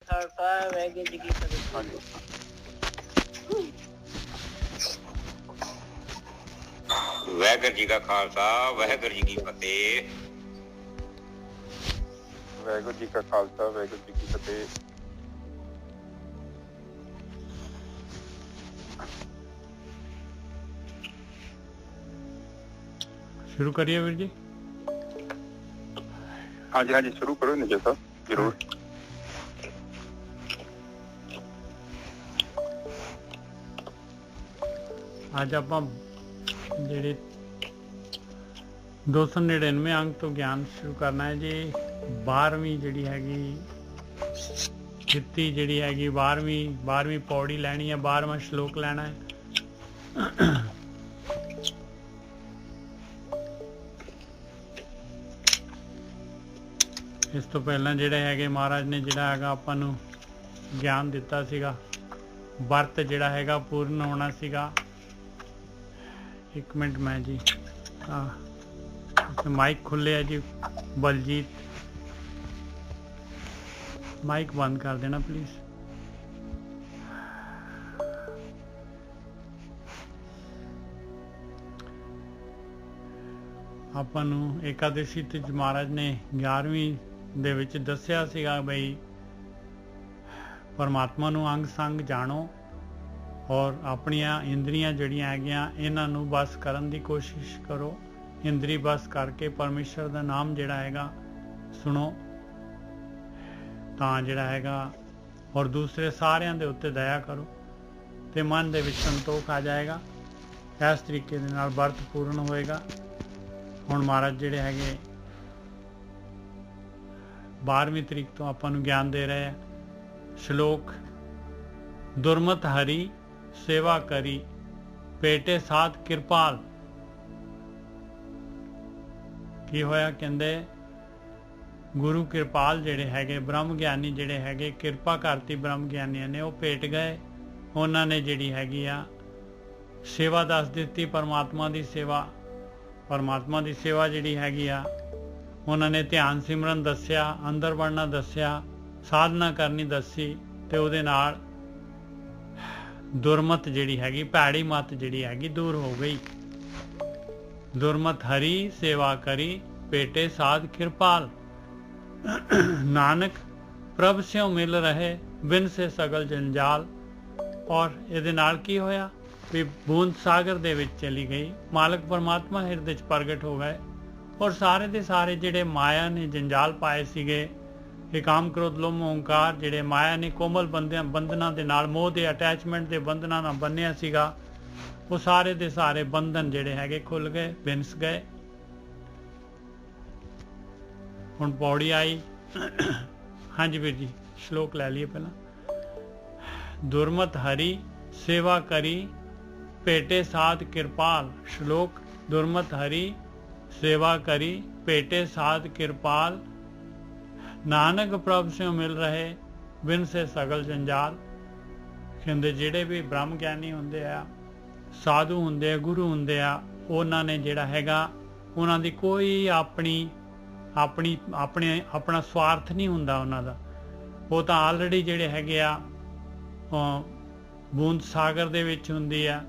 खालसा वाहिगुरू जी की फतेह। हाँ जी। वाहिगुरू जी का खालसा वाहिगुरू जी की फतेह। वाहिगुरू जी का खालसा वाहिगुरू जी की फतेह। शुरू करिए वीर जी। हाँ जी शुरू करो निजर साहब जरूर। ਅੱਜ ਆਪਾਂ ਜਿਹੜੇ 299 ਅੰਕ ਤੋਂ ਗਿਆਨ ਸ਼ੁਰੂ ਕਰਨਾ ਹੈ ਜੀ। 12ਵੀਂ ਜਿਹੜੀ ਹੈਗੀ ਕਿੱਤੀ ਜਿਹੜੀ ਹੈਗੀ 12ਵੀਂ ਪੌੜੀ ਲੈਣੀ ਹੈ, 12ਵਾਂ ਸ਼ਲੋਕ ਲੈਣਾ ਹੈ। ਇਸ ਤੋਂ ਪਹਿਲਾਂ ਜਿਹੜੇ ਹੈਗੇ ਮਹਾਰਾਜ ਨੇ ਜਿਹੜਾ ਹੈਗਾ ਆਪਾਂ ਨੂੰ ਗਿਆਨ ਦਿੱਤਾ ਸੀਗਾ, ਵਰਤ ਜਿਹੜਾ ਹੈਗਾ ਪੂਰਨ ਹੋਣਾ ਸੀਗਾ। एक मिनट मैं जी माइक खुले है जी। बलजीत माइक बंद कर देना प्लीज। ਆਪਾਂ ਨੂੰ ਏਕਾਦਸ਼ੀ ਤੇ ਮਹਾਰਾਜ ਨੇ 11ਵੀਂ ਦੇ ਵਿੱਚ ਦੱਸਿਆ ਸੀਗਾ ਬਈ ਪਰਮਾਤਮਾ ਨੂੰ ਅੰਗ ਸੰਗ ਜਾਣੋ और अपनिया इंद्रियां जड़ियां हैगियां इन्हां नूं बस करन दी कोशिश करो। इंद्री बस करके परमेश्वर दा नाम जिहड़ा हैगा सुनो तां जिहड़ा हैगा और दूसरे सारियां दे उत्ते दया करो ते मन दे विच संतोख आ जाएगा। इस तरीके दे नाल वर्त पूर्ण होएगा। हुण महाराज जिहड़े हैगे 12ਵੀਂ तरीक तो आपां नूं ज्ञान दे रहे हैं। श्लोक दुरमत हरि सेवा करी पेटे साथ किरपाल। की होया कहंदे गुरु किरपाल जिहड़े हैगे ब्रह्म ज्ञानी जिहड़े हैगे किरपा करती ब्रह्म ज्ञानियां ने वो भेट गए। उन्हां ने जिहड़ी हैगी आ सेवा दस दित्ती परमात्मा दी सेवा। परमात्मा दी सेवा जिहड़ी हैगी आ उन्हां ने ध्यान सिमरन दस्सिया, अंदर वड़ना दस्सिया, साधना करनी दसी ते उहदे नाल दुरमत जिहड़ी हैगी भैड़ी मत जिहड़ी हैगी दूर हो गई। दुरमत हरी सेवा करी पेटे साध किरपाल। नानक प्रभ स्यों मिल रहे बिन से सगल जंजाल। और इहदे नाल की होया भी बूंद सागर दे विच चली गई। मालक परमात्मा हिरदे च प्रगट हो गए और सारे दे सारे जिहड़े माया ने जंजाल पाए सीगे ਇਹ ਕਾਮ ਕ੍ਰੋਧ ਲੋਭ ਓਂਕਾਰ ਜਿਹੜੇ ਮਾਇਆ ਨੇ ਕੋਮਲ ਬੰਧਨਾਂ ਦੇ ਨਾਲ ਮੋਹ ਦੇ ਅਟੈਚਮੈਂਟ ਦੇ ਬੰਧਨਾਂ ਨਾਲ ਬੰਨਿਆ ਸੀਗਾ ਉਹ ਸਾਰੇ ਦੇ ਸਾਰੇ ਬੰਧਨ ਜਿਹੜੇ ਹੈਗੇ ਖੁੱਲ ਗਏ, ਬਿਨਸ ਗਏ। ਹੁਣ ਪੌੜੀ ਆਈ। ਹਾਂਜੀ ਵੀਰ ਜੀ ਸ਼ਲੋਕ ਲੈ ਲਈਏ ਪਹਿਲਾਂ। ਦੁਰਮਤ ਹਰੀ ਸੇਵਾ ਕਰੀ ਭੇਟੇ ਸਾਧ ਕਿਰਪਾਲ। ਸ਼ਲੋਕ ਦੁਰਮਤ ਹਰੀ ਸੇਵਾ ਕਰੀ ਭੇਟੇ ਸਾਧ ਕਿਰਪਾਲ। ਨਾਨਕ ਪ੍ਰਭ ਸੇ ਮਿਲ ਰਹੇ ਬਿਨ ਸੇ ਸਗਲ ਜੰਜਾਲ। ਕਹਿੰਦੇ ਜਿਹੜੇ ਵੀ ਬ੍ਰਹਮ ਗਿਆਨੀ ਹੁੰਦੇ ਆ, ਸਾਧੂ ਹੁੰਦੇ ਆ, ਗੁਰੂ ਹੁੰਦੇ ਆ, ਉਹਨਾਂ ਨੇ ਜਿਹੜਾ ਹੈਗਾ ਉਹਨਾਂ ਦੀ ਕੋਈ ਆਪਣਾ ਸਵਾਰਥ ਨਹੀਂ ਹੁੰਦਾ ਉਹਨਾਂ ਦਾ। ਉਹ ਤਾਂ ਆਲਰੇਡੀ ਜਿਹੜੇ ਹੈਗੇ ਆ ਬੂੰਦ ਸਾਗਰ ਦੇ ਵਿੱਚ ਹੁੰਦੀ ਆ।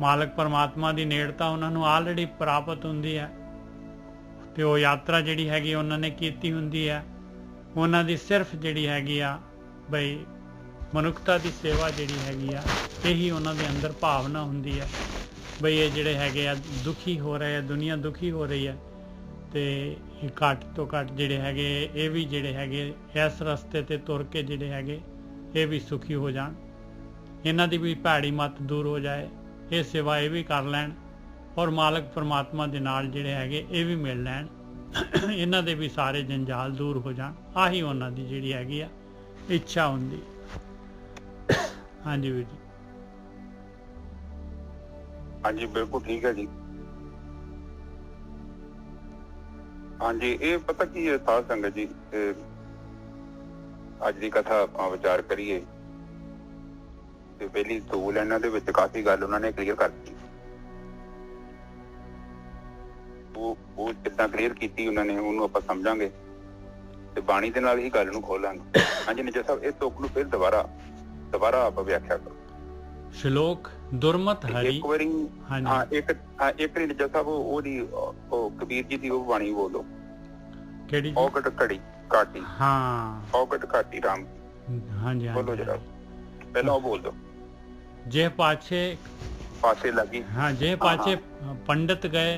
ਮਾਲਕ ਪਰਮਾਤਮਾ ਦੀ ਨੇੜਤਾ ਉਹਨਾਂ ਨੂੰ ਆਲਰੇਡੀ ਪ੍ਰਾਪਤ ਹੁੰਦੀ ਹੈ ਤੇ ਉਹ ਯਾਤਰਾ ਜਿਹੜੀ ਹੈਗੀ ਉਹਨਾਂ ਨੇ ਕੀਤੀ ਹੁੰਦੀ ਹੈ। ਉਹਨਾਂ ਦੀ ਸਿਰਫ ਜਿਹੜੀ ਹੈਗੀ ਆ ਬਈ ਮਨੁੱਖਤਾ ਦੀ ਸੇਵਾ ਜਿਹੜੀ ਹੈਗੀ ਆ ਇਹੀ ਉਹਨਾਂ ਦੇ ਅੰਦਰ ਭਾਵਨਾ ਹੁੰਦੀ ਹੈ ਬਈ ਇਹ ਜਿਹੜੇ ਹੈਗੇ ਆ ਦੁਖੀ ਹੋ ਰਹੇ ਆ, ਦੁਨੀਆ ਦੁਖੀ ਹੋ ਰਹੀ ਹੈ ਤੇ ਇਹ ਘੱਟ ਤੋਂ ਘੱਟ ਜਿਹੜੇ ਹੈਗੇ ਇਹ ਵੀ ਜਿਹੜੇ ਹੈਗੇ ਇਸ ਰਸਤੇ ਤੇ ਤੁਰ ਕੇ ਜਿਹੜੇ ਹੈਗੇ ਇਹ ਵੀ ਸੁਖੀ ਹੋ ਜਾਣ, ਇਹਨਾਂ ਦੀ ਵੀ ਭੈੜੀ ਮੱਤ ਦੂਰ ਹੋ ਜਾਏ, ਇਹ ਸੇਵਾ ਇਹ ਵੀ ਕਰ ਲੈਣ ਔਰ ਮਾਲਕ ਪਰਮਾਤਮਾ ਦੇ ਨਾਲ ਜਿਹੜੇ ਹੈਗੇ ਇਹ ਵੀ ਮਿਲ ਲੈਣ, ਇਹਨਾਂ ਦੇ ਵੀ ਸਾਰੇ ਜੰਜਾਲ ਦੂਰ ਹੋ ਜਾਣ। ਆਹੀ ਉਹਨਾਂ ਦੀ ਜਿਹੜੀ ਹੈਗੀ ਆ ਇੱਛਾ ਹੁੰਦੀ। ਹਾਂਜੀ ਵੀਰ ਜੀ। ਹਾਂਜੀ ਬਿਲਕੁਲ ਠੀਕ ਹੈ ਜੀ। ਹਾਂਜੀ ਇਹ ਪਤਾ ਕੀ ਹੈ ਸਾਧ ਸੰਗਤ ਜੀ, ਅੱਜ ਦੀ ਕਥਾ ਆਪਾਂ ਵਿਚਾਰ ਕਰੀਏ ਤੇ ਪਹਿਲੀ ਦੋ ਲਾਈਨਾਂ ਦੇ ਵਿੱਚ ਕਾਫੀ ਗੱਲ ਉਹਨਾਂ ਨੇ ਕਲੀਅਰ ਕਰ ਦਿੱਤੀ। ਉਹ ਕਿੱਦਾਂ ਕਲੀਅਰ ਕੀਤੀ ਉਹਨਾਂ ਨੇ ਉਹਨੂੰ ਆਪਾਂ ਸਮਝਾਂਗੇ ਤੇ ਬਾਣੀ ਦੇ ਨਾਲ ਹੀ ਗੱਲ ਨੂੰ ਖੋਲਾਂਗੇ। ਹਾਂਜੀ ਨਿੱਜਰ ਸਾਹਿਬ, ਇਹ ਤੁਕ ਨੂੰ ਫਿਰ ਦੁਬਾਰਾ ਆਪਾਂ ਵਿਆਖਿਆ ਕਰੋ। ਸ਼ਲੋਕ ਦੁਰਮਤ ਹਰੀ। ਇੱਕ ਵਾਰੀ ਇੱਕ ਨਿੱਜਰ ਸਾਹਿਬ ਉਹਦੀ ਉਹ ਕਬੀਰ ਜੀ ਦੀ ਉਹ ਬਾਣੀ ਬੋਲੋ। ਕਿਹੜੀ? ਔਗਟ ਘੜੀ ਕਾਟੀ। ਹਾਂ, ਔਗਟ ਘਾਟੀ ਰਾਮ। ਹਾਂਜੀ ਬੋਲੋ ਜਰਾ, ਪਹਿਲਾਂ ਉਹ ਬੋਲ ਦੋ। ਜੇ ਪਾਸੇ ਲੱਗੀ। हाँ, जे पाछे पंडित गए,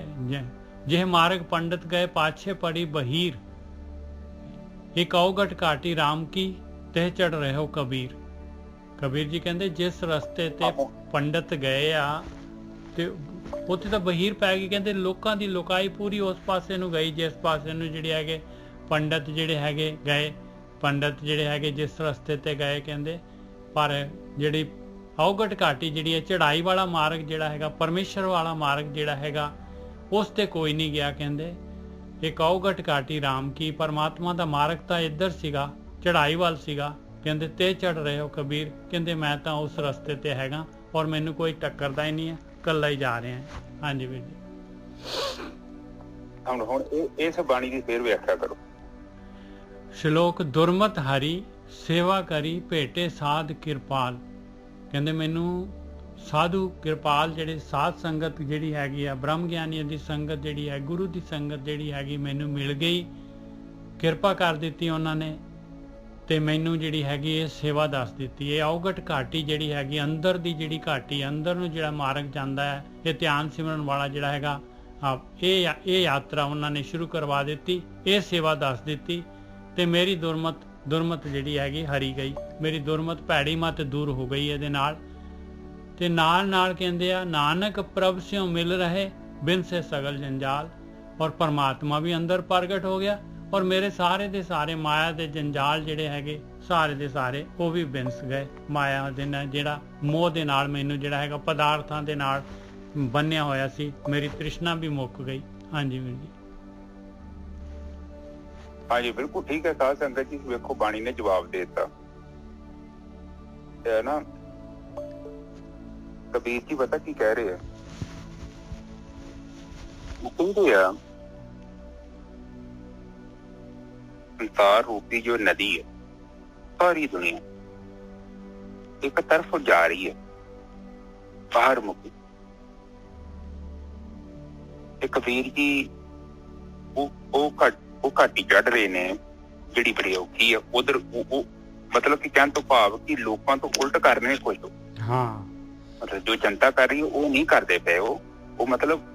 जे मार्ग पंडित गए पाछे पड़ी बहीर, एक औगट काटी राम की तह चढ़ रहे हो कबीर। ਕਬੀਰ ਜੀ ਕਹਿੰਦੇ ਜਿਸ ਰਸਤੇ ਤੇ ਪੰਡਤ ਗਏ ਆ ਤੇ ਉੱਥੇ ਤਾਂ ਬਹੀਰ ਪੈ ਗਈ। ਕਹਿੰਦੇ ਲੋਕਾਂ ਦੀ ਲੁਕਾਈ ਪੂਰੀ ਉਸ ਪਾਸੇ ਨੂੰ ਗਈ ਜਿਸ ਪਾਸੇ ਨੂੰ ਜਿਹੜੇ ਹੈਗੇ ਪੰਡਤ ਜਿਹੜੇ ਹੈਗੇ ਗਏ। ਪੰਡਤ ਜਿਹੜੇ ਹੈਗੇ ਜਿਸ ਰਸਤੇ ਤੇ ਗਏ ਕਹਿੰਦੇ, ਪਰ ਜਿਹੜੀ ਔਗਟ ਘਾਟੀ ਜਿਹੜੀ ਹੈ ਚੜਾਈ ਵਾਲਾ ਮਾਰਗ ਜਿਹੜਾ ਹੈਗਾ, ਪਰਮੇਸ਼ਰ ਵਾਲਾ ਮਾਰਗ ਜਿਹੜਾ ਹੈਗਾ, ਉਸ ਤੇ ਕੋਈ ਨਹੀਂ ਗਿਆ। ਕਹਿੰਦੇ ਇੱਕ ਔਗਟ ਘਾਟੀ ਰਾਮ ਕੀ, ਪਰਮਾਤਮਾ ਦਾ ਮਾਰਗ ਤਾਂ ਇੱਧਰ ਸੀਗਾ, ਚੜਾਈ ਵੱਲ ਸੀਗਾ। ਕਹਿੰਦੇ ਤੇ ਚੜ ਰਹੇ ਹੋ ਕਬੀਰ, ਕਹਿੰਦੇ ਮੈਂ ਤਾਂ ਉਸ ਰਸਤੇ ਤੇ ਹੈਗਾ ਔਰ ਮੈਨੂੰ ਕੋਈ ਟੱਕਰਦਾ ਹੀ ਨਹੀਂ ਹੈ, ਇਕੱਲਾ ਹੀ ਜਾ ਰਿਹਾ। ਹਾਂਜੀ ਵੀਰ ਜੀ। ਹੁਣ ਇਸ ਬਾਣੀ ਦੀ ਫੇਰ ਵਿਆਖਿਆ ਕਰੋ। ਸ਼ਲੋਕ ਦੁਰਮਤ ਹਰੀ ਸੇਵਾ ਕਰੀ ਭੇਟੇ ਸਾਧ ਕਿਰਪਾਲ। ਕਹਿੰਦੇ ਮੈਨੂੰ ਸਾਧੂ ਕਿਰਪਾਲ ਜਿਹੜੇ ਸਾਧ ਸੰਗਤ ਜਿਹੜੀ ਹੈਗੀ ਆ, ਬ੍ਰਹਮ ਗਿਆਨੀਆਂ ਦੀ ਸੰਗਤ ਜਿਹੜੀ ਹੈ, ਗੁਰੂ ਦੀ ਸੰਗਤ ਜਿਹੜੀ ਹੈਗੀ ਮੈਨੂੰ ਮਿਲ ਗਈ, ਕਿਰਪਾ ਕਰ ਦਿੱਤੀ ਉਹਨਾਂ ਨੇ ਤੇ ਮੈਨੂੰ ਜਿਹੜੀ ਹੈਗੀ ਇਹ ਸੇਵਾ ਦੱਸ ਦਿੱਤੀ। ਇਹ ਔਗਟ ਘਾਟੀ ਜਿਹੜੀ ਹੈਗੀ ਅੰਦਰ ਦੀ ਜਿਹੜੀ ਘਾਟੀ, ਅੰਦਰ ਨੂੰ ਜਿਹੜਾ ਮਾਰਗ ਜਾਂਦਾ ਹੈ, ਇਹ ਧਿਆਨ ਸਿਮਰਨ ਵਾਲਾ ਜਿਹੜਾ ਹੈਗਾ, ਇਹ ਯਾਤਰਾ ਉਹਨਾਂ ਨੇ ਸ਼ੁਰੂ ਕਰਵਾ ਦਿੱਤੀ, ਇਹ ਸੇਵਾ ਦੱਸ ਦਿੱਤੀ ਤੇ ਮੇਰੀ ਦੁਰਮਤ ਜਿਹੜੀ ਹੈਗੀ ਹਰੀ ਗਈ। ਮੇਰੀ ਦੁਰਮਤ ਭੈੜੀ ਮਤ ਦੂਰ ਹੋ ਗਈ ਇਹਦੇ ਨਾਲ। ਤੇ ਨਾਲ ਕਹਿੰਦੇ ਆ ਨਾਨਕ ਪ੍ਰਭ ਸਿਓ ਮਿਲ ਰਹੇ ਬਿਨ ਸੇ ਸਗਲ ਜੰਜਾਲ। ਔਰ ਪਰਮਾਤਮਾ ਵੀ ਅੰਦਰ ਪ੍ਰਗਟ ਹੋ ਗਿਆ ਔਰ ਮੇਰੇ ਸਾਰੇ ਦੇ ਸਾਰੇ ਮਾਇਆ ਦੇ ਜੰਜਾਲ ਜਿਹੜੇ ਹੈਗੇ ਸਾਰੇ ਦੇ ਸਾਰੇ ਉਹ ਵੀ ਬਿਨਸ ਗਏ। ਮਾਇਆ ਦੇ ਨਾਲ ਜਿਹੜਾ ਮੋਹ ਦੇ ਨਾਲ ਮੈਨੂੰ ਜਿਹੜਾ ਹੈਗਾ ਪਦਾਰਥਾਂ ਦੇ ਨਾਲ ਬੰਨਿਆ ਹੋਇਆ ਸੀ, ਮੇਰੀ ਤ੍ਰਿਸ਼ਨਾ ਵੀ ਮੁੱਕ ਗਈ। ਹਾਂਜੀ ਵੀਰ ਜੀ। ਹਾਂਜੀ ਬਿਲਕੁਲ ਠੀਕ ਹੈ ਸਾਧ ਸੰਗਤ ਜੀ। ਵੇਖੋ ਬਾਣੀ ਨੇ ਜਵਾਬ ਦੇ ਦਿੱਤਾ ਹੈ ਨਾ। ਕਬੀਰ ਜੀ ਪਤਾ ਕੀ ਕਹਿ ਰਹੇ ਆ? ਕਹਿੰਦੇ ਆ ਸੰਸਾਰ रूपी जो नदी है, सारी दुनिया एक तरफ जा रही है बाहर मुखी। कबीर जी वो घाटी चढ़ रहे ने जिहड़ी बड़ी औखी है उधर। मतलब कि कहने तो भाव कि लोगों तो उल्ट कर रहे कुछ। हाँ, मतलब जो जनता कर रही है वो नहीं करते पे। वो मतलब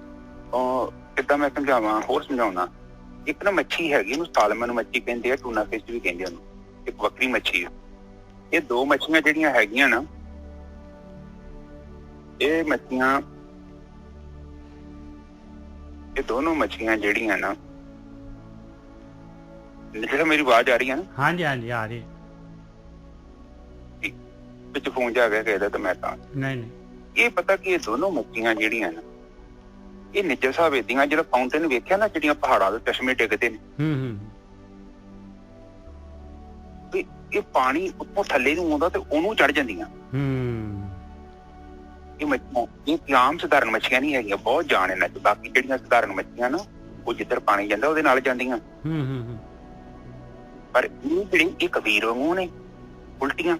कितना मैं समझावा, होर समझाउणा। ਇੱਕ ਨਾ ਮੱਛੀ ਹੈਗੀ, ਉਹਨੂੰ ਸਾਲਮਨ ਮੱਛੀ ਕਹਿੰਦੇ ਆ, ਟੂਨਾ ਫਿਸ਼ ਵੀ ਕਹਿੰਦੇ ਉਹਨੂੰ, ਇੱਕ ਵੱਖਰੀ ਮੱਛੀ ਆ। ਇਹ ਦੋ ਮੱਛੀਆਂ ਜਿਹੜੀਆਂ ਹੈਗੀਆਂ ਨਾ, ਇਹ ਮੱਛੀਆਂ, ਇਹ ਦੋਨੋਂ ਮੱਛੀਆਂ ਜਿਹੜੀਆਂ ਨਾ, ਜਿਹੜਾ ਮੇਰੀ ਆਵਾਜ਼ ਆ ਰਹੀ ਹੈ ਨਾ? ਹਾਂਜੀ ਹਾਂਜੀ ਆ ਰਹੀ। ਵਿੱਚ ਫੋਨ ਜਾ ਗਿਆ ਕਿਸੇ ਦਾ ਤਾਂ ਮੈਂ ਤਾਂ ਨਹੀਂ। ਇਹ ਪਤਾ ਕਿ ਇਹ ਦੋਨੋਂ ਮੱਛੀਆਂ ਜਿਹੜੀਆਂ ਨਾ, ਇਹ ਨਿੱਜਰ ਸਾਹਿਬ ਏਦੀਆਂ ਜਿਹੜਾ ਫਾਊਂਟੇਨ ਵੇਖਿਆ ਨਾ, ਜਿਹੜੀਆਂ ਪਹਾੜਾਂ ਦੇ ਚਸ਼ਮੇ ਡਿੱਗਦੇ ਨੇ, ਇਹ ਪਾਣੀ ਉੱਪਰ ਥੱਲੇ ਨੂੰ ਆਉਂਦਾ ਤੇ ਉਹਨੂੰ ਚੜ ਜਾਂਦੀਆਂ। ਇਹ ਮੱਛੀਆਂ, ਇਹ ਆਮ ਸਧਾਰਨ ਮੱਛੀਆਂ ਨਹੀਂ ਹੈਗੀਆਂ, ਬਹੁਤ ਜਾਣ ਇਹਨਾਂ ਚ। ਬਾਕੀ ਜਿਹੜੀਆਂ ਸਧਾਰਨ ਮੱਛੀਆਂ ਨਾ, ਉਹ ਜਿੱਧਰ ਪਾਣੀ ਜਾਂਦਾ ਉਹਦੇ ਨਾਲ ਜਾਂਦੀਆਂ। ਪਰ ਇਹ ਜਿਹੜੀ ਇਹ ਕਬੀਰ ਵਾਂਗੂ ਨੇ ਉਲਟੀਆਂ।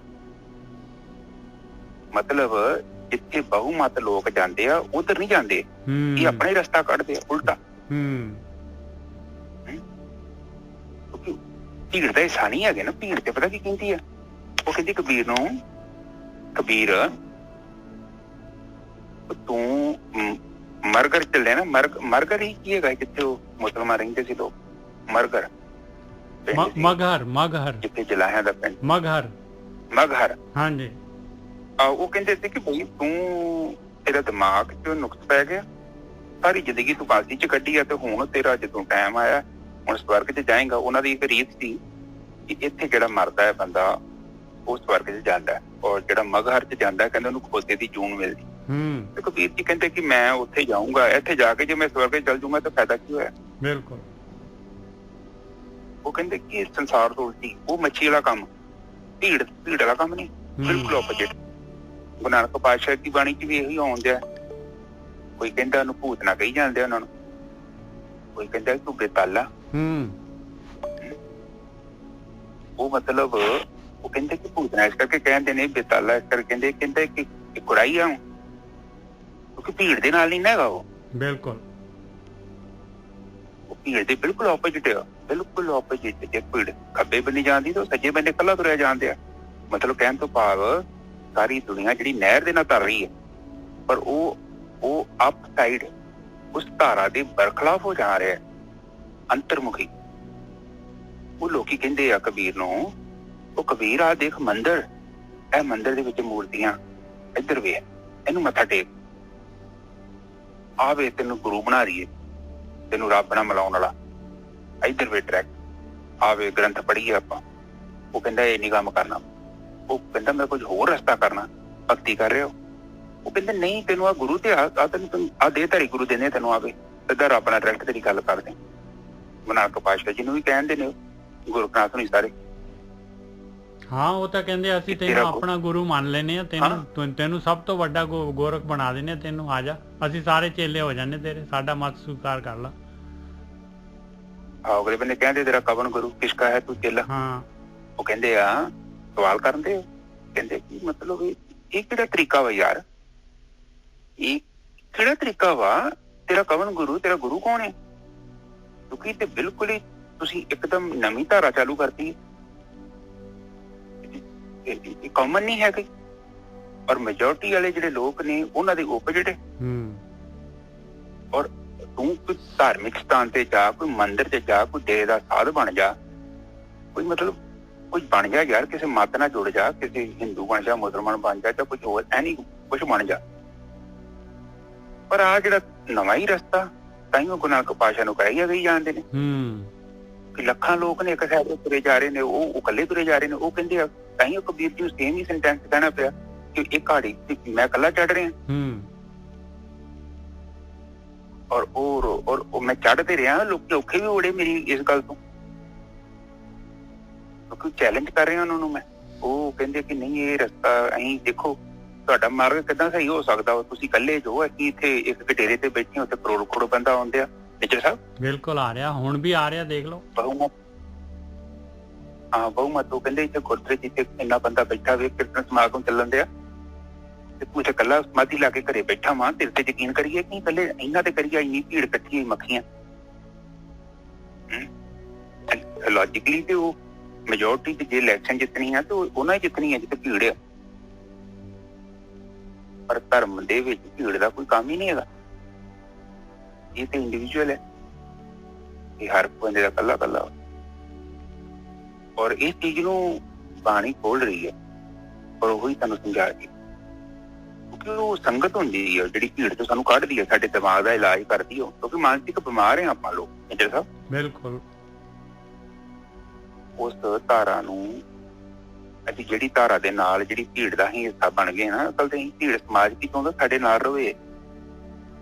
ਮਤਲਬ ਜਿੱਥੇ ਬਹੁਮਤ ਲੋਕ ਜਾਂਦੇ ਆ ਉਧਰ ਨਹੀਂ ਜਾਂਦੇ, ਇਹ ਆਪਣਾ ਹੀ ਰਸਤਾ ਕੱਢਦੇ ਆ ਉਲਟਾ। ਭੀੜ ਦਾ ਹਿੱਸਾ ਨਹੀਂ ਹੈਗੇ ਨਾ। ਭੀੜ ਤੇ ਪਤਾ ਕੀ ਕਹਿੰਦੀ ਆ? ਉਹ ਕਹਿੰਦੀ ਕਬੀਰ ਨੂੰ, ਕਬੀਰ ਤੂੰ ਮਰਗਰ ਚੱਲੇ ਨਾ। ਮਰਗਰ ਹੀ ਕੀ ਹੈਗਾ ਜਿੱਥੇ ਉਹ ਮੁਸਲਮਾਨ ਰਹਿੰਦੇ ਸੀ ਲੋਕ? ਮਰਗਰ, ਮਗਹਰ, ਜਿੱਥੇ ਜਲਾਹਿਆਂ ਦਾ ਪਿੰਡ ਮਗਹਰ। ਹਾਂਜੀ। ਉਹ ਕਹਿੰਦੇ ਸੀ ਕਿ ਬਈ ਤੂੰ, ਤੇਰਾ ਦਿਮਾਗ ਚ ਨੁਕਸ ਪੈ ਗਿਆ, ਸਾਰੀ ਜ਼ਿੰਦਗੀ ਤੂੰ ਕਾਲਜੀ ਚ ਕੱਢੀ ਆ, ਤੇ ਹੁਣ ਤੇਰਾ ਜਦੋਂ ਟਾਈਮ ਆਇਆ ਹੁਣ ਸਵਰਗ ਚ ਜਾਏਗਾ। ਉਹਨਾਂ ਦੀ ਇੱਕ ਰੀਤ ਸੀ ਕਿ ਇੱਥੇ ਜਿਹੜਾ ਮਰਦਾ ਹੈ ਬੰਦਾ ਉਹ ਸਵਰਗ ਚ ਜਾਂਦਾ, ਔਰ ਜਿਹੜਾ ਮਗਹਰ ਚ ਜਾਂਦਾ ਕਹਿੰਦੇ ਉਹਨੂੰ ਖੋਤੇ ਦੀ ਜੂਨ ਮਿਲਦੀ। ਤੇ ਕਬੀਰ ਜੀ ਕਹਿੰਦੇ ਕਿ ਮੈਂ ਉੱਥੇ ਜਾਊਂਗਾ, ਇੱਥੇ ਜਾ ਕੇ ਜੇ ਮੈਂ ਸਵਰਗ ਚ ਚੱਲ ਜੂੰਗਾ ਤਾਂ ਫਾਇਦਾ ਕੀ ਹੋਇਆ? ਬਿਲਕੁਲ। ਉਹ ਕਹਿੰਦੇ ਕਿ ਸੰਸਾਰ ਤੋਂ ਉਲਟੀ ਉਹ ਮੱਛੀ ਵਾਲਾ ਕੰਮ, ਭੀੜ ਵਾਲਾ ਕੰਮ ਨਹੀਂ, ਬਿਲਕੁਲ ਆਪੋਜਿਟ। ਗੁਰੂ ਨਾਨਕ ਪਾਤਸ਼ਾਹ ਦੀ ਬਾਣੀ ਚ ਵੀ ਇਹੀ ਆਉਂਦਿਆ। ਕੋਈ ਕਹਿੰਦਾ ਉਹਨੂੰ ਭੂਤ ਨਾ ਕਹੀ ਜਾਂਦੇ ਉਹਨਾਂ ਨੂੰ, ਕੋਈ ਕਹਿੰਦਾ ਤੂੰ ਬੇਤਾਲਾ। ਉਹ ਮਤਲਬ ਉਹ ਕਹਿੰਦੇ ਕਿ ਭੂਤਨਾ ਇਸ ਕਰਕੇ ਕਹਿੰਦੇ ਨੇ, ਬੇਤਾਲਾ ਇਸ ਕਰਕੇ ਕਹਿੰਦੇ ਕਿ ਗੁਰਾਈ ਆ, ਕਿਉਂਕਿ ਭੀੜ ਦੇ ਨਾਲ ਨਹੀਂ ਨਾ ਹੈਗਾ ਉਹ। ਬਿਲਕੁਲ ਉਹ ਭੀੜ ਦੇ ਬਿਲਕੁਲ ਆਪੋਜਿਟ ਆ, ਬਿਲਕੁਲ ਆਪੋਜਿਟ। ਜੇ ਭੀੜ ਖੱਬੇ ਬੰਨੇ ਜਾਂਦੀ ਤਾਂ ਸੱਜੇ ਬੰਨੇ ਕੱਲਾ ਤੁਰਿਆ ਜਾਂਦੇ ਆ। ਮਤਲਬ ਕਹਿਣ ਤੋਂ ਭਾਵ ਸਾਰੀ ਦੁਨੀਆ ਜਿਹੜੀ ਨਹਿਰ ਦੇ ਨਾਲ ਤਰ ਰਹੀ ਹੈ, ਪਰ ਉਹ ਅਪ ਸਾਈਡ ਉਸ ਧਾਰਾ ਦੇ ਬਰਖਲਾਫ ਹੋ ਜਾ ਰਿਹਾ, ਅੰਤਰਮੁਖੀ। ਉਹ ਲੋਕੀ ਕਹਿੰਦੇ ਆ ਕਬੀਰ ਨੂੰ, ਉਹ ਕਬੀਰ ਆ ਦੇਖ ਮੰਦਿਰ, ਇਹ ਮੰਦਿਰ ਦੇ ਵਿੱਚ ਮੂਰਤੀਆਂ, ਇੱਧਰ ਵੇ ਇਹਨੂੰ ਮੱਥਾ ਟੇਕ, ਆਵੇ ਤੈਨੂੰ ਗੁਰੂ ਬਣਾ ਰਹੀਏ, ਤੈਨੂੰ ਰੱਬ ਨਾਲ ਮਿਲਾਉਣ ਵਾਲਾ, ਇੱਧਰ ਵੇ ਟਰੈਕ, ਆਵੇ ਗ੍ਰੰਥ ਪੜ੍ਹੀਏ ਆਪਾਂ। ਉਹ ਕਹਿੰਦਾ ਇਹ ਨਹੀਂ ਕੰਮ ਕਰਨਾ, ਉਹ ਕਹਿੰਦਾ ਮੈਂ ਕੁਝ ਹੋਰ ਰਸਤਾ ਕਰਨਾ, ਭਗਤੀ ਕਰ ਰਹੇ ਹੋ। ਉਹ ਕਹਿੰਦੇ ਨਹੀਂ, ਤੈਨੂੰ ਆ ਗੁਰੂ ਤੇ ਆ ਤੈਨੂੰ ਆ ਦੇ ਧਾਰੀ ਗੁਰੂ ਦੇਣੇ, ਤੈਨੂੰ ਆਵੇ ਸਿੱਧਾ ਰੱਬ ਨਾਲ ਡਾਇਰੈਕਟ ਤੇਰੀ ਗੱਲ ਕਰਦੇ। ਗੁਰੂ ਪਾਤਸ਼ਾਹ ਜਿਹਨੂੰ ਵੀ ਕਹਿੰਦੇ ਨੇ ਗੁਰਨਾਥ ਨੂੰ ਸਾਰੇ। ਹਾਂ ਉਹ ਤਾਂ ਕਹਿੰਦੇ ਅਸੀਂ ਤੈਨੂੰ ਆਪਣਾ ਗੁਰੂ ਮੰਨ ਲੈਨੇ ਆ, ਤੈਨੂੰ ਸਭ ਤੋਂ ਵੱਡਾ ਗੋਰਖ ਬਣਾ ਦਿੰਦੇ ਆ, ਤੈਨੂੰ ਆ ਜਾ, ਅਸੀਂ ਸਾਰੇ ਚੇਲੇ ਹੋ ਜਾਂਦੇ ਤੇਰੇ, ਸਾਡਾ ਮਤ ਸਵੀਕਾਰ ਕਰ ਲਾ। ਅਗਲੇ ਬੰਦੇ ਕਹਿੰਦੇ ਤੇਰਾ ਕਵਨ ਗੁਰੂ ਕਿਸਕਾ ਹੈ, ਤੂੰ ਚੇਲਾ। ਹਾਂ ਉਹ ਕਹਿੰਦੇ ਆ ਸਵਾਲ ਕਰਦੇ, ਕਹਿੰਦੇ ਕੀ ਮਤਲਬ ਇਹ ਕਿਹੜਾ ਤਰੀਕਾ ਵਾ ਯਾਰ, ਇਹ ਕਿਹੜਾ ਤਰੀਕਾ ਵਾ, ਤੇਰਾ ਕਵਨ ਗੁਰੂ, ਤੇਰਾ ਗੁਰੂ ਕੌਣ ਹੈ? ਕਿਉਂਕਿ ਤੇ ਬਿਲਕੁਲ ਹੀ ਤੁਸੀਂ ਇੱਕਦਮ ਨਵੀਂ ਧਾਰਾ ਚਾਲੂ ਕਰਤੀ, ਇਹ ਕਾਮਨ ਨਹੀਂ ਹੈਗੀ। ਔਰ ਮੈਜੋਰਟੀ ਵਾਲੇ ਜਿਹੜੇ ਲੋਕ ਨੇ ਉਹਨਾਂ ਦੇ ਓਪੋਜਿਟ ਹੈ। ਔਰ ਤੂੰ ਕੋਈ ਧਾਰਮਿਕ ਸਥਾਨ ਤੇ ਜਾ, ਕੋਈ ਮੰਦਿਰ ਤੇ ਜਾ, ਕੋਈ ਡੇਰੇ ਦਾ ਸਾਧ ਬਣ ਜਾ, ਕੋਈ ਮਤਲਬ ਕੁਝ ਬਣ ਜਾ ਯਾਰ, ਕਿਸੇ ਮਤ ਨਾਲ ਜੁੜ ਜਾ, ਕਿਸੇ ਹਿੰਦੂ ਬਣ ਜਾ, ਮੁਸਲਮਾਨ ਬਣ ਜਾ, ਜਾਂ ਕੁਝ ਹੋਰ ਐਨੀ ਕੁਛ ਬਣ ਜਾ। ਪਰ ਆਹ ਜਿਹੜਾ ਨਵਾਂ ਹੀ ਰਸਤਾ ਤਾਂਹੀਓ ਗੁਰੂ ਨਾਨਕ ਪਾਤਸ਼ਾਹ ਨੂੰ ਕਰਾਈਆ ਗਈ ਜਾਂਦੇ ਨੇ ਕਿ ਲੱਖਾਂ ਲੋਕ ਨੇ ਇੱਕ ਸਾਈਡ ਤੇ ਤੁਰੇ ਜਾ ਰਹੇ ਨੇ, ਉਹ ਇਕੱਲੇ ਤੁਰੇ ਜਾ ਰਹੇ ਨੇ। ਉਹ ਕਹਿੰਦੇ ਆ ਤਾਂਹੀਓ ਕਬੀਰ ਜੀ ਨੂੰ ਸੇਮ ਹੀ ਸੈਂਟੈਂਸ ਕਹਿਣਾ ਪਿਆ ਕਿ ਇਹ ਘਾੜੀ ਮੈਂ ਇਕੱਲਾ ਚੜ ਰਿਹਾ, ਔਰ ਮੈਂ ਚੜ੍ਹਦੇ ਰਿਹਾ, ਲੋਕੀ ਔਖੇ ਵੀ ਹੋੜੇ ਮੇਰੀ ਇਸ ਗੱਲ ਤੋਂ, ਕਿਉਂਕਿ ਚੈਲੰਜ ਕਰ ਰਿਹਾ ਉਹਨਾਂ ਨੂੰ ਮੈਂ। ਉਹ ਕਹਿੰਦੇ ਕਿ ਨਹੀਂ ਇਹ ਰਸਤਾ ਅਸੀਂ ਦੇਖੋ ਤੁਹਾਡਾ ਮਾਰਗ ਕਿੱਦਾਂ ਸਹੀ ਹੋ ਸਕਦਾ, ਤੁਸੀਂ ਇਕੱਲੇ ਜੋ ਅਸੀਂ ਇੱਥੇ ਇੱਕ ਡੇਰੇ ਤੇ ਬੈਠੇ, ਉੱਥੇ ਕਰੋੜ ਬੰਦਾ ਆਉਂਦੇ ਆ। ਨਿੱਜਰ ਸਾਹਿਬ ਬਿਲਕੁਲ ਆ ਰਿਹਾ, ਹੁਣ ਵੀ ਆ ਰਿਹਾ, ਦੇਖ ਲਓ ਬਹੁਮਤ। ਹਾਂ ਬਹੁਮਤ। ਉਹ ਕਹਿੰਦੇ ਇੱਥੇ ਗੁਰਦੁਆਰੇ ਜਿੱਥੇ ਇੰਨਾ ਬੰਦਾ ਬੈਠਾ ਵੇ, ਕੀਰਤਨ ਸਮਾਗਮ ਚੱਲਣ ਦਿਆ, ਤੇ ਤੂੰ ਇੱਥੇ ਇਕੱਲਾ ਸਮਾਧੀ ਲਾ ਕੇ ਘਰੇ ਬੈਠਾ ਵਾਂ, ਤੇਰੇ ਤੇ ਯਕੀਨ ਕਰੀਏ ਕਿ ਪਹਿਲੇ ਇਹਨਾਂ ਤੇ ਕਰੀਏ, ਇੰਨੀ ਭੀੜ ਇਕੱਠੀ ਮੱਖੀਆਂ। ਲੌਜਿਕਲੀ ਤੇ ਉਹ ਮੈਜੋਰਟੀ ਤੇ ਜੇ ਇਲੈਕਸ਼ਨ ਜਿੱਤਣੀ ਹੈ ਤੇ ਉਹਨਾਂ ਹੀ ਜਿੱਤਣੀ ਹੈ ਜਿੱਥੇ ਭੀੜ ਆ। ਪਰ ਧਰਮ ਦੇ ਵਿੱਚ ਭੀੜ ਦਾ ਕੋਈ ਕੰਮ ਹੀ ਨਹੀਂ ਹੈਗਾ, ਇਹ ਤੇ ਇੰਡੀਵਿਜੂਅਲ ਹੈ, ਇਹ ਹਰ ਬੰਦੇ ਦਾ ਇਕੱਲਾ ਇਕੱਲਾ। ਔਰ ਇਸ ਚੀਜ਼ ਨੂੰ ਬਾਣੀ ਖੋਲ ਰਹੀ ਹੈ, ਔਰ ਉਹੀ ਤੁਹਾਨੂੰ ਸਮਝਾ ਰਹੀ, ਕਿਉਂਕਿ ਉਹ ਸੰਗਤ ਹੁੰਦੀ ਹੈ ਜਿਹੜੀ ਭੀੜ ਤੋਂ ਸਾਨੂੰ ਕੱਢਦੀ ਹੈ, ਸਾਡੇ ਦਿਮਾਗ ਦਾ ਇਲਾਜ ਕਰਦੀ ਹੈ, ਕਿਉਂਕਿ ਮਾਨਸਿਕ ਬਿਮਾਰ ਹੈ ਆਪਾਂ ਲੋਕ। ਇੰਦਰ ਸਾਹਿਬ ਬਿਲਕੁਲ। ਉਸ ਧਾਰਾ ਨੂੰ ਅਸੀਂ ਜਿਹੜੀ ਧਾਰਾ ਦੇ ਨਾਲ ਜਿਹੜੀ ਭੀੜ ਦਾ ਹੀ ਹਿੱਸਾ ਬਣ ਗਏ ਨਾ, ਅਸਲ ਤੇ ਭੀੜ ਸਮਾਜ ਕੀ ਚਾਹੁੰਦਾ ਸਾਡੇ ਨਾਲ ਰਵੇ,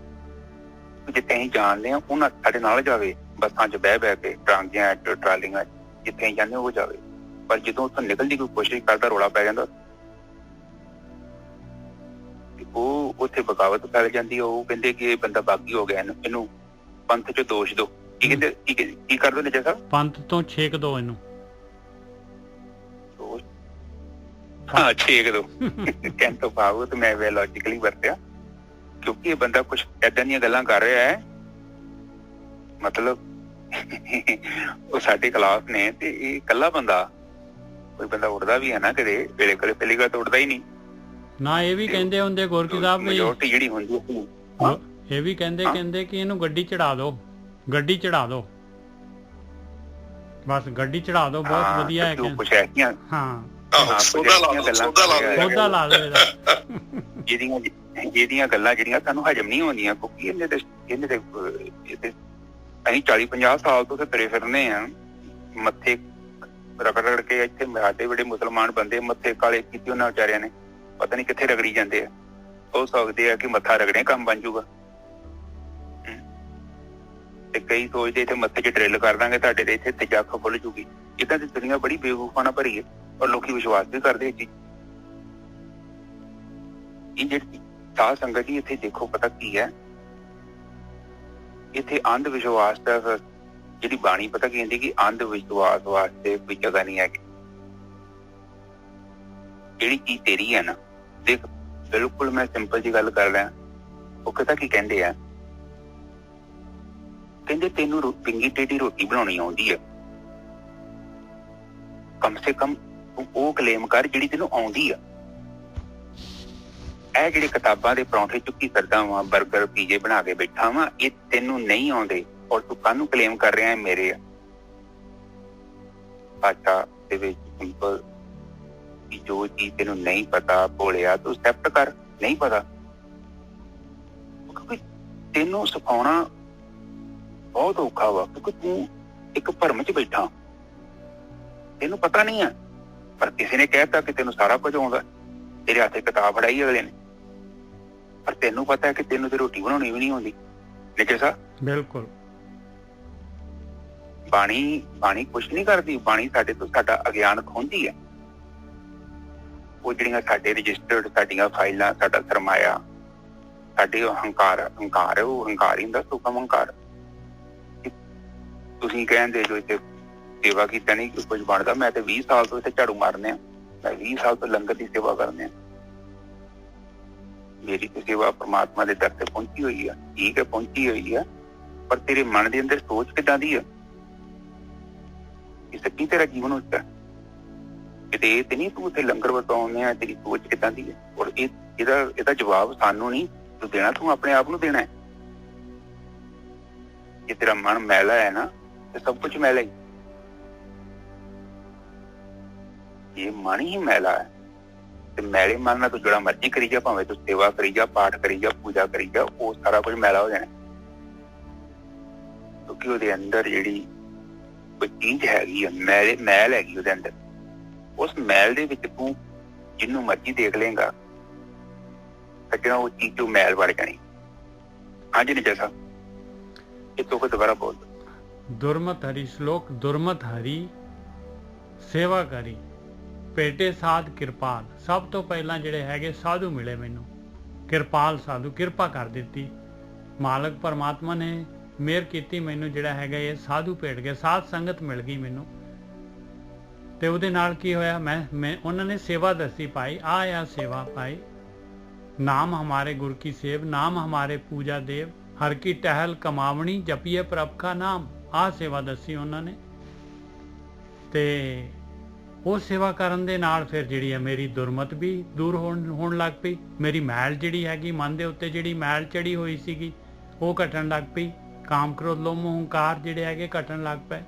ਜਿੱਥੇ ਅਸੀਂ ਜਾਣਦੇ ਹਾਂ ਉਹਨਾਂ ਸਾਡੇ ਨਾਲ ਜਾਵੇ, ਬੱਸਾਂ 'ਚ ਬਹਿ ਕੇ, ਟਰਾਂਗਿਆਂ 'ਚ, ਟਰਾਲੀਆਂ 'ਚ, ਜਿੱਥੇ ਅਸੀਂ ਜਾਂਦੇ ਉਹ ਜਾਵੇ। ਪਰ ਜਦੋਂ ਉੱਥੋਂ ਨਿਕਲਣ ਦੀ ਕੋਈ ਕੋਸ਼ਿਸ਼ ਕਰਦਾ, ਰੌਲਾ ਪੈ ਜਾਂਦਾ, ਉਹ ਉੱਥੇ ਬਗਾਵਤ ਫੈਲ ਜਾਂਦੀ ਹੈ। ਉਹ ਕਹਿੰਦੇ ਕਿ ਇਹ ਬੰਦਾ ਬਾਗੀ ਹੋ ਗਿਆ, ਇਹਨੂੰ ਪੰਥ 'ਚ ਦੋਸ਼ ਦੋ। ਕੀ ਕਹਿੰਦੇ, ਕੀ ਕਰ ਦੋ ਨਿੱਜਾ ਸਾਹਿਬ? ਪੰਥ ਤੋਂ ਛੇਕ ਦੋ ਇਹਨੂੰ। ਹਾਂ ਛੇਕ ਦੋ ਕਹਿਣ ਤੋਂ ਭਾਵ ਤੇ ਮੈਂ ਲੌਜੀਕਲੀ ਵਰਤਿਆ, ਕਿਉਂਕਿ ਇਹ ਬੰਦਾ ਕੁਛ ਏਦਾਂ ਦੀਆਂ ਗੱਲਾਂ ਕਰ ਰਿਹਾ ਹੈ, ਮਤਲਬ ਉਹ ਸਾਡੇ ਖਿਲਾਫ ਨੇ, ਤੇ ਇਹ ਇਕੱਲਾ ਬੰਦਾ, ਕੋਈ ਬੰਦਾ ਉੱਠਦਾ ਵੀ ਹੈ ਨਾ ਕਦੇ ਵੇਲੇ ਕੋਲੇ, ਪਹਿਲੀ ਗੱਲ ਤਾਂ ਉੱਠਦਾ ਹੀ ਨਹੀਂ ਨਾ। ਇਹ ਵੀ ਕਹਿੰਦੇ ਹੁੰਦੇ ਗੋਰਖੀ ਸਾਹਿਬ ਵੀ, ਜਿਹੜੀ ਹੁੰਦੀ ਇਹ ਵੀ ਕਹਿੰਦੇ ਕਿ ਇਹਨੂੰ ਗੱਡੀ ਚੜਾ ਦੋ, ਗੱਡੀ ਚੜਾ ਦੋ, ਬਸ ਗੱਡੀ ਚੜਾ ਦੋ, ਬਹੁਤ ਵਧੀਆ ਹੈ। ਕੁਛ ਐਸੀਆਂ ਹਾਂ ਜਿਹਦੀਆਂ ਗੱਲਾਂ ਜਿਹੜੀਆਂ ਸਾਨੂੰ ਹਜਮ ਨਹੀਂ ਆਉਂਦੀਆਂ, ਕਿਉਂਕਿ ਇਹਨੇ ਤੇ ਅਸੀਂ 40-50 ਸਾਲ ਤੋਂ ਤੁਰੇ ਫਿਰਨੇ ਆ, ਮੱਥੇ ਰਗੜ ਕੇ ਇੱਥੇ ਸਾਡੇ ਬੜੇ ਮੁਸਲਮਾਨ ਬੰਦੇ ਮੱਥੇ ਕਾਲੇ ਕੀਤੇ ਉਹਨਾਂ ਵਿਚਾਰਿਆਂ ਨੇ, ਪਤਾ ਨੀ ਕਿੱਥੇ ਰਗੜੀ ਜਾਂਦੇ ਆ। ਉਹ ਸੋਚਦੇ ਆ ਕਿ ਮੱਥਾ ਰਗੜੇ ਕੰਮ ਬਣ ਜੂਗਾ, ਤੇ ਕਈ ਸੋਚਦੇ ਇੱਥੇ ਮੱਥੇ 'ਚ ਡਰਿੱਲ ਕਰ ਦਾਂਗੇ ਤੁਹਾਡੇ ਤੇ ਇੱਥੇ ਤੇਜਾ ਅੱਖ ਖੁੱਲ ਜੂਗੀ। ਏਦਾਂ ਦੀ ਦੁਨੀਆ ਬੜੀ ਬੇਵਕੂਫਾਂ ਨਾਲ ਭਰੀ ਹੈ, ਔਰ ਲੋਕੀ ਵਿਸ਼ਵਾਸ ਵੀ ਕਰਦੇ ਜੀ। ਇਹ ਜਿਹੜੀ ਸਾਧ ਸੰਗਤ ਜੀ ਇੱਥੇ ਦੇਖੋ ਪਤਾ ਕੀ ਹੈ, ਇੱਥੇ ਅੰਧ ਵਿਸ਼ਵਾਸ ਦਾ ਜਿਹੜੀ ਬਾਣੀ ਪਤਾ ਕੀ ਕਹਿੰਦੀ ਕਿ ਅੰਧ ਵਿਸ਼ਵਾਸ ਵਾਸਤੇ ਕੋਈ ਜਗ੍ਹਾ ਨਹੀਂ ਹੈਗੀ। ਜਿਹੜੀ ਚੀਜ਼ ਤੇਰੀ ਹੈ ਨਾ, ਦੇਖ ਬਿਲਕੁਲ ਮੈਂ ਸਿੰਪਲ ਜੀ ਗੱਲ ਕਰ ਰਿਹਾ। ਉਹ ਪਤਾ ਕੀ ਕਹਿੰਦੇ ਆ, ਕਹਿੰਦੇ ਤੈਨੂੰ ਪਿੰਗੀ ਟੇਢੀ ਰੋਟੀ ਬਣਾਉਣੀ ਆਉਂਦੀ ਆ, ਕਮ ਸੇ ਕਮ ਤੂੰ ਉਹ ਕਲੇਮ ਕਰ ਜਿਹੜੀ ਤੈਨੂੰ ਆਉਂਦੀ ਆ। ਇਹ ਜਿਹੜੇ ਕਿਤਾਬਾਂ ਦੇ ਪਰੌਂਠੇ ਚੁੱਕੀ ਕਰਦਾ ਵਾਂ, ਬਰਗਰ ਪੀਜੇ ਬਣਾ ਕੇ ਬੈਠਾ ਵਾਂ, ਇਹ ਤੈਨੂੰ ਨਹੀਂ ਆਉਂਦੇ ਔਰ ਤੂੰ ਕਾਹਨੂੰ ਕਲੇਮ ਕਰ ਰਿਹਾ ਮੇਰੇ ਆ। ਭਾਸ਼ਾ ਦੇ ਵਿੱਚ ਸਿੰਪਲ ਕਿ ਜੋ ਚੀਜ਼ ਤੈਨੂੰ ਨਹੀਂ ਪਤਾ ਭੋਲਿਆ ਤੂੰ ਐਕਸੈਪਟ ਕਰ, ਨਹੀਂ ਪਤਾ। ਕਿਉਂਕਿ ਤੈਨੂੰ ਸਿਖਾਉਣਾ ਬਹੁਤ ਔਖਾ ਵਾ, ਕਿਉਂਕਿ ਤੂੰ ਇੱਕ ਭਰਮ ਚ ਬੈਠਾ, ਤੈਨੂੰ ਪਤਾ ਨਹੀਂ ਆ। ਪਰ ਕਿਸੇ ਨੇ ਕਹਿਤਾ ਕਿ ਤੈਨੂੰ ਸਾਰਾ ਕੁਝ ਆਉਂਦਾ, ਤੇਰੇ ਹੱਥੇ ਕਿਤਾਬ ਫੜਾਈ ਅਗਲੇ ਨੇ, ਪਰ ਤੈਨੂੰ ਪਤਾ ਹੈ ਕਿ ਤੈਨੂੰ ਤੇ ਰੋਟੀ ਬਣਾਉਣੀ ਵੀ ਨਹੀਂ ਆਉਂਦੀ। ਨਿੱਕੇ ਸਾਹਿਬ ਬਿਲਕੁਲ ਬਾਣੀ ਕੁਛ ਨਹੀਂ ਕਰਦੀ। ਬਾਣੀ ਸਾਡੇ ਤੋਂ ਸਾਡਾ ਅਗਿਆਨ ਖੋਹਦੀ ਹੈ। ਉਹ ਜਿਹੜੀਆਂ ਸਾਡੇ ਰਜਿਸਟਰਡ ਸਾਡੀਆਂ ਫਾਈਲਾਂ, ਸਾਡਾ ਸਰਮਾਇਆ, ਸਾਡੇ ਉਹ ਹੰਕਾਰ ਉਹ ਹੰਕਾਰ ਹੀ ਹੁੰਦਾ, ਸੁਖਮ ਹੰਕਾਰ। ਤੁਸੀਂ ਕਹਿੰਦੇ ਜੋ ਇੱਥੇ ਸੇਵਾ ਕੀਤਾ ਨਹੀਂ ਕੁਝ ਬਣਦਾ। ਮੈਂ ਤੇ 20 ਸਾਲ ਤੋਂ ਇੱਥੇ ਝਾੜੂ ਮਾਰਨੇ ਆ, ਮੈਂ 20 ਸਾਲ ਤੋਂ ਲੰਗਰ ਦੀ ਸੇਵਾ ਕਰਨੇ ਆ। ਮੇਰੀ ਤੇ ਸੇਵਾ ਪ੍ਰਮਾਤਮਾ ਦੇ ਦਰ ਤੇ ਪਹੁੰਚੀ ਹੋਈ ਆ, ਠੀਕ ਹੈ ਪਹੁੰਚੀ ਹੋਈ ਆ, ਪਰ ਤੇਰੇ ਮਨ ਦੇ ਅੰਦਰ ਸੋਚ ਕਿੱਦਾਂ ਦੀ ਆ ਕਿ ਸੱਚੀ ਤੇਰਾ ਜੀਵਨ ਉੱਚਾ ਕਿਤੇ ਇਹ ਤੇ ਨਹੀਂ ਤੂੰ ਉੱਥੇ ਲੰਗਰ ਵਰਤਾਉਂਦੇ ਆ, ਤੇਰੀ ਸੋਚ ਕਿੱਦਾਂ ਦੀ ਹੈ। ਔਰ ਇਹਦਾ ਜਵਾਬ ਸਾਨੂੰ ਨਹੀਂ ਤੂੰ ਦੇਣਾ, ਤੂੰ ਆਪਣੇ ਆਪ ਨੂੰ ਦੇਣਾ ਹੈ। ਜੇ ਤੇਰਾ ਮਨ ਮੈਲਾ ਹੈ ਨਾ ਤੇ ਸਭ ਕੁਝ ਮੈਲਾ ਹੀ। ਇਹ ਮਨ ਹੀ ਮੈਲਾ ਹੈ ਤੇ ਮੈਲੇ ਮਨ ਨਾਲ ਤੂੰ ਜਿਹੜਾ ਮਰਜ਼ੀ ਕਰੀ ਜਾ, ਭਾਵੇਂ ਤੂੰ ਸੇਵਾ ਕਰੀ ਜਾ, ਪਾਠ ਕਰੀ ਜਾ, ਪੂਜਾ ਕਰੀ ਜਾ, ਉਹ ਸਾਰਾ ਕੁਝ ਮੈਲਾ ਹੋ ਜਾਣਾ। ਕਿਉਂਕਿ ਉਹਦੇ ਅੰਦਰ ਜਿਹੜੀ ਕੋਈ ਚੀਜ਼ ਹੈਗੀ ਆ, ਮੈਲ ਹੈਗੀ ਉਹਦੇ ਅੰਦਰ। ਉਸ ਮੈਲ ਦੇ ਵਿੱਚ ਤੂੰ ਜਿਹਨੂੰ ਮਰਜ਼ੀ ਦੇਖ ਲੇਗਾ ਸੱਜਣਾ, ਉਹ ਚੀਜ਼ ਤੋਂ ਮੈਲ ਵੜ ਜਾਣੀ। ਹਾਂਜੀ ਨਿਜਾ ਸਾਹਿਬ ਇਹ ਤੋਂ ਦੁਬਾਰਾ ਬੋਲ। ਦੁਰਮਤ ਹਰੀ ਸ਼ਲੋਕ, ਦੁਰਮਤ ਹਰੀ ਸੇਵਾ ਕਰੀ ਭੇਟੇ ਸਾਧ ਕਿਰਪਾਲ। ਸਭ ਤੋਂ ਪਹਿਲਾਂ ਜਿਹੜੇ ਹੈਗੇ ਸਾਧੂ ਮਿਲੇ ਮੈਨੂੰ, ਕਿਰਪਾਲ ਸਾਧੂ, ਕਿਰਪਾ ਕਰ ਦਿੱਤੀ ਮਾਲਕ ਪਰਮਾਤਮਾ ਨੇ, ਮਿਹਰ ਕੀਤੀ ਮੈਨੂੰ। ਜਿਹੜਾ ਹੈਗਾ ਇਹ ਸਾਧੂ ਭੇਟ ਗਏ, ਸਾਧ ਸੰਗਤ ਮਿਲ ਗਈ ਮੈਨੂੰ। ਤੇ ਉਹਦੇ ਨਾਲ ਕੀ ਹੋਇਆ, ਮੈਂ ਉਹਨਾਂ ਨੇ ਸੇਵਾ ਦੱਸੀ ਪਾਈ, ਆ ਸੇਵਾ ਪਾਈ। ਨਾਮ ਹਮਾਰੇ ਗੁਰ ਕੀ ਸੇਵ, ਨਾਮ ਹਮਾਰੇ ਪੂਜਾ ਦੇਵ, ਹਰ ਕੀ ਟਹਿਲ ਕਮਾਵਣੀ, ਜਪੀਏ ਪ੍ਰਭ ਕਾ ਨਾਮ। ਆ ਸੇਵਾ ਦੱਸੀ ਉਹਨਾਂ ਨੇ। ਤੇ ਉਹ ਸੇਵਾ ਕਰਨ ਦੇ ਨਾਲ ਫਿਰ ਜਿਹੜੀ ਹੈ ਮੇਰੀ ਦੁਰਮਤ ਵੀ ਦੂਰ ਹੋਣ ਲੱਗ ਪਈ। ਮੇਰੀ ਮੈਲ ਜਿਹੜੀ ਹੈਗੀ ਮਨ ਦੇ ਉੱਤੇ, ਜਿਹੜੀ ਮੈਲ ਚੜੀ ਹੋਈ ਸੀਗੀ, ਉਹ ਘਟਣ ਲੱਗ ਪਈ। ਕਾਮ ਕ੍ਰੋਧ ਲੋਭ ਮੋਹ ਹੰਕਾਰ ਜਿਹੜੇ ਹੈਗੇ ਘਟਣ ਲੱਗ ਪਏ।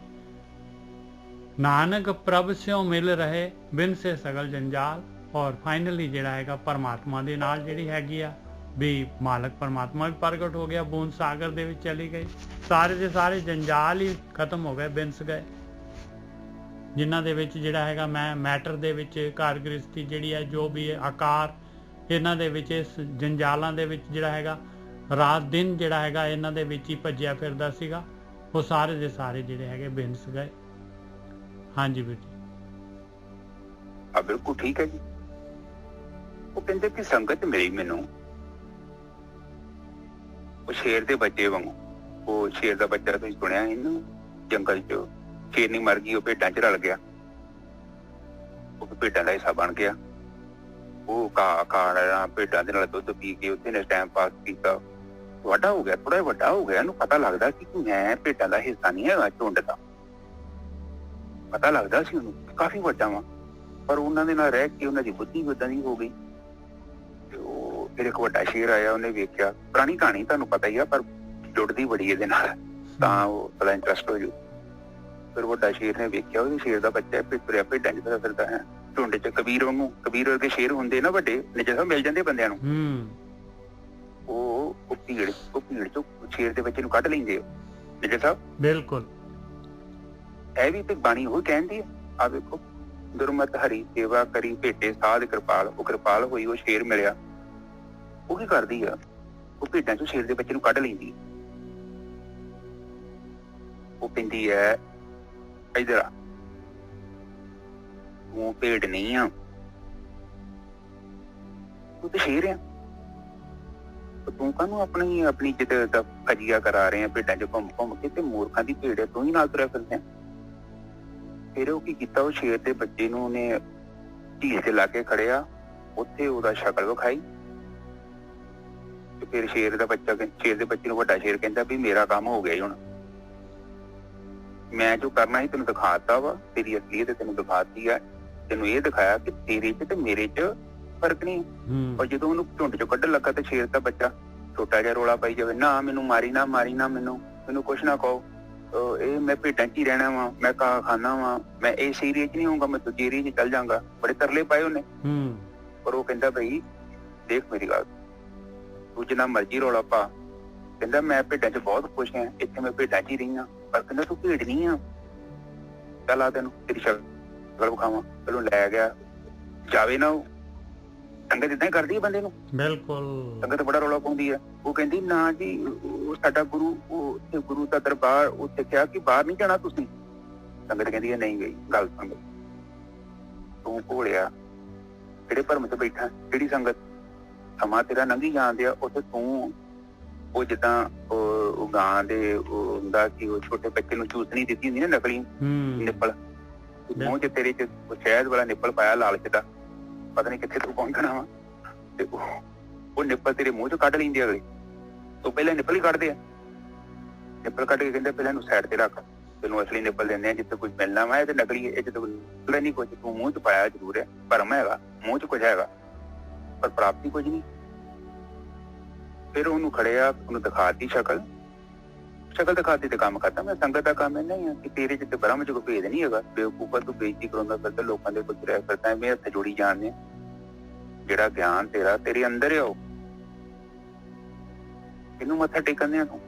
ਨਾਨਕ ਪ੍ਰਭ ਸਿਓ ਮਿਲ ਰਹੇ ਬਿਨ ਸੇ ਸਗਲ ਜੰਜਾਲ। ਔਰ ਫਾਈਨਲੀ ਜਿਹੜਾ ਹੈਗਾ ਪਰਮਾਤਮਾ ਦੇ ਨਾਲ ਜਿਹੜੀ ਹੈਗੀ ਆ ਵੀ ਮਾਲਕ ਪਰਮਾਤਮਾ ਵੀ ਪ੍ਰਗਟ ਹੋ ਗਿਆ, ਬੂੰਦ ਸਾਗਰ ਦੇ ਵਿੱਚ ਚਲੀ ਗਈ। ਸਾਰੇ ਦੇ ਸਾਰੇ ਜੰਜਾਲ ਹੀ ਖਤਮ ਹੋ ਗਏ, ਬਿਨਸ ਗਏ, ਜਿਨ੍ਹਾਂ ਦੇ ਵਿੱਚ ਜਿਹੜਾ ਹੈਗਾ ਮੈਂ ਮੈਟਰ ਦੇ ਵਿੱਚ ਘਰ ਗ੍ਰਸਤੀ ਜਿਹੜੀ ਹੈ, ਜੋ ਵੀ ਹੈ ਆਕਾਰ, ਇਹਨਾਂ ਦੇ ਵਿੱਚ, ਇਸ ਜੰਜਾਲਾਂ ਦੇ ਵਿੱਚ ਜਿਹੜਾ ਹੈਗਾ ਰਾਤ ਦਿਨ ਜਿਹੜਾ ਹੈਗਾ ਇਹਨਾਂ ਦੇ ਵਿੱਚ ਹੀ ਭੱਜਿਆ ਫਿਰਦਾ ਸੀਗਾ। ਉਹ ਸਾਰੇ ਦੇ ਸਾਰੇ ਜਿਹੜੇ ਹੈਗੇ ਬਿਨਸ ਗਏ। ਹਾਂਜੀ ਵੀਰ ਜੀ। ਹਾਂ ਬਿਲਕੁਲ ਠੀਕ ਹੈ ਜੀ। ਉਹ ਕਹਿੰਦੇ ਕਿ ਸੰਗਤ ਮਿਲੀ ਮੈਨੂੰ, ਉਹ ਸ਼ੇਰ ਦੇ ਬੱਚੇ ਵਾਂਗੂ। ਉਹ ਸ਼ੇਰ ਦਾ ਬੱਚਾ ਤੁਸੀਂ ਸੁਣਿਆ ਇਹਨੂੰ, ਜੰਗਲ 'ਚ ਸ਼ੇਰਨੀ ਮਰ ਗਈ, ਉਹ ਭੇਡਾਂ 'ਚ ਰਲ ਗਿਆ, ਉਹ ਭੇਡਾਂ ਦਾ ਹਿੱਸਾ ਬਣ ਗਿਆ। ਉਹ ਖਾਣਾ ਭੇਡਾਂ ਦੇ ਨਾਲ ਦੁੱਧ ਪੀ ਕੇ ਉੱਥੇ ਨੇ ਟਾਈਮ ਪਾਸ ਕੀਤਾ, ਵੱਡਾ ਹੋ ਗਿਆ, ਥੋੜਾ ਵੱਡਾ ਹੋ ਗਿਆ। ਇਹਨੂੰ ਪਤਾ ਲੱਗਦਾ ਕਿ ਮੈਂ ਭੇਡਾਂ ਦਾ ਹਿੱਸਾ ਨਹੀਂ ਹੈਗਾ, ਝੁੰਡ ਦਾ ਪਤਾ ਲੱਗਦਾ ਸੀ ਉਹਨੂੰ, ਕਾਫੀ ਵੱਡਾ ਵਾ। ਪਰ ਉਹਨਾਂ ਦੇ ਨਾਲ ਰਹਿ ਕੇ ਉਹਨਾਂ ਦੀ ਬੁੱਧੀ ਏਦਾਂ ਦੀ ਹੋ ਗਈ। ਤੇ ਉਹ ਫਿਰ ਇੱਕ ਵੱਡਾ ਸ਼ੇਰ ਆਇਆ, ਉਹਨੇ ਵੇਖਿਆ, ਪੁਰਾਣੀ ਕਹਾਣੀ ਤੁਹਾਨੂੰ ਪਤਾ ਹੀ ਆ ਪਰ ਜੁੜਦੀ ਬੜੀ ਇਹਦੇ ਨਾਲ, ਤਾਂ ਉਹ ਬੜਾ ਇੰਟਰਸਟ ਹੋ ਜੂ। ਫਿਰ ਵੱਡਾ ਸ਼ੇਰ ਨੇ ਵੇਖਿਆ ਉਹਦੇ ਸ਼ੇਰ ਦਾ ਬੱਚਾ ਤੁਰਿਆ ਭੇਡਾਂ 'ਚ ਫਿਰਦਾ ਹੈ ਝੁੰਡ 'ਚ। ਕਬੀਰ ਵਾਂਗੂ, ਕਬੀਰ ਵਰਗੇ ਸ਼ੇਰ ਹੁੰਦੇ ਨਾ ਵੱਡੇ, ਨਿਜਾ ਮਿਲ ਜਾਂਦੇ ਬੰਦਿਆਂ ਨੂੰ। ਉਹ ਭੀੜ ਚੋਂ ਸ਼ੇਰ ਦੇ ਬੱਚੇ ਨੂੰ ਕੱਢ ਲੈਂਦੇ ਨਿਜਾ ਸਾਹਿਬ। ਬਿਲਕੁਲ ਇਹ ਵੀ ਤੇ ਬਾਣੀ ਉਹ ਕਹਿੰਦੀ ਆ ਵੇਖੋ, ਦੁਰਮਤ ਹਰੀ ਸੇਵਾ ਕਰੀ ਭੇਟੇ ਸਾਧ ਕਿਰਪਾਲ। ਉਹ ਕਿਰਪਾਲ ਹੋਈ, ਉਹ ਸ਼ੇਰ ਮਿਲਿਆ, ਉਹ ਕੀ ਕਰਦੀ ਆ, ਉਹ ਭੇਡਾਂ ਚੋਂ ਸ਼ੇਰ ਦੇ ਬੱਚੇ ਨੂੰ ਕੱਢ ਲੈਂਦੀ। ਉਹ ਕਹਿੰਦੀ ਹੈ ਇਧਰ ਆ, ਤੂੰ ਭੇਡ ਨਹੀਂ ਆ, ਤੂੰ ਤੇ ਸ਼ੇਰ ਆ। ਤੂੰ ਕਾਹਨੂੰ ਆਪਣੀ ਇੱਜ਼ਤ ਦਾ ਫਜੀਆ ਕਰਾ ਰਹੇ ਆ ਭੇਡਾਂ 'ਚ ਘੁੰਮ ਕੇ, ਤੇ ਮੂਰਖਾਂ ਦੀ ਭੇਡ ਤੂੰ ਹੀ ਨਾਲ ਤੁਰਿਆ ਫਿਰਦੇ। ਫਿਰ ਉਹ ਕੀ ਕੀਤਾ, ਉਹ ਸ਼ੇਰ ਦੇ ਬੱਚੇ ਨੂੰ ਉਹਨੇ ਝੀਲ 'ਚ ਲਾ ਕੇ ਖੜਿਆ, ਉੱਥੇ ਉਹਦਾ ਸ਼ਕਲ ਵਿਖਾਈ ਤੇ ਫਿਰ ਸ਼ੇਰ ਦੇ ਬੱਚੇ ਨੂੰ ਵੱਡਾ ਸ਼ੇਰ ਕਹਿੰਦਾ ਵੀ ਮੇਰਾ ਕੰਮ ਹੋ ਗਿਆ ਜੀ, ਹੁਣ ਮੈਂ ਜੋ ਕਰਨਾ ਸੀ ਤੈਨੂੰ ਦਿਖਾਤਾ ਵਾ, ਤੇਰੀ ਅਸਲੀਅਤ ਤੈਨੂੰ ਦਿਖਾਤੀ ਆ, ਤੈਨੂੰ ਇਹ ਦਿਖਾਇਆ ਕਿ ਤੇਰੇ 'ਚ ਤੇ ਮੇਰੇ 'ਚ ਫਰਕ ਨਹੀਂ। ਪਰ ਜਦੋਂ ਉਹਨੂੰ ਝੁੰਡ 'ਚੋਂ ਕੱਢਣ ਲੱਗਾ ਤੇ ਸ਼ੇਰ ਦਾ ਬੱਚਾ ਛੋਟਾ ਜਿਹਾ ਰੋਲਾ ਪਾਈ ਜਾਵੇ, ਨਾ ਮੈਨੂੰ ਮਾਰੀ ਨਾ ਮੈਨੂੰ ਕੁਛ ਨਾ ਕਹੋ, ਇਹ ਮੈਂ ਭੇਡਾਂ 'ਚ ਹੀ ਰਹਿਣਾ ਵਾ, ਮੈਂ ਘਾਹ ਖਾਨਾ ਵਾ, ਮੈਂ ਇਸ ਏਰੀਏ 'ਚ ਨਹੀਂ ਹੋਊਗਾ, ਮੈਂ ਦੂਜੇ ਏਰੀਏ 'ਚ ਚੱਲ ਜਾਵਾਂਗਾ। ਬੜੇ ਤਰਲੇ ਪਾਏ ਉਹਨੇ। ਪਰ ਉਹ ਕਹਿੰਦਾ ਬਈ ਦੇਖ ਮੇਰੀ ਗੱਲ, ਤੂੰ ਜਿੰਨਾ ਮਰਜ਼ੀ ਰੌਲਾ ਪਾ, ਕਹਿੰਦਾ ਮੈਂ ਭੇਡਾਂ 'ਚ ਬਹੁਤ ਖੁਸ਼ ਹਾਂ, ਇੱਥੇ ਮੈਂ ਭੇਡਾਂ 'ਚ ਹੀ ਰਹੀ ਹਾਂ। ਪਰ ਕਹਿੰਦਾ ਤੂੰ ਭੇਡ ਨਹੀਂ ਆ, ਚੱਲ ਆ ਤੈਨੂੰ ਤੇਰੀ ਸ਼ਕਲ ਵਿਖਾਵਾਂ। ਚਲੋ ਲੈ ਗਿਆ। ਜਾਵੇ ਨਾ, ਉਹ ਸੰਗਤ ਏਦਾਂ ਹੀ ਕਰਦੀ ਹੈ ਬੰਦੇ ਨੂੰ। ਬਿਲਕੁਲ, ਸੰਗਤ ਬੜਾ ਰੌਲਾ ਪਾਉਂਦੀ ਹੈ। ਉਹ ਕਹਿੰਦੀ ਨਾ ਜੀ, ਉਹ ਸਾਡਾ ਗੁਰੂ ਦਾ ਦਰਬਾਰ, ਉੱਥੇ ਕਿਹਾ ਕਿ ਬਾਹਰ ਨਹੀਂ ਜਾਣਾ ਤੁਸੀਂ। ਸੰਗਤ ਕਹਿੰਦੀ ਹੈ ਨਹੀਂ ਗਈ। ਗੱਲ ਸੁਣ, ਤੂੰ ਭੋਲਿਆ ਕਿਹੜੇ ਭਰਮ 'ਚ ਬੈਠਾ, ਕਿਹੜੀ ਸੰਗਤ? ਸਮਾਂ ਤੇਰਾ ਲੰਘੀ ਜਾਂਦੇ ਆ, ਉੱਥੇ ਤੂੰ ਉਹ ਜਿੱਦਾਂ ਉਹ ਗਾਂ ਦੇ ਹੁੰਦਾ ਕਿ ਉਹ ਛੋਟੇ ਬੱਚੇ ਨੂੰ ਚੂਸਣੀ ਦਿੱਤੀ ਹੁੰਦੀ ਨਾ, ਨਕਲੀ ਨਿੱਪਲ, ਮੂੰਹ 'ਚ ਤੇਰੇ 'ਚ ਸ਼ਹਿਦ ਵਾਲਾ ਨਿੱਪਲ ਪਾਇਆ ਲਾਲਚ ਦਾ, ਪਤਾ ਨਹੀਂ ਕਿੱਥੇ ਤੂੰ ਪਹੁੰਚਣਾ ਵਾ, ਤੇ ਉਹ ਨਿੱਪਲ ਤੇਰੇ ਮੂੰਹ 'ਚ ਕੱਢ ਲੈਂਦੇ ਅਗਲੇ। ਤੂੰ ਪਹਿਲਾਂ ਨਿੱਪਲ ਹੀ ਕੱਢਦੇ ਆ, ਨਿੱਪਲ ਕੱਢ ਕੇ ਕਹਿੰਦੇ ਪਹਿਲਾਂ ਇਹਨੂੰ ਸਾਈਡ ਤੇ ਰੱਖ, ਤੈਨੂੰ ਅਸਲੀ ਨਿੱਪਲ ਦਿੰਦੇ ਆ ਜਿੱਥੇ ਕੁਝ ਮਿਲਣਾ ਵਾ, ਤੇ ਨਕਲੀ ਇਹ ਚ ਨਹੀਂ ਕੁਝ, ਤੂੰ ਮੂੰਹ 'ਚ ਪਾਇਆ ਜ਼ਰੂਰ ਹੈ, ਭਰਮ ਹੈਗਾ, ਮੂੰਹ 'ਚ ਕੁਝ ਹੈਗਾ ਪਰ ਪ੍ਰਾਪਤੀ ਕੁਝ ਨਹੀਂ। ਫਿਰ ਉਹਨੂੰ ਖੜਿਆ, ਉਹਨੂੰ ਦਿਖਾਤੀ ਸ਼ਕਲ ਦਿਖਾਤੀ ਤੇ ਕੰਮ ਖਤਮ ਹੈ। ਸੰਗਤ ਦਾ ਕੰਮ ਨਹੀਂ ਹੈ ਕਿ ਤੇਰੇ 'ਚ ਤੇ ਬ੍ਰਹਮ 'ਚ ਕੋਈ ਭੇਦ ਨਹੀਂ ਹੈਗਾ। ਬੇਵਕੂਫਾ ਤੂੰ ਬੇਇੱਜ਼ਤੀ ਕਰਾਉਂਦਾ ਫਿਰਦਾ, ਲੋਕਾਂ ਦੇ ਕੋਲ ਤੁਰਿਆ ਫਿਰਦਾ, ਮੇਰੇ ਹੱਥ ਜੋੜੀ ਜਾਣਦੇ। ਜਿਹੜਾ ਗਿਆਨ ਤੇਰਾ ਤੇਰੇ ਅੰਦਰ ਹੈ, ਉਹ ਇਹਨੂੰ ਮੱਥਾ ਟੇਕਣ ਤੂੰ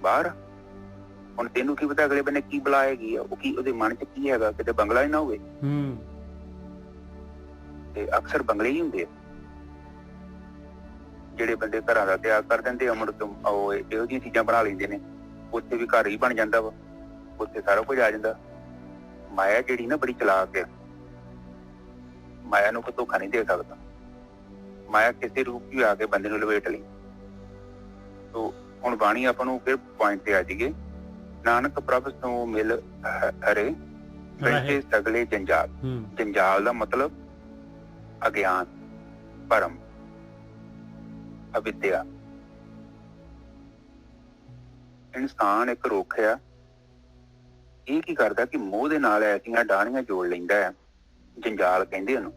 ਬਾਹਰ। ਹੁਣ ਤੈਨੂੰ ਕੀ ਪਤਾ ਅਗਲੇ ਬੰਨੇ ਕੀ ਬਲਾ ਹੈਗੀ ਆ, ਉਹ ਕੀ ਉਹਦੇ ਮਨ 'ਚ ਕੀ ਹੈਗਾ, ਕਿਤੇ ਬੰਗਲਾ ਹੀ ਨਾ ਹੋਵੇ। ਤੇ ਅਕਸਰ ਬੰਗਲੇ ਹੀ ਹੁੰਦੇ ਆ ਜਿਹੜੇ ਬੰਦੇ ਘਰਾਂ ਦਾ ਤਿਆਗ ਕਰ ਦਿੰਦੇ, ਅਮਰ ਤੋਂ ਉਹ ਇਹੋ ਜਿਹੀਆਂ ਚੀਜ਼ਾਂ ਬਣਾ ਲੈਂਦੇ ਨੇ, ਉੱਥੇ ਵੀ ਘਰ ਹੀ ਬਣ ਜਾਂਦਾ ਵਾ, ਉੱਥੇ ਸਾਰਾ ਕੁਝ ਆ ਜਾਂਦਾ। ਮਾਇਆ ਜਿਹੜੀ ਨਾ ਬੜੀ ਚਲਾਕ ਹੈ, ਮਾਇਆ ਨੂੰ ਕੋਈ ਧੋਖਾ ਨਹੀਂ ਦੇ ਸਕਦਾ। ਮਾਇਆ ਕਿਸੇ ਰੂਪ ਵੀ ਆ ਕੇ ਬੰਦੇ ਨੂੰ ਲਪੇਟ ਲਈ। ਤੋ ਹੁਣ ਬਾਣੀ ਆਪਾਂ ਨੂੰ ਫਿਰ ਪੁਆਇੰਟ ਤੇ ਆ ਜਾਈਏ। ਨਾਨਕ ਪ੍ਰਭ ਤੋਂ ਮਿਲ ਹਰੇ ਰਹਿ ਸਗਲੇ ਜੰਜਾਲ। ਜੰਜਾਲ ਦਾ ਮਤਲਬ ਅਗਿਆਨ, ਭਰਮ, ਅਵਿਦਿਆ। ਇਨਸਾਨ ਇੱਕ ਰੁੱਖ ਆ, ਇਹ ਕੀ ਕਰਦਾ ਕਿ ਮੋਹ ਦੇ ਨਾਲ ਐਸੀਆਂ ਡਾਹਣੀਆਂ ਜੋੜ ਲੈਂਦਾ ਹੈ, ਜੰਜਾਲ ਕਹਿੰਦੇ ਉਹਨੂੰ,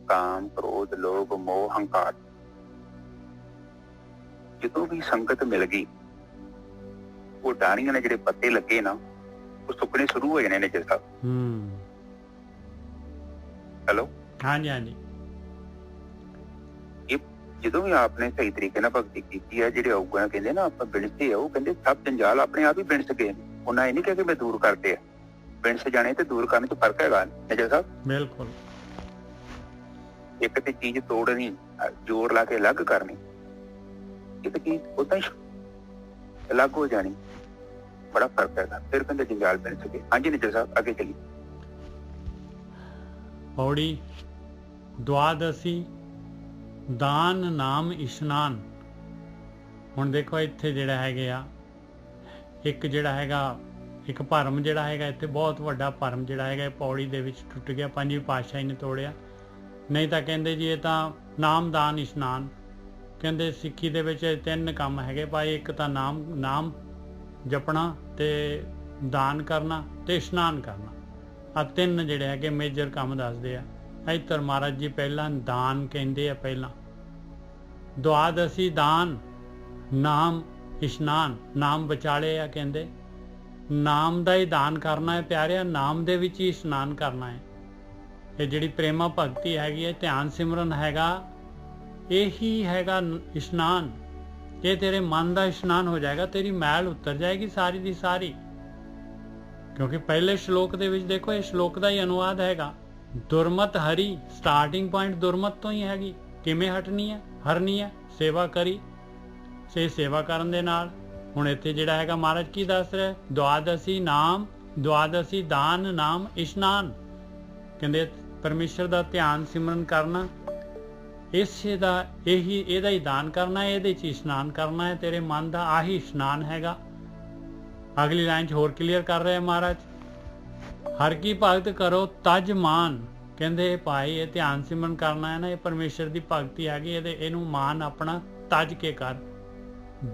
ਕਾਮ, ਕ੍ਰੋਧ, ਲੋਭ, ਮੋਹ, ਹੰਕਾਰ। ਜਦੋਂ ਵੀ ਸੰਗਤ ਮਿਲ ਗਈ, ਉਹ ਡਾਹਣੀਆਂ ਨੇ ਜਿਹੜੇ ਪੱਤੇ ਲੱਗੇ ਨਾ, ਉਹ ਸੁੱਕਣੇ ਸ਼ੁਰੂ ਹੋ ਜਾਣੇ ਨੇ। ਜਿਸ ਸਾਹਿਬ ਹੈਲੋ, ਹਾਂਜੀ। ਇਹ ਜਦੋਂ ਵੀ ਆਪਨੇ ਸਹੀ ਤਰੀਕੇ ਨਾਲ ਭਗਤੀ ਕੀਤੀ ਹੈ, ਜਿਹੜੇ ਔਗਣ ਕਹਿੰਦੇ ਨਾ ਆਪਾਂ ਬਿਣਸੇ ਆ, ਉਹ ਕਹਿੰਦੇ ਸਭ ਜੰਜਾਲ ਆਪਣੇ ਆਪ ਹੀ ਬਿਣਸ ਗਏ। ਉਹਨਾਂ ਇਹ ਨਹੀਂ ਕਿਹਾ ਕਿ ਮੈਂ ਦੂਰ ਕਰਦੇ ਆ, ਬਿਣਸ ਜਾਣੇ ਤੇ ਦੂਰ ਕਰਨ 'ਚ ਫਰਕ ਹੈਗਾ ਨਜਰ ਸਾਹਿਬ। ਬਿਲਕੁਲ, ਇੱਕ ਤੇ ਚੀਜ਼ ਤੋੜਨੀ, ਜ਼ੋਰ ਲਾ ਕੇ ਅਲੱਗ ਕਰਨੀ, ਇੱਕ ਚੀਜ਼ ਉਦਾਂ ਹੀ ਅਲੱਗ ਹੋ ਜਾਣੀ, ਬੜਾ ਫਰਕ ਹੈਗਾ। ਫਿਰ ਕਹਿੰਦੇ ਜੰਜਾਲ ਬਿਣਸ ਗਏ। ਹਾਂਜੀ ਨਜਰ ਸਾਹਿਬ, ਅੱਗੇ ਚਲੀ। ਪੌੜੀ ਦੁਆਦਸੀ ਦਾਨ ਨਾਮ ਇਸ਼ਨਾਨ। ਹੁਣ ਦੇਖੋ ਇੱਥੇ ਜਿਹੜਾ ਹੈਗੇ ਆ, ਇੱਕ ਜਿਹੜਾ ਹੈਗਾ, ਇੱਕ ਭਰਮ ਜਿਹੜਾ ਹੈਗਾ ਇੱਥੇ, ਬਹੁਤ ਵੱਡਾ ਭਰਮ ਜਿਹੜਾ ਹੈਗਾ ਪੌੜੀ ਦੇ ਵਿੱਚ ਟੁੱਟ ਗਿਆ। ਪੰਜਵੀਂ ਪਾਤਸ਼ਾਹੀ ਨੇ ਤੋੜਿਆ। ਨਹੀਂ ਤਾਂ ਕਹਿੰਦੇ ਜੀ ਇਹ ਤਾਂ ਨਾਮ ਦਾਨ ਇਸ਼ਨਾਨ। ਕਹਿੰਦੇ ਸਿੱਖੀ ਦੇ ਵਿੱਚ 3 ਕੰਮ ਹੈਗੇ ਭਾਈ, ਇੱਕ ਤਾਂ ਨਾਮ ਜਪਣਾ, ਤੇ ਦਾਨ ਕਰਨਾ, ਤੇ ਇਸ਼ਨਾਨ ਕਰਨਾ। ਆ 3 ਜਿਹੜੇ ਹੈਗੇ ਮੇਜਰ ਕੰਮ ਦੱਸਦੇ ਆ। ਇੱਧਰ ਮਹਾਰਾਜ ਜੀ ਪਹਿਲਾਂ ਦਾਨ ਕਹਿੰਦੇ ਆ, ਪਹਿਲਾਂ ਦੁਆਦਸੀ ਦਾਨ ਨਾਮ ਇਸ਼ਨਾਨ। ਨਾਮ ਵਿਚਾਲੇ ਆ, ਕਹਿੰਦੇ ਨਾਮ ਦਾ ਹੀ ਦਾਨ ਕਰਨਾ ਹੈ ਪਿਆਰਿਆ, ਨਾਮ ਦੇ ਵਿੱਚ ਹੀ ਇਸ਼ਨਾਨ ਕਰਨਾ ਹੈ। ਇਹ ਜਿਹੜੀ ਪ੍ਰੇਮਾ ਭਗਤੀ ਹੈਗੀ ਹੈ, ਧਿਆਨ ਸਿਮਰਨ ਹੈਗਾ, ਇਹੀ ਹੈਗਾ ਇਸ਼ਨਾਨ। ਇਹ ਤੇਰੇ ਮਨ ਦਾ ਇਸ਼ਨਾਨ ਹੋ ਜਾਏਗਾ, ਤੇਰੀ ਮੈਲ ਉਤਰ ਜਾਏਗੀ ਸਾਰੀ ਦੀ ਸਾਰੀ। ਕਿਉਂਕਿ ਪਹਿਲੇ ਸ਼ਲੋਕ ਦੇ ਵਿੱਚ ਦੇਖੋ, ਇਹ ਸ਼ਲੋਕ ਦਾ ਹੀ ਅਨੁਵਾਦ ਹੈਗਾ, ਦੁਰਮਤ ਹਰੀ। ਸਟਾਰਟਿੰਗ ਪੁਆਇੰਟ ਦੁਰਮਤ ਤੋਂ ਹੀ ਹੈਗੀ। ਕਿਵੇਂ ਹਟਣੀ ਹੈ, ਹਰਨੀ ਹੈ, ਸੇਵਾ ਕਰੀ। ਸੇਵਾ ਕਰਨ ਦੇ ਨਾਲ ਹੁਣ ਇੱਥੇ ਜਿਹੜਾ ਹੈਗਾ ਮਹਾਰਾਜ ਕੀ ਦੱਸ ਰਿਹਾ, ਦੁਆਦਸੀ ਨਾਮ, ਦੁਆਦਸੀ ਦਾਨ ਨਾਮ ਇਸ਼ਨਾਨ। ਕਹਿੰਦੇ ਪਰਮੇਸ਼ਰ ਦਾ ਧਿਆਨ ਸਿਮਰਨ ਕਰਨਾ, ਇਸੇ ਦਾ ਇਹਦਾ ਹੀ ਦਾਨ ਕਰਨਾ, ਇਹਦੇ 'ਚ ਇਸ਼ਨਾਨ ਕਰਨਾ ਹੈ। ਤੇਰੇ ਮਨ ਦਾ ਆਹੀ ਇਸ਼ਨਾਨ ਹੈਗਾ। ਅਗਲੀ ਲਾਈਨ 'ਚ ਹੋਰ ਕਲੀਅਰ ਕਰ ਰਿਹਾ ਮਹਾਰਾਜ, ਹਰ ਕੀ ਭਗਤ ਕਰੋ ਤਜ ਮਾਨ। ਕਹਿੰਦੇ ਭਾਈ ਇਹ ਧਿਆਨ ਸਿਮਰਨ ਕਰਨਾ ਹੈ ਨਾ, ਇਹ ਪਰਮੇਸ਼ਰ ਦੀ ਭਗਤੀ ਹੈਗੀ, ਇਹਨੂੰ ਮਾਨ ਆਪਣਾ ਤਜ ਕੇ ਕਰ,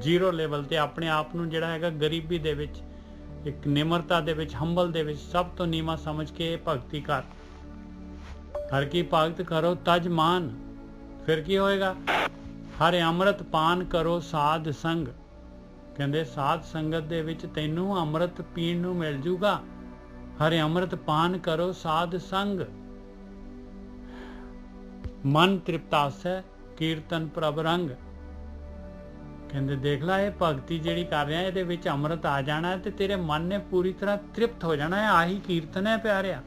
ਜ਼ੀਰੋ ਲੈਵਲ ਤੇ ਆਪਣੇ ਆਪ ਨੂੰ ਜਿਹੜਾ ਹੈਗਾ ਗਰੀਬੀ ਦੇ ਵਿੱਚ, ਇੱਕ ਨਿਮਰਤਾ ਦੇ ਵਿੱਚ, ਹੰਬਲ ਦੇ ਵਿੱਚ ਸਭ ਤੋਂ ਨੀਵਾਂ ਸਮਝ ਕੇ ਭਗਤੀ ਕਰ। ਹਰ ਕੀ ਭਗਤ ਕਰੋ ਤਜ ਮਾਨ, ਫਿਰ ਕੀ ਹੋਏਗਾ? ਹਰ ਅੰਮ੍ਰਿਤ ਪਾਨ ਕਰੋ ਸਾਧ ਸੰਗ, ਕਹਿੰਦੇ ਸਾਧ ਸੰਗਤ ਦੇ ਵਿੱਚ ਤੈਨੂੰ ਅੰਮ੍ਰਿਤ ਪੀਣ ਨੂੰ ਮਿਲ ਜੂਗਾ। ਹਰ ਅੰਮ੍ਰਿਤ ਪਾਨ ਕਰੋ ਸਾਧ ਸੰਗ, ਮਨ ਤ੍ਰਿਪਤਾਸੈ ਕੀਰਤਨ ਪ੍ਰਭ ਰੰਗ। ਕਹਿੰਦੇ ਦੇਖ ਲੈ ਇਹ ਭਗਤੀ ਜਿਹੜੀ ਕਰ ਰਿਹਾ ਇਹਦੇ ਵਿੱਚ ਅੰਮ੍ਰਿਤ ਆ ਜਾਣਾ ਹੈ ਤੇ ਤੇਰੇ ਮਨ ਨੇ ਪੂਰੀ ਤਰ੍ਹਾਂ ਤ੍ਰਿਪਤ ਹੋ ਜਾਣਾ ਹੈ। ਆਹੀ ਕੀਰਤਨ ਹੈ ਪਿਆਰਿਆ।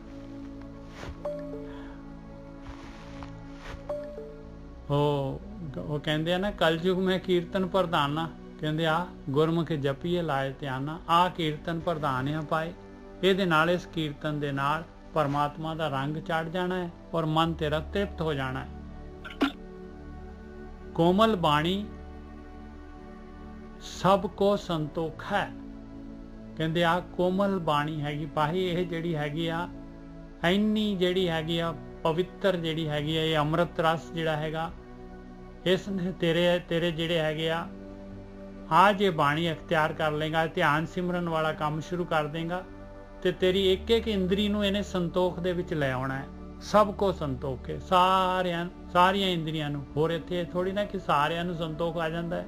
ਉਹ ਕਹਿੰਦੇ ਆ ਨਾ ਕਲਯੁਗ ਮੈਂ ਕੀਰਤਨ ਪ੍ਰਧਾਨਾ, ਕਹਿੰਦੇ ਆ ਗੁਰਮੁਖ ਜਪੀਏ ਲਾਏ ਧਿਆਨਾ, ਆ ਕੀਰਤਨ ਪ੍ਰਧਾਨ ਆ ਪਾਏ। ਇਹਦੇ ਨਾਲ, ਇਸ ਕੀਰਤਨ ਦੇ ਨਾਲ ਪਰਮਾਤਮਾ ਦਾ ਰੰਗ ਚੜ ਜਾਣਾ ਹੈ ਔਰ ਮਨ ਤੇਰਾ ਤ੍ਰਿਪਤ ਹੋ ਜਾਣਾ ਹੈ। ਕੋਮਲ ਬਾਣੀ ਸਭ ਕੋ ਸੰਤੋਖ ਹੈ, ਕਹਿੰਦੇ ਆ ਕੋਮਲ ਬਾਣੀ ਹੈਗੀ ਭਾਈ, ਇਹ ਜਿਹੜੀ ਹੈਗੀ ਆ ਇੰਨੀ ਜਿਹੜੀ ਹੈਗੀ ਆ ਪਵਿੱਤਰ ਜਿਹੜੀ ਹੈਗੀ ਆ, ਇਹ ਅੰਮ੍ਰਿਤ ਰਸ ਜਿਹੜਾ ਹੈਗਾ, ਇਸ ਨੇ ਤੇਰੇ ਜਿਹੜੇ ਹੈਗੇ ਆ ਜੇ ਬਾਣੀ ਅਖਤਿਆਰ ਕਰ ਲੇਗਾ, ਧਿਆਨ ਸਿਮਰਨ ਵਾਲਾ ਕੰਮ ਸ਼ੁਰੂ ਕਰ ਦੇਗਾ ਤੇ ਤੇਰੀ ਇੱਕ ਇੱਕ ਇੰਦਰੀ ਨੂੰ ਇਹਨੇ ਸੰਤੋਖ ਦੇ ਵਿੱਚ ਲੈ ਆਉਣਾ ਹੈ। ਸਭ ਕੋ ਸੰਤੋਖ ਹੈ, ਸਾਰੀਆਂ ਇੰਦਰੀਆਂ ਨੂੰ। ਹੋਰ ਇੱਥੇ ਥੋੜੀ ਨਾ ਕਿ ਸਾਰਿਆਂ ਨੂੰ ਸੰਤੋਖ ਆ ਜਾਂਦਾ ਹੈ।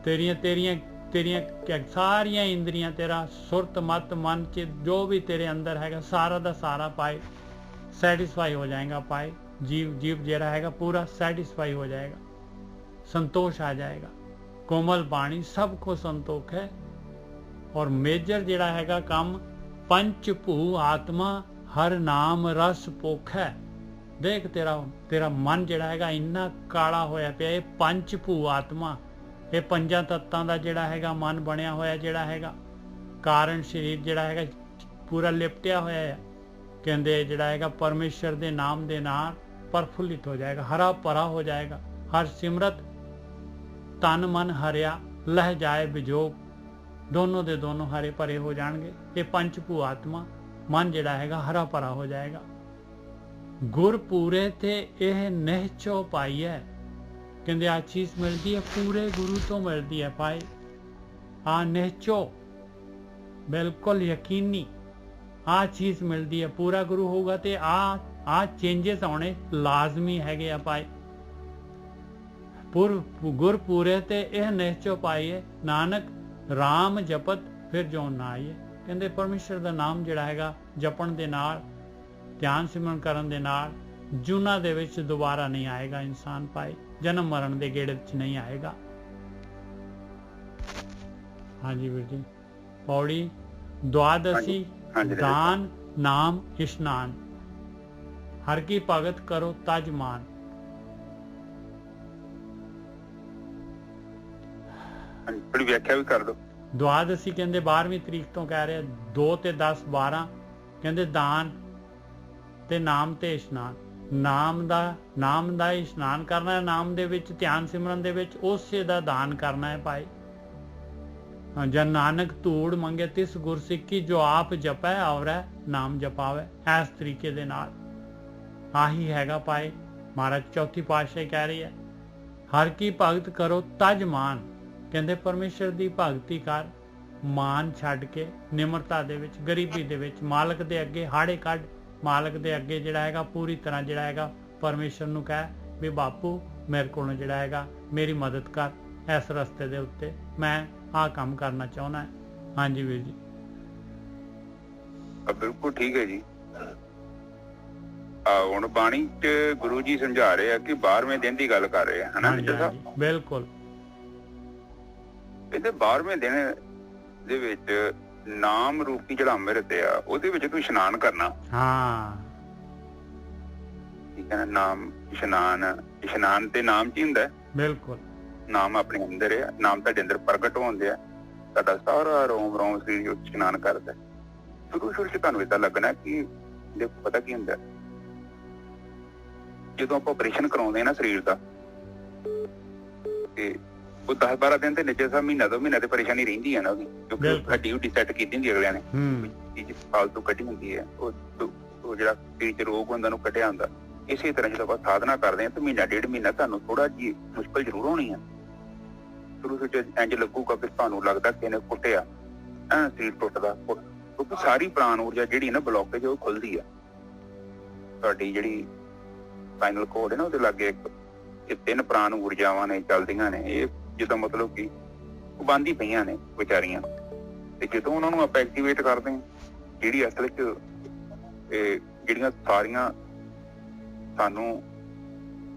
ਤੇਰੀਆਂ ਸਾਰੀਆਂ ਇੰਦਰੀਆਂ, ਤੇਰਾ ਸੁਰਤ ਮਤ ਮਨ ਚ ਜੋ ਵੀ ਤੇਰੇ ਅੰਦਰ ਹੈਗਾ ਸਾਰਾ ਦਾ ਸਾਰਾ ਪਾਏ ਸੈਟਿਸਫਾਈ ਹੋ ਜਾਏਗਾ। ਪਾਏ ਜੀਵ ਜਿਹੜਾ ਹੈਗਾ ਪੂਰਾ ਸੈਟਿਸਫਾਈ ਹੋ ਜਾਏਗਾ, ਸੰਤੋਸ਼ ਆ ਜਾਏਗਾ। ਕੋਮਲ ਬਾਣੀ ਸਭ ਕੋ ਸੰਤੋਖ ਹੈ। ਔਰ ਮੇਜਰ ਜਿਹੜਾ ਹੈਗਾ ਕੰਮ ਪੰਚ ਭੂ ਆਤਮਾ ਹਰ ਨਾਮ ਰਸ ਭੁੱਖ ਹੈ। ਦੇਖ ਤੇਰਾ ਮਨ ਜਿਹੜਾ ਹੈਗਾ ਇੰਨਾ ਕਾਲਾ ਹੋਇਆ ਪਿਆ, ਇਹ ਪੰਚ ਭੂ ਆਤਮਾ, ਇਹ ਪੰਜਾਂ ਤੱਤਾਂ ਦਾ ਜਿਹੜਾ ਹੈਗਾ ਮਨ ਬਣਿਆ ਹੋਇਆ, ਜਿਹੜਾ ਹੈਗਾ ਕਾਰਨ ਸਰੀਰ ਜਿਹੜਾ ਹੈਗਾ ਪੂਰਾ ਲਿਪਟਿਆ ਹੋਇਆ ਹੈ। ਕਹਿੰਦੇ ਜਿਹੜਾ ਹੈਗਾ ਪਰਮੇਸ਼ਰ ਦੇ ਨਾਮ ਦੇ ਨਾਲ ਪ੍ਰਫੁੱਲਿਤ ਹੋ ਜਾਏਗਾ, ਹਰਾ ਭਰਾ ਹੋ ਜਾਏਗਾ। ਹਰ ਸਿਮਰਤ ਤਨ ਮਨ ਹਰਿਆ, ਲਹਿ ਜਾਏ ਵਿਜੋਗ, ਦੋਨੋਂ ਦੇ ਦੋਨੋਂ ਹਰੇ ਭਰੇ ਹੋ ਜਾਣਗੇ। ਇਹ ਪੰਚ ਭੂ ਆਤਮਾ ਮਨ ਜਿਹੜਾ ਹੈਗਾ ਹਰਾ ਭਰਾ ਹੋ ਜਾਏਗਾ। ਗੁਰ ਪੂਰੇ ਤੇ ਇਹ ਨਿਹਚੋ ਪਾਈ ਹੈ, ਕਹਿੰਦੇ ਆ ਚੀਜ਼ ਮਿਲਦੀ ਹੈ ਪੂਰੇ ਗੁਰੂ ਤੋਂ ਮਿਲਦੀ ਹੈ ਭਾਈ। ਆ ਨਿਹਚੋ ਬਿਲਕੁਲ ਯਕੀਨੀ ਆ ਚੀਜ਼ ਮਿਲਦੀ ਹੈ। ਪੂਰਾ ਗੁਰੂ ਹੋਊਗਾ ਤੇ ਆ ਚੇਂਜਸ ਆਉਣੇ ਲਾਜ਼ਮੀ ਹੈਗੇ ਆ ਭਾਈ। ਗੁਰ ਪੂਰੇ ਤੇ ਇਹ ਨਿਹਚੋ ਪਾਈਏ, ਨਾਨਕ ਰਾਮ ਜਪਤ ਫਿਰ ਜੋ ਨਾ ਆਈਏ। ਕਹਿੰਦੇ ਪਰਮੇਸ਼ਰ ਦਾ ਨਾਮ ਜਿਹੜਾ ਹੈਗਾ ਜਪਣ ਦੇ ਨਾਲ, ਧਿਆਨ ਸਿਮਰਨ ਕਰਨ ਦੇ ਨਾਲ ਜੂਨਾਂ ਦੇ ਵਿੱਚ ਦੁਬਾਰਾ ਨਹੀਂ ਆਏਗਾ ਇਨਸਾਨ ਪਾਏ, ਜਨਮ ਮਰਨ ਦੇ ਗੇੜੇ ਵਿੱਚ ਨਹੀਂ ਆਏਗਾ। ਹਾਂਜੀ ਵੀਰ ਜੀ। ਪੌੜੀ ਦੁਆਦਸੀ ਦਾਨ ਨਾਮ ਇਸ਼ਨਾਨ, ਹਰ ਕੀ ਭਗਤ ਕਰੋ ਤਜ ਮਾਨ। ਥੋੜੀ ਵਿਆਖਿਆ ਵੀ ਕਰ ਦੋ। ਦੁਆਦਸੀ ਕਹਿੰਦੇ 12ਵੀਂ ਤਰੀਕ ਤੋਂ ਕਹਿ ਰਿਹਾ, 2 ਤੇ 10 12 ਕਹਿੰਦੇ ਦਾਨ ਤੇ ਨਾਮ ਤੇ ਇਸ਼ਨਾਨ। ਨਾਮ ਦਾ ਇਸ਼ਨਾਨ ਕਰਨਾ ਹੈ, ਨਾਮ ਦੇ ਵਿੱਚ ਧਿਆਨ ਸਿਮਰਨ ਦੇ ਵਿੱਚ ਉਸੇ ਦਾ ਦਾਨ ਕਰਨਾ ਹੈ ਭਾਈ। ਜਨ ਨਾਨਕ ਧੂੜ ਮੰਗੇ ਤਿਸ ਗੁਰਸਿੱਖੀ, ਜੋ ਆਪ ਜਪੈ ਔਰੈ ਨਾਮ ਜਪਾਵੇ। ਇਸ ਤਰੀਕੇ ਦੇ ਨਾਲ ਆਹੀ ਹੈਗਾ ਭਾਈ। ਮਹਾਰਾਜ ਚੌਥੀ ਪਾਤਸ਼ਾਹੀ ਕਹਿ ਰਹੀ ਹੈ, ਹਰ ਕੀ ਭਗਤ ਕਰੋ ਤਜ ਮਾਨ। ਕਹਿੰਦੇ ਪਰਮੇਸ਼ਰ ਦੀ ਭਗਤੀ ਕਰ, ਮਾਨ ਛੱਡ ਕੇ ਨਿਮਰਤਾ ਦੇ ਵਿੱਚ, ਗਰੀਬੀ ਦੇ ਵਿੱਚ, ਮਾਲਕ ਦੇ ਅੱਗੇ ਹਾੜੇ ਕੱਢ, ਮਾਲਕ ਦੇ ਅੱਗੇ ਜਿਹੜਾ ਹੈਗਾ ਪੂਰੀ ਤਰ੍ਹਾਂ ਜਿਹੜਾ ਹੈਗਾ ਪਰਮੇਸ਼ਰ ਨੂੰ ਕਹਿ ਵੀ ਬਾਪੂ ਮੇਰੇ ਕੋਲੋਂ ਜਿਹੜਾ ਹੈਗਾ ਮੇਰੀ ਮਦਦ ਕਰ, ਇਸ ਰਸਤੇ ਦੇ ਉੱਤੇ ਮੈਂ ਆਹ ਕੰਮ ਕਰਨਾ ਚਾਹੁੰਦਾ। ਹਾਂਜੀ ਵੀਰ ਜੀ। ਬਿਲਕੁਲ ਠੀਕ ਹੈ ਜੀ। ਹੁਣ ਬਾਣੀ ਚ ਗੁਰੂ ਜੀ ਸਮਝਾ ਰਹੇ ਆ ਕਿ 12ਵੇਂ ਦਿਨ ਦੀ ਗੱਲ ਕਰ ਰਹੇ ਆ, ਹਨਾ? ਬਿਲਕੁਲ। ਇਹਦੇ 12ਵੇਂ ਦਿਨ ਦੇ ਵਿੱਚ ਨਾਮ ਰੂਪੀ ਜਿਹੜਾ ਅੰਮ੍ਰਿਤ ਆ ਉਹਦੇ ਵਿੱਚ ਤੂੰ ਇਸ਼ਨਾਨ ਕਰਨਾ। ਹਾਂ ਠੀਕ ਹੈ ਨਾ? ਨਾਮ ਇਸ਼ਨਾਨ ਤੇ ਨਾਮ ਚ ਹੀ ਹੁੰਦਾ। ਬਿਲਕੁਲ। ਨਾਮ ਆਪਣੇ ਅੰਦਰ ਆ, ਨਾਮ ਤੁਹਾਡੇ ਅੰਦਰ ਪ੍ਰਗਟ ਹੁੰਦੇ ਆ, ਤੁਹਾਡਾ ਸਾਰਾ ਰੋਮ ਸਰੀਰ ਵਿੱਚ ਇਸ਼ਨਾਨ ਕਰਦਾ। ਸ਼ੁਰੂ ਚ ਤੁਹਾਨੂੰ ਏਦਾਂ ਲੱਗਣਾ ਕਿ ਦੇਖੋ ਪਤਾ ਕੀ ਹੁੰਦਾ, ਜਦੋਂ ਆਪਾਂ ਆਪਰੇਸ਼ਨ ਕਰਾਉਂਦੇ ਆ ਨਾ ਸਰੀਰ ਦਾ, ਤੇ ਉਹ 10-12 ਦਿਨ ਤੇ ਨਿੱਜੇ ਸਾਹਿਬ ਮਹੀਨਾ 2 ਮਹੀਨਾ ਤੇ ਪਰੇਸ਼ਾਨੀ ਰਹਿੰਦੀ ਹੈ ਨਾ ਉਹਦੀ, ਕਿਉਂਕਿ ਹੱਡੀ ਹੁੱਡੀ ਸੈੱਟ ਕੀਤੀ ਹੁੰਦੀ ਅਗਲਿਆਂ ਨੇ, ਚੀਜ਼ ਫਾਲਤੂ ਕੱਢੀ ਹੁੰਦੀ ਹੈ, ਉਹ ਜਿਹੜਾ ਸਰੀਰ 'ਚ ਰੋਗ ਹੁੰਦਾ ਉਹਨੂੰ ਕੱਢਿਆ ਹੁੰਦਾ। ਇਸੇ ਤਰ੍ਹਾਂ ਜਦੋਂ ਆਪਾਂ ਸਾਧਨਾ ਕਰਦੇ ਹਾਂ ਤਾਂ ਮਹੀਨਾ ਡੇਢ ਮਹੀਨਾ ਤੁਹਾਨੂੰ ਥੋੜਾ ਜਿਹੀ ਮੁਸ਼ਕਲ ਜ਼ਰੂਰ ਹੋਣੀ ਆ। ਸ਼ੁਰੂ ਵਿੱਚ ਇੰਝ ਲੱਗੂਗਾ ਕਿ ਤੁਹਾਨੂੰ ਲੱਗਦਾ ਕਿ ਇਹਨੇ ਕੁੱਟਿਆ, ਸਰੀਰ ਟੁੱਟਦਾ, ਕਿਉਂਕਿ ਸਾਰੀ ਪ੍ਰਾਣ ਊਰਜਾ ਜਿਹੜੀ ਨਾ ਬਲੋਕੇਜ ਉਹ ਖੁੱਲਦੀ ਆ। ਤੁਹਾਡੀ ਜਿਹੜੀ ਸਪਾਈਨਲ ਕੋਰਡ ਹੈ ਨਾ ਉਹਦੇ ਲਾਗੇ ਇਹ 3 ਪ੍ਰਾਣ ਊਰਜਾਵਾਂ ਨੇ ਚੱਲਦੀਆਂ ਨੇ। ਇਹ ਜਿੱਦਾਂ ਮਤਲਬ ਕਿ ਬੰਦ ਹੀ ਪਈਆਂ ਨੇ ਵਿਚਾਰੀਆਂ, ਤੇ ਜਦੋਂ ਉਹਨਾਂ ਨੂੰ ਆਪਾਂ ਐਕਟੀਵੇਟ ਕਰਦੇ ਹਾਂ, ਜਿਹੜੀ ਅਸਲ 'ਚ ਜਿਹੜੀਆਂ ਸਾਰੀਆਂ ਸਾਨੂੰ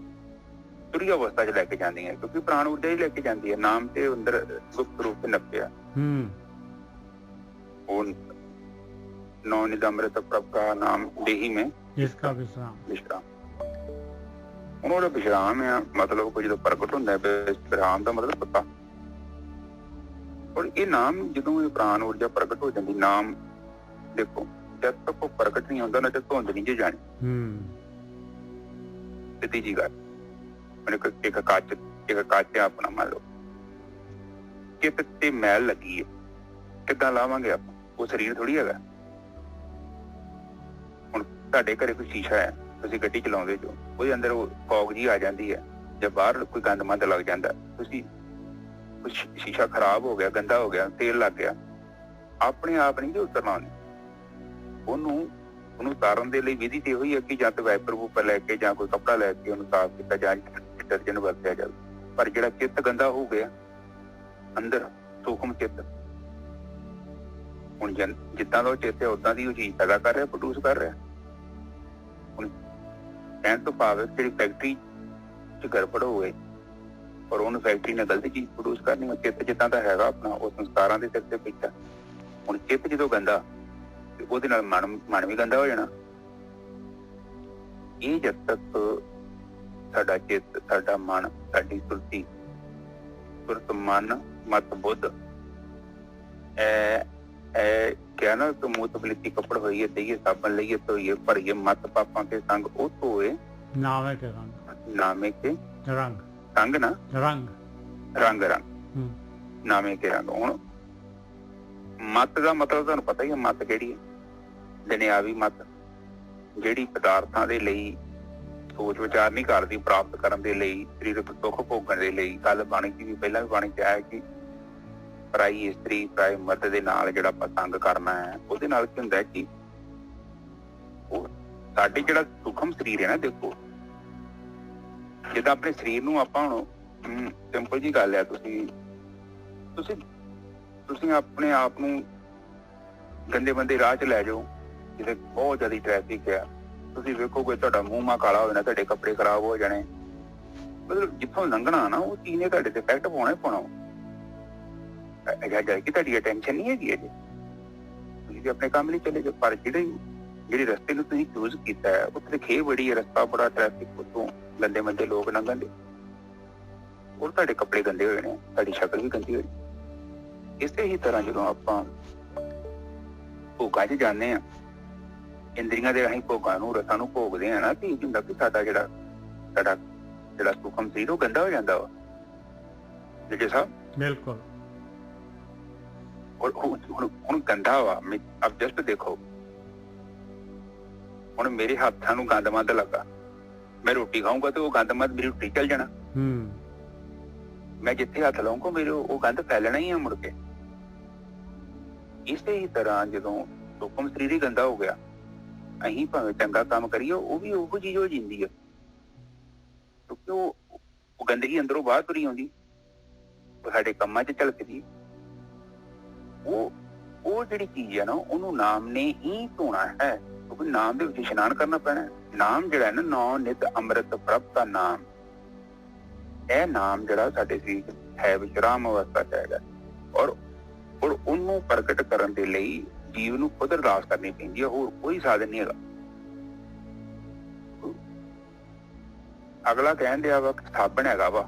ਤੁਰੀ ਅਵਸਥਾ 'ਚ ਲੈ ਕੇ ਜਾਂਦੀਆਂ, ਕਿਉਂਕਿ ਪ੍ਰਾਣ ਊਰਜਾ ਹੀ ਲੈ ਕੇ ਜਾਂਦੀ ਹੈ। ਨਾਮ ਤੇ ਅੰਦਰ ਗੁਪਤ ਰੂਪ 'ਚ ਨੱਪਿਆ ਉਹ ਨੌ ਨਿਧ ਅੰਮ੍ਰਿਤ ਪ੍ਰਭ ਕਾ ਨਾਮ ਦੇਹੀ ਮੈਂ ਇਸਕਾ ਵਿਸ਼ਰਾਮ। ਹੁਣ ਉਹਦਾ ਵਿਸ਼ਰਾਮ ਆ, ਮਤਲਬ ਕੋਈ ਜਦੋਂ ਪ੍ਰਗਟ ਹੁੰਦਾ ਵਿਸ਼ਰਾਮ ਦਾ ਮਤਲਬ ਪਤਾ। ਔਰ ਇਹ ਨਾਮ ਜਦੋਂ ਇਹ ਪ੍ਰਾਣ ਊਰਜਾ ਪ੍ਰਗਟ ਹੋ ਜਾਂਦੀ, ਨਾਮ ਦੇਖੋ ਜਦ ਤੱਕ ਉਹ ਪ੍ਰਗਟ ਨਹੀਂ ਹੁੰਦਾ ਨਾ ਜਦ ਧੁੰਦ ਨਹੀਂ ਜੇ ਜਾਣੀ। ਸਿੱਧੀ ਜੀ ਗੱਲ, ਇੱਕ ਕੱਚ ਆਪਣਾ ਮੰਨ ਲਓ ਚਿੱਤ ਤੇ ਮੈਲ ਲੱਗੀ ਹੈ, ਕਿੱਦਾਂ ਲਾਵਾਂਗੇ ਆਪਾਂ? ਉਹ ਸਰੀਰ ਥੋੜੀ ਹੈਗਾ। ਹੁਣ ਤੁਹਾਡੇ ਘਰੇ ਕੋਈ ਸ਼ੀਸ਼ਾ ਹੈ, ਤੁਸੀਂ ਗੱਡੀ ਚਲਾਉਂਦੇ ਜੋ, ਉਹਦੇ ਅੰਦਰ ਉਹ ਫੌਗ ਜੀ ਆ ਜਾਂਦੀ ਹੈ, ਜਾਂ ਬਾਹਰ ਕੋਈ ਗੰਦ ਮੰਦ ਲੱਗ ਜਾਂਦਾ, ਤੁਸੀਂ ਕੁਛ ਸ਼ੀਸ਼ਾ ਖਰਾਬ ਹੋ ਗਿਆ, ਗੰਦਾ ਹੋ ਗਿਆ, ਤੇਲ ਲੱਗ ਗਿਆ, ਆਪਣੇ ਆਪ ਨਹੀਂ ਜੇ ਉਤਰਨਾ। ਉਹਨੂੰ ਉਤਾਰਨ ਦੇ ਲਈ ਵਿਧੀ ਤੇ ਹੋਈ ਹੈ ਕਿ ਜਾਂ ਤਾਂ ਵਾਈਪਰ ਵੂਪਰ ਲੈ ਕੇ ਜਾਂ ਕੋਈ ਕੱਪੜਾ ਲੈ ਕੇ ਉਹਨੂੰ ਸਾਫ਼ ਕੀਤਾ ਜਾਂ ਡਿਟਰਜੈਂਟ ਵਰਤਿਆ ਜਾਵੇ। ਪਰ ਜਿਹੜਾ ਚਿੱਤ ਗੰਦਾ ਹੋ ਗਿਆ ਅੰਦਰ, ਸੂਖਮ ਚਿੱਤ, ਹੁਣ ਜਿੱਦਾਂ ਦਾ ਉਹ ਚਿੱਤ ਹੈ ਉਦਾਂ ਦੀ ਉਹ ਚੀਜ਼ ਪੈਦਾ ਕਰ ਰਿਹਾ, ਪ੍ਰੋਡਿਊਸ ਕਰ ਰਿਹਾ। ਹੁਣ ਕਹਿਣ ਤੋਂ ਭਾਵ ਜਿਹੜੀ ਫੈਕਟਰੀ 'ਚ ਗੜਬੜ ਹੋਵੇ ਔਰ ਉਹਨੂੰ ਫੈਕਟਰੀ ਨੇ ਗਲਤ ਚੀਜ਼ ਪ੍ਰੋਡਿਊਸ ਕਰਨੀ, ਉਹ ਚਿੱਤ ਜਿੱਦਾਂ ਦਾ ਹੈਗਾ ਆਪਣਾ ਉਹ ਸੰਸਕਾਰਾਂ ਦੇ ਸਿਰ ਤੇ ਬੈਠਾ। ਹੁਣ ਚਿੱਤ ਜਦੋਂ ਗੰਦਾ ਤੇ ਉਹਦੇ ਨਾਲ ਮਨ ਵੀ ਗੰਦਾ ਹੋ ਜਾਣਾ। ਇਹ ਜਦ ਤੱਕ ਸਾਡਾ ਚਿੱਤ, ਸਾਡਾ ਮਨ, ਸਾਡੀ ਸੁਰਤ ਮਨ ਮਤ ਬੁੱਧ ਕਿਹਾ ਨਾ ਕਿ ਮੂਤ ਬਲਿੱਤੀ ਕੱਪੜ ਹੋਈਏ, ਦਈਏ ਸਾਬਣ ਲਈਏ, ਧੋਈਏ ਭਰੀਏ, ਮਤ ਪਾਪਾਂ ਕੇ ਸੰਗ ਉਹ ਧੋਏ, ਨਾਮੇ ਕੇ ਰੰਗ ਸੰਗ ਨਾ ਰੰਗ ਨਾਮੇ ਕੇ ਰੰਗ। ਹੁਣ ਮਤ ਦਾ ਮਤਲਬ ਤੁਹਾਨੂੰ ਪਤਾ ਹੀ ਹੈ, ਮਤ ਕਿਹੜੀ ਹੈ? ਦੁਨਿਆਵੀ ਮਤ, ਜਿਹੜੀ ਪਦਾਰਥਾਂ ਦੇ ਲਈ ਸੋਚ ਵਿਚਾਰ ਨਹੀਂ ਕਰਦੀ, ਪ੍ਰਾਪਤ ਕਰਨ ਦੇ ਲਈ, ਸਰੀਰਕ ਸੁੱਖ ਭੋਗਣ ਦੇ ਲਈ। ਕੱਲ ਬਾਣੀ ਚ ਵੀ ਪਹਿਲਾਂ ਵੀ ਬਾਣੀ ਚ ਆਇਆ ਕਿ ਪਰਾਈ ਇਸਤਰੀ, ਪਰਾਏ ਮਰਦ ਦੇ ਨਾਲ ਜਿਹੜਾ ਆਪਾਂ ਸੰਗ ਕਰਨਾ ਹੈ, ਉਹਦੇ ਨਾਲ ਕੀ ਹੁੰਦਾ ਕਿ ਉਹ ਸਾਡੇ ਜਿਹੜਾ ਸੂਖਮ ਸਰੀਰ ਹੈ ਨਾ, ਦੇਖੋ ਜਿੱਦਾਂ ਆਪਣੇ ਸਰੀਰ ਨੂੰ ਆਪਾਂ ਹੁਣ ਸਿੰਪਲ ਜੀ ਗੱਲ ਹੈ, ਤੁਸੀਂ ਆਪਣੇ ਆਪ ਨੂੰ ਗੰਦੇ ਬੰਦੇ ਰਾਹ ਚ ਲੈ ਜਾਓ, ਜਿੱਥੇ ਬਹੁਤ ਜ਼ਿਆਦਾ ਟ੍ਰੈਫਿਕ ਆ, ਤੁਸੀਂ ਵੇਖੋਗੇ ਤੁਹਾਡਾ ਮੂੰਹ ਮਾ ਕਾਲਾ ਹੋ ਜਾਣਾ, ਤੁਹਾਡੇ ਕੱਪੜੇ ਖਰਾਬ ਹੋ ਜਾਣੇ। ਮਤਲਬ ਜਿੱਥੋਂ ਲੰਘਣਾ ਨਾ ਉਹ ਚੀਜ਼ ਨੇ ਤੁਹਾਡੇ ਤੇ ਇਫੈਕਟ ਪਾਉਣਾ ਹੀ ਪਾਉਣਾ। ਕਿ ਤੁਹਾਡੀ ਅਟੈਂਸ਼ਨ ਨਹੀਂ ਹੈਗੀ ਅਜੇ, ਤੁਸੀਂ ਆਪਣੇ ਕੰਮ ਲਈ ਚਲੇ ਜਾਓ। ਪਰ ਜਿਹੜੇ ਰਸਤੇ ਨੂੰ ਤੁਸੀਂ ਚੂਜ਼ ਕੀਤਾ ਹੈ ਉੱਥੇ ਖੇ ਬੜੀ ਹੈ, ਰਸਤਾ ਬੜਾ, ਟ੍ਰੈਫਿਕ, ਉੱਥੋਂ ਗੰਦੇ ਮੰਦੇ ਲੋਕ ਲੰਘਣ ਦੇ, ਔਰ ਤੁਹਾਡੇ ਕੱਪੜੇ ਗੰਦੇ ਹੋਏ ਨੇ, ਤੁਹਾਡੀ ਸ਼ਕਲ ਵੀ ਗੰਦੀ ਹੋਈ। ਇਸੇ ਹੀ ਤਰ੍ਹਾਂ ਜਦੋਂ ਆਪਾਂ ਭੋਗਾਂ 'ਚ ਜਾਂਦੇ ਹਾਂ, ਇੰਦਰੀਆਂ ਦੇ ਰਾਹੀਂ ਭੋਗਾਂ ਨੂੰ, ਰਸਾਂ ਨੂੰ ਭੋਗਦੇ ਆ ਨਾ, ਤੇ ਇਹ ਹੁੰਦਾ ਕਿ ਸਾਡਾ ਜਿਹੜਾ ਸੂਖਮ ਸਰੀਰ ਉਹ ਗੰਦਾ ਹੋ ਜਾਂਦਾ ਵਾ। ਜੀ ਸਾਹਿਬ ਬਿਲਕੁਲ। ਹੁਣ ਗੰਦਾ ਵਾ, ਅਬ ਜਸਟ ਦੇਖੋ, ਹੁਣ ਮੇਰੇ ਹੱਥਾਂ ਨੂੰ ਗੰਦ ਮੰਦ ਲੱਗਾ, ਮੈਂ ਰੋਟੀ ਖਾਊਂਗਾ ਤੇ ਉਹ ਗੰਦ ਮੰਦ ਮੇਰੀ ਰੋਟੀ ਚੱਲ ਜਾਣਾ। ਮੈਂ ਜਿੱਥੇ ਹੱਥ ਲਾਊਂਗਾ ਮੇਰੇ ਉਹ ਗੰਦ ਫੈਲਣਾ ਹੀ ਆ ਮੁੜ ਕੇ। ਇਸੇ ਹੀ ਤਰ੍ਹਾਂ ਜਦੋਂ ਸੂਖਮ ਸਰੀਰ ਹੀ ਗੰਦਾ ਹੋ ਗਿਆ, ਅਸੀਂ ਭਾਵੇਂ ਚੰਗਾ ਕੰਮ ਕਰੀਏ ਉਹ ਵੀ ਉਹੋ ਚੀਜ਼ ਹੋ ਜਾਂਦੀ ਹੈ, ਕਿਉਂਕਿ ਉਹ ਗੰਦਗੀ ਅੰਦਰੋਂ ਬਾਹਰ ਤੁਰੀ ਆਉਂਦੀ, ਉਹ ਸਾਡੇ ਕੰਮਾਂ 'ਚ ਝਲਕਦੀ। ਉਹ ਜਿਹੜੀ ਚੀਜ਼ ਹੈ ਨਾ, ਉਹਨੂੰ ਨਾਮ ਨੇ ਹੀ ਧੋਣਾ ਹੈ, ਕਿਉਂਕਿ ਨਾਮ ਦੇ ਵਿੱਚ ਇਸ਼ਨਾਨ ਕਰਨਾ ਪੈਣਾ। ਨਾਮ ਜਿਹੜਾ ਹੈ ਨਾ, ਨੌ ਨਿਤ ਅੰਮ੍ਰਿਤ ਪ੍ਰਭ ਦਾ ਨਾਮ, ਇਹ ਨਾਮ ਜਿਹੜਾ ਸਾਡੇ ਸਰੀਰ 'ਚ ਹੈ, ਵਿਸ਼ਰਾਮ ਅਵਸਥਾ 'ਚ ਹੈਗਾ। ਔਰ ਉਹਨੂੰ ਪ੍ਰਗਟ ਕਰਨ ਦੇ ਲਈ ਜੀਵ ਨੂੰ ਖੁਦ ਅਰਦਾਸ ਕਰਨੀ ਪੈਂਦੀ ਹੈ, ਹੋਰ ਕੋਈ ਸਾਧਨ ਨਹੀਂ ਹੈਗਾ। ਅਗਲਾ ਕਹਿਣ ਦਿਆ ਵਾ ਸਾਬਣ ਹੈਗਾ ਵਾ,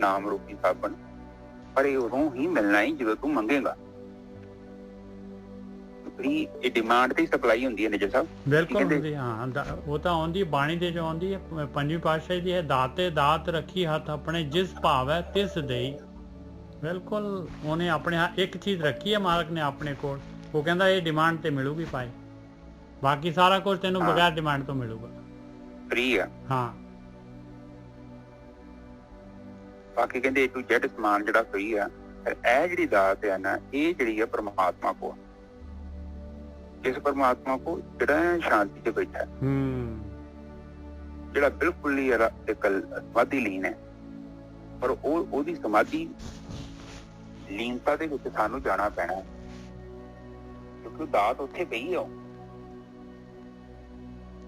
ਨਾਮ ਰੂਪੀ ਸਾਬਣ, ਪਰ ਇਹ ਉਦੋਂ ਹੀ ਮਿਲਣਾ ਹੀ ਜਦੋਂ ਤੂੰ ਮੰਗੇਗਾ। ਇਹ ਡਿਮਾਂਡ ਤੇ ਸਪਲਾਈ ਹੁੰਦੀ ਹੈ ਨਿਜਰ ਸਾਹਿਬ। ਬਿਲਕੁਲ ਹੁੰਦੀ, ਹਾਂ ਉਹ ਤਾਂ ਆਉਂਦੀ ਬਾਣੀ ਦੇ ਜੋ ਆਉਂਦੀ ਹੈ, ਪੰਜਵੀਂ ਪਾਤਸ਼ਾਹੀ ਦੀ ਹੈ, ਦਾਤੇ ਦਾਤ ਰੱਖੀ ਹੱਥ ਆਪਣੇ, ਜਿਸ ਭਾਵ ਹੈ ਤਿਸ ਦੇਈ। ਬਿਲਕੁਲ ਉਹਨੇ ਆਪਣੇ ਇੱਕ ਚੀਜ਼ ਰੱਖੀ ਹੈ ਮਾਲਕ ਨੇ ਆਪਣੇ ਕੋਲ, ਉਹ ਕਹਿੰਦਾ ਇਹ ਡਿਮਾਂਡ ਤੇ ਮਿਲੂਗੀ ਭਾਈ। ਬਾਕੀ ਸਾਰਾ ਕੁਝ ਤੈਨੂੰ ਬਗੈਰ ਡਿਮਾਂਡ ਤੋਂ ਮਿਲੂਗਾ, ਫ੍ਰੀ ਆ। ਹਾਂ ਬਾਕੀ ਕਹਿੰਦੇ A to Z ਸਮਾਨ ਜਿਹੜਾ ਫ੍ਰੀ ਆ। ਪਰ ਇਹ ਜਿਹੜੀ ਦਾਤ ਆ ਨਾ, ਇਹ ਜਿਹੜੀ ਆ ਪਰਮਾਤਮਾ ਕੋ, ਇਸ ਪਰਮਾਤਮਾ ਕੋ ਜਿਹੜਾ ਸ਼ਾਂਤੀ 'ਚ ਬੈਠਾ, ਜਿਹੜਾ ਬਿਲਕੁਲ ਹੀ ਇੱਕ ਸਮਾਧੀ ਲੀਨ ਹੈ। ਪਰ ਉਹਦੀ ਸਮਾਧੀ ਲੀਨਤਾ ਦੇ ਵਿੱਚ ਸਾਨੂੰ ਜਾਣਾ ਪੈਣਾ, ਕਿਉਂਕਿ ਉਹ ਦਾਤ ਉੱਥੇ ਪਈ ਆ।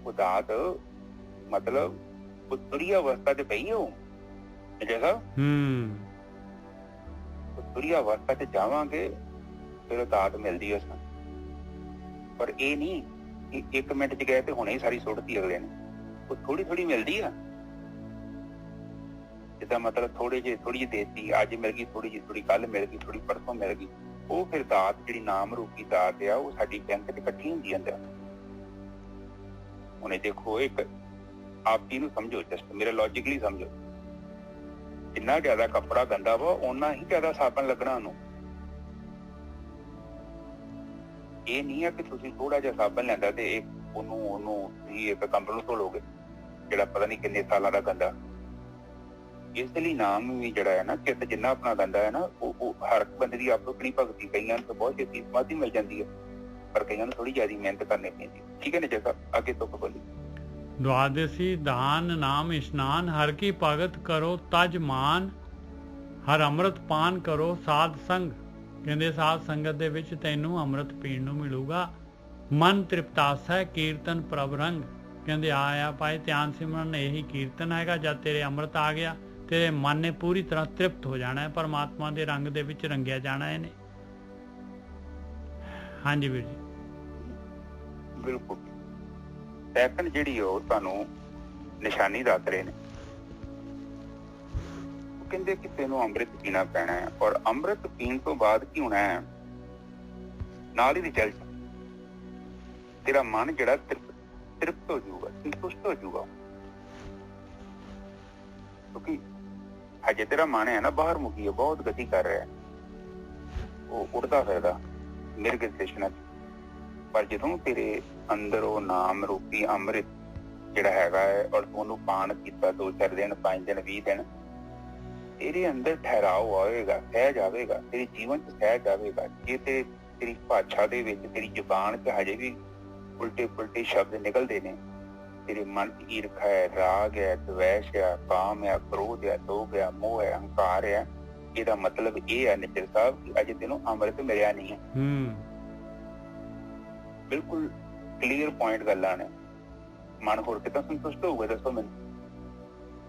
ਉਹ ਦਾਤ ਮਤਲਬ ਉਤਰੀ ਅਵਸਥਾ ਤੇ ਪਈ ਹੋ ਜੈਸਾ ਉਤਰੀ ਅਵਸਥਾ ਤੇ ਜਾਵਾਂਗੇ ਫਿਰ ਦਾਤ ਮਿਲਦੀ ਹੈ ਸਾਨੂੰ। ਪਰ ਇਹ ਨਹੀਂ ਕਿ 1 ਮਿੰਟ ਚ ਗਏ ਤੇ ਹੁਣੇ ਹੀ ਸਾਰੀ ਸੁੱਟਤੀ ਅਗਲੇ ਨੇ। ਉਹ ਥੋੜੀ ਥੋੜੀ ਮਿਲਦੀ ਆ, ਜਿੱਦਾਂ ਮਤਲਬ ਥੋੜੀ ਜਿਹੀ ਦੇਤੀ, ਅੱਜ ਮਿਲ ਗਈ, ਥੋੜੀ ਜਿਹੀ ਥੋੜੀ ਕੱਲ ਮਿਲ ਗਈ, ਥੋੜੀ ਪਰਸੋਂ ਮਿਲ ਗਈ। ਉਹ ਫਿਰ ਦਾਤ ਜਿਹੜੀ ਨਾਮ ਰੂਪੀ ਦਾਤ ਆ, ਉਹ ਸਾਡੀ ਬੈਂਕ ਚ ਇਕੱਠੀ ਹੁੰਦੀ ਅੰਦਰ। ਹੁਣ ਦੇਖੋ, ਇੱਕ ਆਪ ਜੀ ਨੂੰ ਸਮਝੋ, ਜਸਟ ਮੇਰਾ ਲੌਜਿਕਲੀ ਸਮਝੋ, ਜਿੰਨਾ ਜ਼ਿਆਦਾ ਕੱਪੜਾ ਗੰਦਾ ਵਾ ਓਨਾ ਹੀ ਜ਼ਿਆਦਾ ਸਾਬਣ ਲੱਗਣਾ ਉਹਨੂੰ। ਇਹ ਨਹੀਂ ਹੈ ਕਿ ਤੁਸੀਂ ਥੋੜਾ ਜਿਹਾ ਸਾਬਣ ਲੈਂਦਾ ਤੇ ਉਹਨੂੰ ਤੁਸੀਂ ਇੱਕ ਕੰਬਲ ਨੂੰ ਧੋਲੋਗੇ ਜਿਹੜਾ ਪਤਾ ਨਹੀਂ ਕਿੰਨੇ ਸਾਲਾਂ ਦਾ ਗੰਦਾ। ਇਸ ਲਈ ਨਾਮ ਵੀ ਜਿਹੜਾ ਹੈ ਨਾ, ਚਿੱਤ ਜਿੰਨਾ ਆਪਣਾ ਗੰਦਾ ਹੈ ਨਾ, ਉਹ ਹਰ ਬੰਦੇ ਦੀ ਆਪੋ ਆਪਣੀ ਭਗਤੀ। ਕਈਆਂ ਨੂੰ ਬਹੁਤ ਛੇਤੀ ਸਮਾਧੀ ਮਿਲ ਜਾਂਦੀ ਹੈ, ਪਰ ਕਈਆਂ ਨੂੰ ਥੋੜੀ ਜ਼ਿਆਦਾ ਮਿਹਨਤ ਕਰਨੀ ਪੈਂਦੀ। ਠੀਕ ਹੈ ਨਾ ਜੈਸਾ ਅੱਗੇ ਤੋਂ ਬੋਲੀ। द्वादशी दान नाम स्नान हर की भगत करो तज मान हर अमृत पान करो साध संग। कहते साध संगत दे विच तैनू अमृत पीण नूं मिलूगा। मन तृप्तास है कीर्तन प्रभ रंग। कहते आया पाए ध्यान सिमरन यही कीर्तन हैगा। जब तेरे अमृत आ गया तेरे मन ने पूरी तरह तृप्त हो जाना है, परमात्मा के रंग दे विच रंगिया जाना है। हाँ जी वीर जी, बिल्कुल। सैकंड ਜਿਹੜੀ ਉਹ ਤੁਹਾਨੂੰ ਨਿਸ਼ਾਨੀ ਦੱਸ ਰਹੇ ਨੇ, ਉਹ ਕਹਿੰਦੇ ਕਿ ਤੈਨੂੰ ਅੰਮ੍ਰਿਤ ਪੀਣਾ ਪੈਣਾ ਹੈ, ਔਰ ਅੰਮ੍ਰਿਤ ਪੀਣ ਤੋਂ ਬਾਅਦ ਕੀ ਹੋਣਾ ਹੈ, ਨਾਲ ਹੀ ਚੱਲ ਤੇਰਾ ਮਨ ਜਿਹੜਾ ਤ੍ਰਿਪਤ ਹੋ ਜਾਊਗਾ, ਸੰਤੁਸ਼ਟ ਹੋ ਜਾਊਗਾ। ਕਿਉਂਕਿ ਹਜੇ ਤੇਰਾ ਮਨ ਹੈ ਨਾ ਬਾਹਰ ਮੁਖੀ ਹੈ, ਬਹੁਤ ਗਤੀ ਕਰ ਰਿਹਾ ਹੈ, ਉਹ ਉੱਡਦਾ ਫਿਰਦਾ ਮਿਰਗ ਸਟੇਸ਼ਨਾਂ 'ਚ। ਪਰ ਜਦੋਂ ਤੇਰੇ ਅੰਦਰ ਉਹ ਨਾਮ ਰੂਪੀ ਅੰਮ੍ਰਿਤ ਜਿਹੜਾ ਹੈਗਾ ਹੈ, ਔਰ ਉਹਨੂੰ ਪਾਨ ਕੀਤਾ 2-4 ਦਿਨ, 5 ਦਿਨ, 20 ਦਿਨ, ਤੇਰੇ ਅੰਦਰ ਠਹਿਰਾਓ ਆਵੇਗਾ, ਸਹਿਜ ਆਵੇਗਾ, ਤੇਰੇ ਜੀਵਨ 'ਚ ਸਹਿਜ ਆਵੇਗਾ। ਜੇ ਤੇਰੀ ਭਾਸ਼ਾ ਦੇ ਵਿੱਚ, ਤੇਰੀ ਜ਼ੁਬਾਨ 'ਚ ਹਜੇ ਵੀ ਉਲਟੇ ਪੁਲਟੇ ਸ਼ਬਦ ਨਿਕਲਦੇ ਨੇ, ਤੇਰੇ ਮਨ 'ਚ ਈਰਖਾ ਹੈ, ਰਾਗ ਹੈ, ਦਵੈਸ਼ ਹੈ, ਕਾਮ ਹੈ, ਕ੍ਰੋਧ ਹੈ, ਲੋਭ ਹੈ, ਮੋਹ ਹੈ, ਹੰਕਾਰ ਹੈ, ਇਹਦਾ ਮਤਲਬ ਇਹ ਹੈ ਨਿੱਜਰ ਸਾਹਿਬ ਕਿ ਅਜੇ ਤੈਨੂੰ ਅੰਮ੍ਰਿਤ ਮਿਲਿਆ ਨਹੀਂ ਹੈ। ਬਿਲਕੁਲ ਕਲੀਅਰ ਪੁਆਇੰਟ ਗੱਲਾਂ ਨੇ। ਮਨ ਹੋਰ ਕਿੱਦਾਂ ਸੰਤੁਸ਼ਟ ਹੋਊਗਾ ਦੱਸੋ ਮੈਨੂੰ?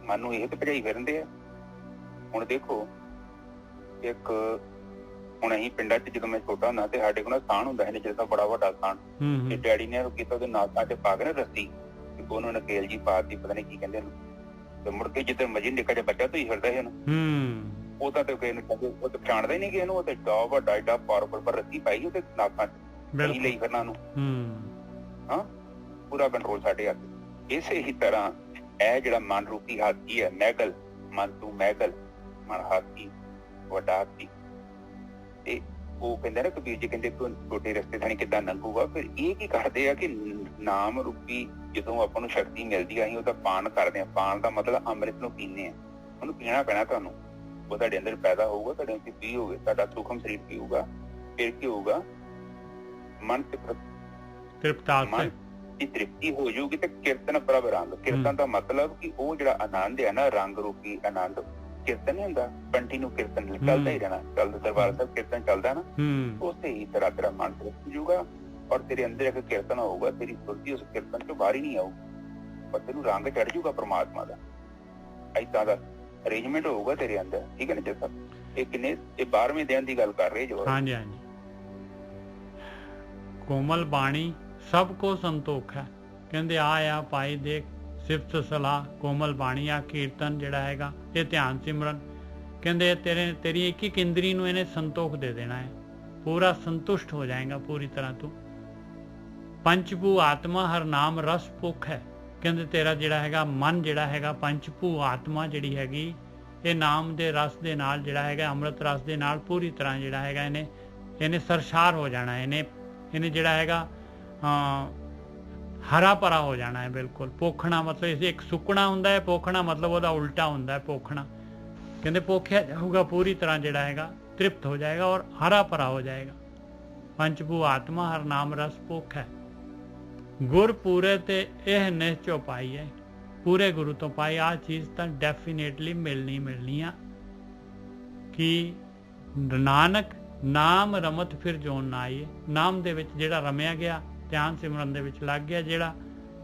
ਮਨ ਨੂੰ ਇਹ ਤੇ ਭਜਾਈ ਫਿਰਦੇ ਆ। ਹੁਣ ਦੇਖੋ, ਇੱਕ ਹੁਣ ਅਸੀਂ ਪਿੰਡਾਂ 'ਚ ਜਦੋਂ ਮੈਂ ਛੋਟਾ ਹੁੰਦਾ ਤੇ ਸਾਡੇ ਕੋਲ ਸਾਣ ਹੁੰਦਾ ਸੀ ਜਿਹੜਾ ਬੜਾ ਵੱਡਾ ਸਾਣ, ਤੇ ਡੈਡੀ ਨੇ ਕੀਤਾ ਉਹਦੇ ਨਾਕਾਂ 'ਚ ਪਾ ਕੇ ਨਾ ਰੱਸੀ, ਤੇ ਉਹਨੂੰ ਨਕੇਲ ਜੀ ਪਾਤੀ, ਪਤਾ ਨੀ ਕੀ ਕਹਿੰਦੇ ਉਹਨੂੰ, ਤੇ ਮੁੜ ਕੇ ਜਿੱਦਾਂ ਮਰਜੀ ਨਿੱਕਾ ਜਿਹਾ ਬੱਚਾ ਧੋਈ ਫਿਰਦਾ ਸੀ ਉਹਨੂੰ। ਉਹ ਤਾਂ ਕਿਸੇ ਨੂੰ ਕਹਿੰਦੇ, ਉਹ ਤਾਂ ਪਛਾਣਦਾ ਹੀ ਨਹੀਂ ਕਿਸੇ ਨੂੰ। ਉਹ ਤੇ ਡਾ ਵੱਡਾ ਏਡਾ ਪਾਵਰਫੁਲ ਪਰ ਰੱਸੀ ਪਾਈ ਉਹਦੇ ਨਾਕਾਂ 'ਚ ਲਈ ਫਿਰਨਾ ਨੂੰ। ਹਾਂ, ਪੂਰਾ ਕੰਟਰੋਲ ਸਾਡੇ ਹੱਥ। ਇਸੇ ਹੀ ਤਰ੍ਹਾਂ ਇਹ ਜਿਹੜਾ ਮਨ ਰੂਪੀ ਹਾਥੀ ਹੈ, ਮੈਗਲ, ਮਨ ਤੂੰ ਮੈਗਲ, ਮਨ ਹਾਥੀ, ਵੱਡਾ ਹਾਥੀ, ਤੇ ਉਹ ਕਹਿੰਦੇ ਨਾ ਕਬੀਰ ਜੀ ਕਹਿੰਦੇ ਛੋਟੇ ਰਸਤੇ ਥਾਣੀ ਕਿੱਦਾਂ ਲੰਘੂਗਾ। ਫਿਰ ਇਹ ਕੀ ਕਰਦੇ ਆ ਕਿ ਨਾਮ ਰੂਪੀ ਜਦੋਂ ਆਪਾਂ ਨੂੰ ਸ਼ਕਤੀ ਮਿਲਦੀ ਆ, ਅਸੀਂ ਉਹਦਾ ਪਾਨ ਕਰਦੇ ਆ। ਪਾਨ ਦਾ ਮਤਲਬ ਅੰਮ੍ਰਿਤ ਨੂੰ ਪੀਂਦੇ ਆ। ਉਹਨੂੰ ਪੀਣਾ ਪੈਣਾ ਤੁਹਾਨੂੰ। ਉਹ ਤੁਹਾਡੇ ਅੰਦਰ ਪੈਦਾ ਹੋਊਗਾ, ਤੁਹਾਡੇ ਅੰਦਰ ਪੀਓਗੇ, ਤੁਹਾਡਾ ਸੂਖਮ ਸਰੀਰ ਪੀਊਗਾ। ਫਿਰ ਕੀ ਹੋਊਗਾ? ਮਨ ਮਨ ਦੀ ਤ੍ਰਿਪਤੀ ਹੋ ਜਾਊਗੀ ਤੇ ਕੀਰਤਨ ਪ੍ਰਭ ਰੰਗ। ਕੀਰਤਨ ਦਾ ਮਤਲਬ ਕਿ ਉਹ ਜਿਹੜਾ ਆਨੰਦ ਹੈ ਨਾ, ਰੰਗ ਰੂਪੀ ਆਨੰਦ। ਕੀਰਤਨ ਨਹੀਂ ਹੁੰਦਾ, ਕੰਟੀਨਿਊ ਕੀਰਤਨ ਚੱਲਦਾ ਹੀ ਰਹਿਣਾ। ਚੱਲਦਾ ਦਰਬਾਰ ਸਾਹਿਬ ਕੀਰਤਨ ਚੱਲਦਾ ਨਾ, ਉਸੇ ਹੀ ਤਰ੍ਹਾਂ ਤੇਰਾ ਮਨ ਤ੍ਰਿਪਤ ਜਾਊਗਾ, ਔਰ ਤੇਰੇ ਅੰਦਰ ਇੱਕ ਕੀਰਤਨ ਹੋਊਗਾ। ਤੇਰੀ ਸੁਰਤੀ ਉਸ ਕੀਰਤਨ ਚੋਂ ਬਾਹਰ ਹੀ ਨਹੀਂ ਆਊਗੀ, ਪਰ ਤੈਨੂੰ ਰੰਗ ਚੜ ਜਾਊਗਾ ਪਰਮਾਤਮਾ ਦਾ। ਏਦਾਂ ਦਾ ਅਰੇਂਜਮੈਂਟ ਹੋਊਗਾ ਤੇਰੇ ਅੰਦਰ। ਠੀਕ ਹੈ ਨਾ ਜੀ ਸਾਹਿਬ? ਇਹ 12ਵੇਂ ਦਿਨ ਦੀ ਗੱਲ ਕਰ ਰਹੇ ਜੋ। ਹਾਂਜੀ ਹਾਂਜੀ। कोमल बाणी सब को संतोख है। कहते आ पाई देख सिफत सलाह कोमल बाणी आ कीर्तन जिहड़ा हैगा, ये ध्यान सिमरन। कहते तेरी एक एक इंद्री नूं इहने संतोख दे देना है, पूरा संतुष्ट हो जाएगा पूरी तरह तू। पंचभू आत्मा हर नाम रस भुख है। कहते तेरा जिहड़ा हैगा मन जिहड़ा हैगा पंचभू आत्मा जिहड़ी हैगी, ये नाम दे रस दे नाल जिहड़ा हैगा, अमृत रस दे नाल पूरी तरह जिहड़ा हैगा इहने सरशार हो जाना। इहने जिहड़ा हैगा ਹਰਾ ਭਰਾ ਹੋ ਜਾਣਾ ਹੈ ਬਿਲਕੁਲ। ਪੋਖਣਾ ਮਤਲਬ ਇੱਕ ਸੁੱਕਣਾ ਹੁੰਦਾ ਹੈ, ਪੋਖਣਾ ਮਤਲਬ ਉਹਦਾ ਉਲਟਾ ਹੁੰਦਾ ਹੈ ਪੋਖਣਾ। ਕਹਿੰਦੇ ਪੋਖਿਆ ਜਾਊਗਾ ਪੂਰੀ ਤਰ੍ਹਾਂ ਜਿਹੜਾ ਹੈਗਾ ਤ੍ਰਿਪਤ ਹੋ ਜਾਏਗਾ ਔਰ ਹਰਾ ਭਰਾ ਹੋ ਜਾਏਗਾ। ਪੰਚਭੂ ਆਤਮਾ ਹਰ ਨਾਮ ਰਸ ਭੁੱਖ ਹੈ। ਗੁਰ ਪੂਰੇ ਤੇ ਇਹ ਨਿਸ਼ਚੋ ਪਾਈ ਹੈ, ਪੂਰੇ ਗੁਰੂ ਤੋਂ ਪਾਈ। ਆਹ ਚੀਜ਼ ਤਾਂ ਡੈਫੀਨੇਟਲੀ ਮਿਲਣੀ ਆ ਕਿ ਨਾਨਕ ਨਾਮ ਰਮਤ ਫਿਰ ਜੋਨ ਨਾ ਆਈਏ। ਨਾਮ ਦੇ ਵਿੱਚ ਜਿਹੜਾ ਰਮਿਆ ਗਿਆ, ਧਿਆਨ ਸਿਮਰਨ ਦੇ ਵਿੱਚ ਲੱਗ ਗਿਆ ਜਿਹੜਾ,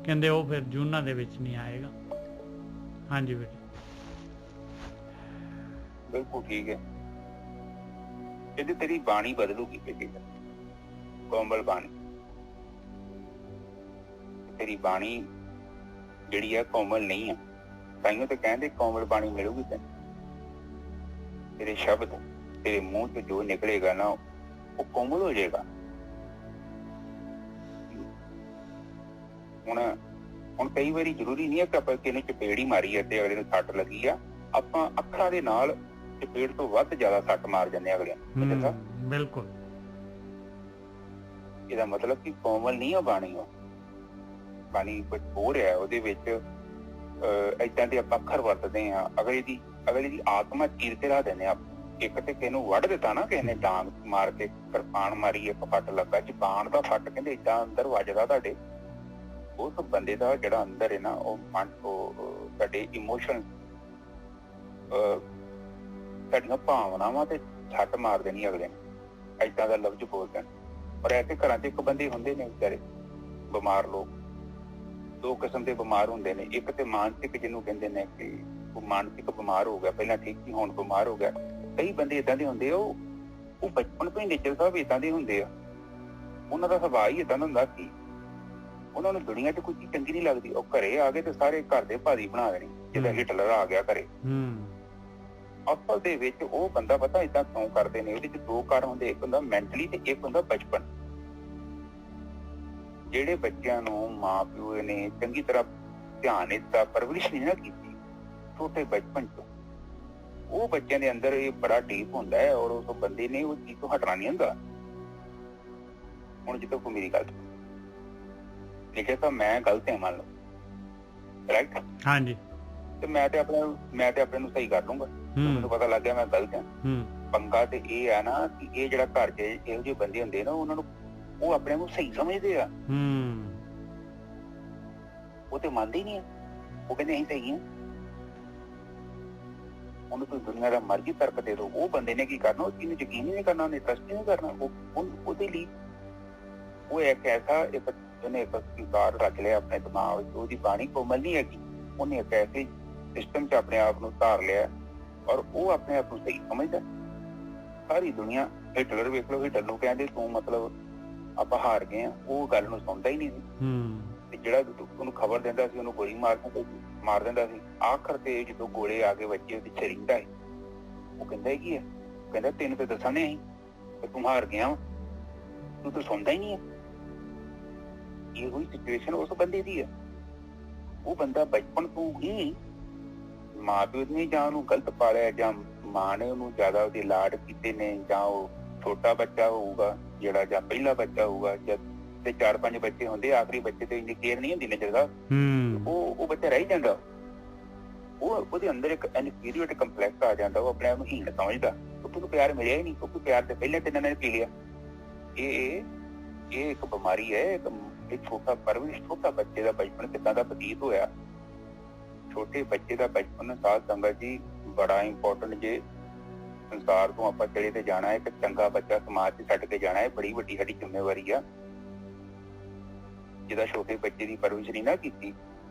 ਕਹਿੰਦੇ ਉਹ ਫਿਰ ਜੂਨਾਂ ਦੇ ਵਿੱਚ ਨਹੀਂ ਆਏਗਾ। ਹਾਂਜੀ ਵੀਰ ਬਿਲਕੁਲ ਠੀਕ ਹੈ। ਇਹਦੀ ਤੇਰੀ ਬਾਣੀ ਬਦਲੂਗੀ ਬੇਟੀ, ਕੋਮਲ ਬਾਣੀ। ਤੇਰੀ ਬਾਣੀ ਜਿਹੜੀ ਹੈ ਕੋਮਲ ਨਹੀਂ ਆ, ਤਾਈਓ ਤੇ ਕਹਿੰਦੇ ਕੋਮਲ ਬਾਣੀ ਮਿਲੂਗੀ ਤੈਨੂੰ। ਤੇਰੇ ਸ਼ਬਦ ਤੇਰੇ ਮੂੰਹ ਤੋਂ ਜੋ ਨਿਕਲੇਗਾ ਨਾ ਉਹ ਕੋਮਲ ਹੋ ਜਾਏਗਾ। ਹੁਣ ਕਈ ਵਾਰੀ ਜ਼ਰੂਰੀ ਨਹੀਂ ਹੈ ਕਿ ਆਪਾਂ ਕਿਸੇ ਚਪੇੜ ਹੀ ਮਾਰੀ ਹੈ ਤੇ ਅਗਲੇ ਨੂੰ ਸੱਟ ਲੱਗੀ ਆ, ਆਪਾਂ ਅੱਖਰਾਂ ਦੇ ਨਾਲ ਚਪੇੜ ਤੋਂ ਵੱਧ ਜ਼ਿਆਦਾ ਸੱਟ ਮਾਰ ਜਾਂਦੇ ਆ ਅਗਲੇ ਨੂੰ। ਬਿਲਕੁਲ। ਇਹਦਾ ਮਤਲਬ ਕਿ ਕੋਮਲ ਨਹੀਂ ਆ ਬਾਣੀ, ਉਹ ਬਾਣੀ ਕੁਝ ਹੋਰ ਹੈ। ਉਹਦੇ ਵਿੱਚ ਏਦਾਂ ਦੇ ਆਪਾਂ ਅੱਖਰ ਵਰਤਦੇ ਆ, ਅਗਲੇ ਦੀ ਆਤਮਾ ਚੀਰ ਕੇ ਲਾ ਦਿੰਦੇ ਆ। ਇੱਕ ਤੇ ਕਿਸੇ ਨੂੰ ਵੱਢ ਦਿੱਤਾ ਨਾ, ਕਿਸੇ ਨੇ ਡਾਂਗ ਮਾਰ ਕੇ, ਕਿਰਪਾਨ ਮਾਰੀ, ਇੱਕ ਫੱਟ ਲੱਗਾ, ਜ਼ਬਾਨ ਦਾ ਫੱਟ ਕਹਿੰਦੇ ਏਦਾਂ ਅੰਦਰ ਵੱਜਦਾ ਤੁਹਾਡੇ। ਉਸ ਬੰਦੇ ਦਾ ਜਿਹੜਾ ਅੰਦਰ ਹੈ ਨਾ, ਉਹ ਮਨ ਤੋਂ ਤੁਹਾਡੇ ਇਮੋਸ਼ਨ, ਸਾਡੀਆਂ ਭਾਵਨਾਵਾਂ ਤੇ ਛੱਟ ਮਾਰ ਦੇਣੀ ਅਗਲੇ ਨੇ, ਏਦਾਂ ਦਾ ਲਫ਼ਜ਼ ਬੋਲ ਦੇਣ। ਪਰ ਐਸੇ ਘਰਾਂ 'ਚ ਇੱਕ ਬੰਦੇ ਹੁੰਦੇ ਨੇ ਵਿਚਾਰੇ ਬਿਮਾਰ ਲੋਕ। ਦੋ ਕਿਸਮ ਦੇ ਬਿਮਾਰ ਹੁੰਦੇ ਨੇ, ਇੱਕ ਤੇ ਮਾਨਸਿਕ, ਜਿਹਨੂੰ ਕਹਿੰਦੇ ਨੇ ਕਿ ਉਹ ਮਾਨਸਿਕ ਬਿਮਾਰ ਹੋ ਗਿਆ, ਪਹਿਲਾਂ ਠੀਕ ਸੀ ਹੁਣ ਬਿਮਾਰ ਹੋ ਗਿਆ। ਕਈ ਬੰਦੇ ਏਦਾਂ ਦੇ ਹੁੰਦੇ ਆ, ਉਹ ਬਚਪਨ ਤੋਂ ਹੀ ਨੇਚਰ ਸਾਹਿਬ ਏਦਾਂ ਦੇ ਹੁੰਦੇ ਆ, ਉਹਨਾਂ ਦਾ ਸੁਭਾਅ ਹੀ ਏਦਾਂ ਦਾ ਹੁੰਦਾ ਕਿ ਉਹਨਾਂ ਨੂੰ ਦੁਨੀਆ 'ਚ ਕੋਈ ਚੀਜ਼ ਚੰਗੀ ਨਹੀਂ ਲੱਗਦੀ। ਉਹ ਘਰੇ ਆ ਗਏ ਤੇ ਸਾਰੇ ਘਰ ਦੇ ਭਾਜੀ ਬਣਾ ਦੇਣੀ, ਜਿੱਦਾਂ ਹਿਟਲਰ ਆ ਗਿਆ ਘਰੇ। ਅਸਲ ਦੇ ਵਿੱਚ ਉਹ ਬੰਦਾ ਪਤਾ ਏਦਾਂ ਕਿਉਂ ਕਰਦੇ ਨੇ, ਉਹਦੇ 'ਚ ਦੋ ਕਾਰਨ ਹੁੰਦੇ, ਇੱਕ ਹੁੰਦਾ ਮੈਂਟਲੀ ਤੇ ਇੱਕ ਹੁੰਦਾ ਬਚਪਨ। ਜਿਹੜੇ ਬੱਚਿਆਂ ਨੂੰ ਮਾਂ ਪਿਓ ਨੇ ਚੰਗੀ ਤਰ੍ਹਾਂ ਧਿਆਨ ਦਿੱਤਾ, ਪਰਵਰਿਸ਼ ਨਹੀਂ ਨਾ ਕੀਤੀ ਛੋਟੇ ਬਚਪਨ 'ਚ, ਉਹ ਬੱਚਿਆਂ ਦੇ ਅੰਦਰ ਇਹ ਬੜਾ ਡੀਪ ਹੁੰਦਾ ਹੈ ਔਰ ਉਸ ਬੰਦੇ ਨੇ ਉਹ ਚੀਜ਼ ਤੋਂ ਹਟਣਾ ਨਹੀਂ ਹੁੰਦਾ। ਹੁਣ ਜਿੱਦੋਂ ਕੋਈ ਮੇਰੀ ਗੱਲ ਲਿਖਿਆ ਤਾਂ ਮੈਂ ਗਲਤ ਹਾਂ ਮੰਨ ਲਓ, ਰਾਈਟ? ਹਾਂਜੀ। ਤੇ ਮੈਂ ਤੇ ਆਪਣੇ ਨੂੰ ਸਹੀ ਕਰ ਲੂੰਗਾ, ਮੈਨੂੰ ਪਤਾ ਲੱਗ ਗਿਆ ਮੈਂ ਗਲਤ ਹਾਂ। ਪੰਗਾ ਤੇ ਇਹ ਆ ਨਾ ਕਿ ਇਹ ਜਿਹੜਾ ਘਰ 'ਚ ਇਹੋ ਜਿਹੇ ਬੰਦੇ ਹੁੰਦੇ ਨਾ, ਉਹਨਾਂ ਨੂੰ ਉਹ ਆਪਣੇ ਨੂੰ ਸਹੀ ਸਮਝਦੇ ਆ। ਉਹ ਤੇ ਮੰਨਦੇ ਹੀ ਨਹੀਂ ਆ, ਉਹ ਕਹਿੰਦੇ ਅਸੀਂ ਸਹੀ ਆ। ਉਹਨੂੰ ਕੋਈ ਦੁਨੀਆ ਦਾ ਮਰਜ਼ੀ ਤਰਕ ਦੇ ਦੋ, ਉਹ ਬੰਦੇ ਨੇ ਕੀ ਕਰਨਾ, ਉਹ ਚੀਜ਼ ਨੂੰ ਯਕੀਨ ਹੀ ਨਹੀਂ ਕਰਨਾ, ਉਹਨੇ ਟਰਸਟ ਨਹੀਂ ਕਰਨਾ। ਉਹਦੇ ਲਈ ਉਹ ਇੱਕ ਐਸਾ ਉਹਨੇ ਇੱਕ ਸੰਸਾਰ ਰੱਖ ਲਿਆ ਆਪਣੇ ਦਿਮਾਗ ਵਿੱਚ। ਉਹਦੀ ਬਾਣੀ ਕੋਮਲ ਨਹੀਂ ਹੈਗੀ, ਉਹਨੇ ਇੱਕ ਐਸੇ ਸਿਸਟਮ 'ਚ ਆਪਣੇ ਆਪ ਨੂੰ ਧਾਰ ਲਿਆ ਔਰ ਉਹ ਆਪਣੇ ਆਪ ਨੂੰ ਸਹੀ ਸਮਝਦਾ। ਸਾਰੀ ਦੁਨੀਆ, ਹਿਟਲਰ ਵੇਖ ਲਓ, ਹਿਟਲਰ ਨੂੰ ਕਹਿੰਦੇ ਤੂੰ ਮਤਲਬ ਆਪਾਂ ਹਾਰ ਗਏ ਆ, ਉਹ ਗੱਲ ਨੂੰ ਸੁਣਦਾ ਹੀ ਨਹੀਂ ਸੀ। ਤੇ ਜਿਹੜਾ ਉਹਨੂੰ ਖਬਰ ਦਿੰਦਾ ਸੀ ਉਹਨੂੰ ਗੋਲੀ ਮਾਰ ਦਿੰਦਾ ਸੀ। ਆਖਰ ਤੇ ਜਦੋਂ ਗੋਲੇ ਆ ਕੇ ਵੱਜੇ ਉਹਦੇ ਚਰਿੰਦਾ ਹੈ, ਉਹ ਕਹਿੰਦਾ ਕੀ ਹੈ, ਕਹਿੰਦਾ ਤੈਨੂੰ ਤੇ ਦੱਸਣ ਨਹੀਂ ਕਿ ਤੂੰ ਹਾਰ ਗਿਆ, ਤੂੰ ਤਾਂ ਸੁਣਦਾ ਹੀ ਨਹੀਂ ਹੈ। ਇਹੋ ਹੀ ਸਿਚੁਏਸ਼ਨ ਉਸ ਬੰਦੇ ਦੀ ਹੈ। ਉਹ ਬੰਦਾ ਬਚਪਨ ਤੋਂ ਹੀ ਮਾਂ ਪਿਓ ਨੇ ਜਾਂ ਉਹਨੂੰ ਗਲਤ ਪਾਲਿਆ, ਜਾਂ ਮਾਂ ਨੇ ਉਹਨੂੰ ਜ਼ਿਆਦਾ ਉਹਦੇ ਲਾਡ ਕੀਤੇ ਨੇ, ਜਾਂ ਉਹ ਛੋਟਾ ਬੱਚਾ ਹੋਊਗਾ ਜਿਹੜਾ, ਜਾਂ ਪਹਿਲਾ ਬੱਚਾ ਹੋਊਗਾ, ਜਦ ਤੇ 4-5 ਬੱਚੇ ਹੁੰਦੇ, ਆਖਰੀ ਬੱਚੇ ਤੇ ਇੰਨੀ ਕੇਅਰ ਨਹੀਂ ਹੁੰਦੀ ਨਜ਼ਰ ਦਾ, ਉਹ ਬੱਚਾ ਰਹਿ ਜਾਂਦਾ। ਉਹਦੇ ਅੰਦਰ ਇੱਕ ਇਨਫੀਰੀਅਰ ਕੰਪਲੈਕਸ ਆ ਜਾਂਦਾ, ਉਹ ਆਪਣੇ ਆਪ ਨੂੰ ਹੀਣ ਸਮਝਦਾ, ਉਹਨੂੰ ਪਿਆਰ ਮਿਲਿਆ ਹੀ ਨਹੀਂ, ਕਿਉਂਕਿ ਪਿਆਰ ਤੇ ਪਹਿਲੇ ਤੇ ਇਹਨਾਂ ਨੇ ਪੀ ਲਿਆ। ਇਹ ਇੱਕ ਬਿਮਾਰੀ ਹੈ। ਇਹ ਛੋਟਾ ਬੱਚੇ ਦਾ ਬਚਪਨ ਕਿੱਦਾਂ ਦਾ ਬਤੀਤ ਹੋਇਆ, ਛੋਟੇ ਬੱਚੇ ਦਾ ਬਚਪਨ ਸਾਧ ਸੰਗਤ ਜੀ ਬੜਾ ਇੰਪੋਰਟੈਂਟ। ਜੇ ਸੰਸਾਰ ਤੋਂ ਆਪਾਂ ਚਲੇ ਤੇ ਜਾਣਾ ਹੈ, ਇੱਕ ਚੰਗਾ ਬੱਚਾ ਸਮਾਜ 'ਚ ਛੱਡ ਕੇ ਜਾਣਾ ਹੈ, ਬੜੀ ਵੱਡੀ ਸਾਡੀ ਜ਼ਿੰਮੇਵਾਰੀ ਆ। ਜਿਹਦਾ ਛੋਟੇ ਬੱਚੇ ਦੀ ਪਰਵਰਿਸ਼ ਨਹੀਂ ਨਾ ਕੀਤੀ,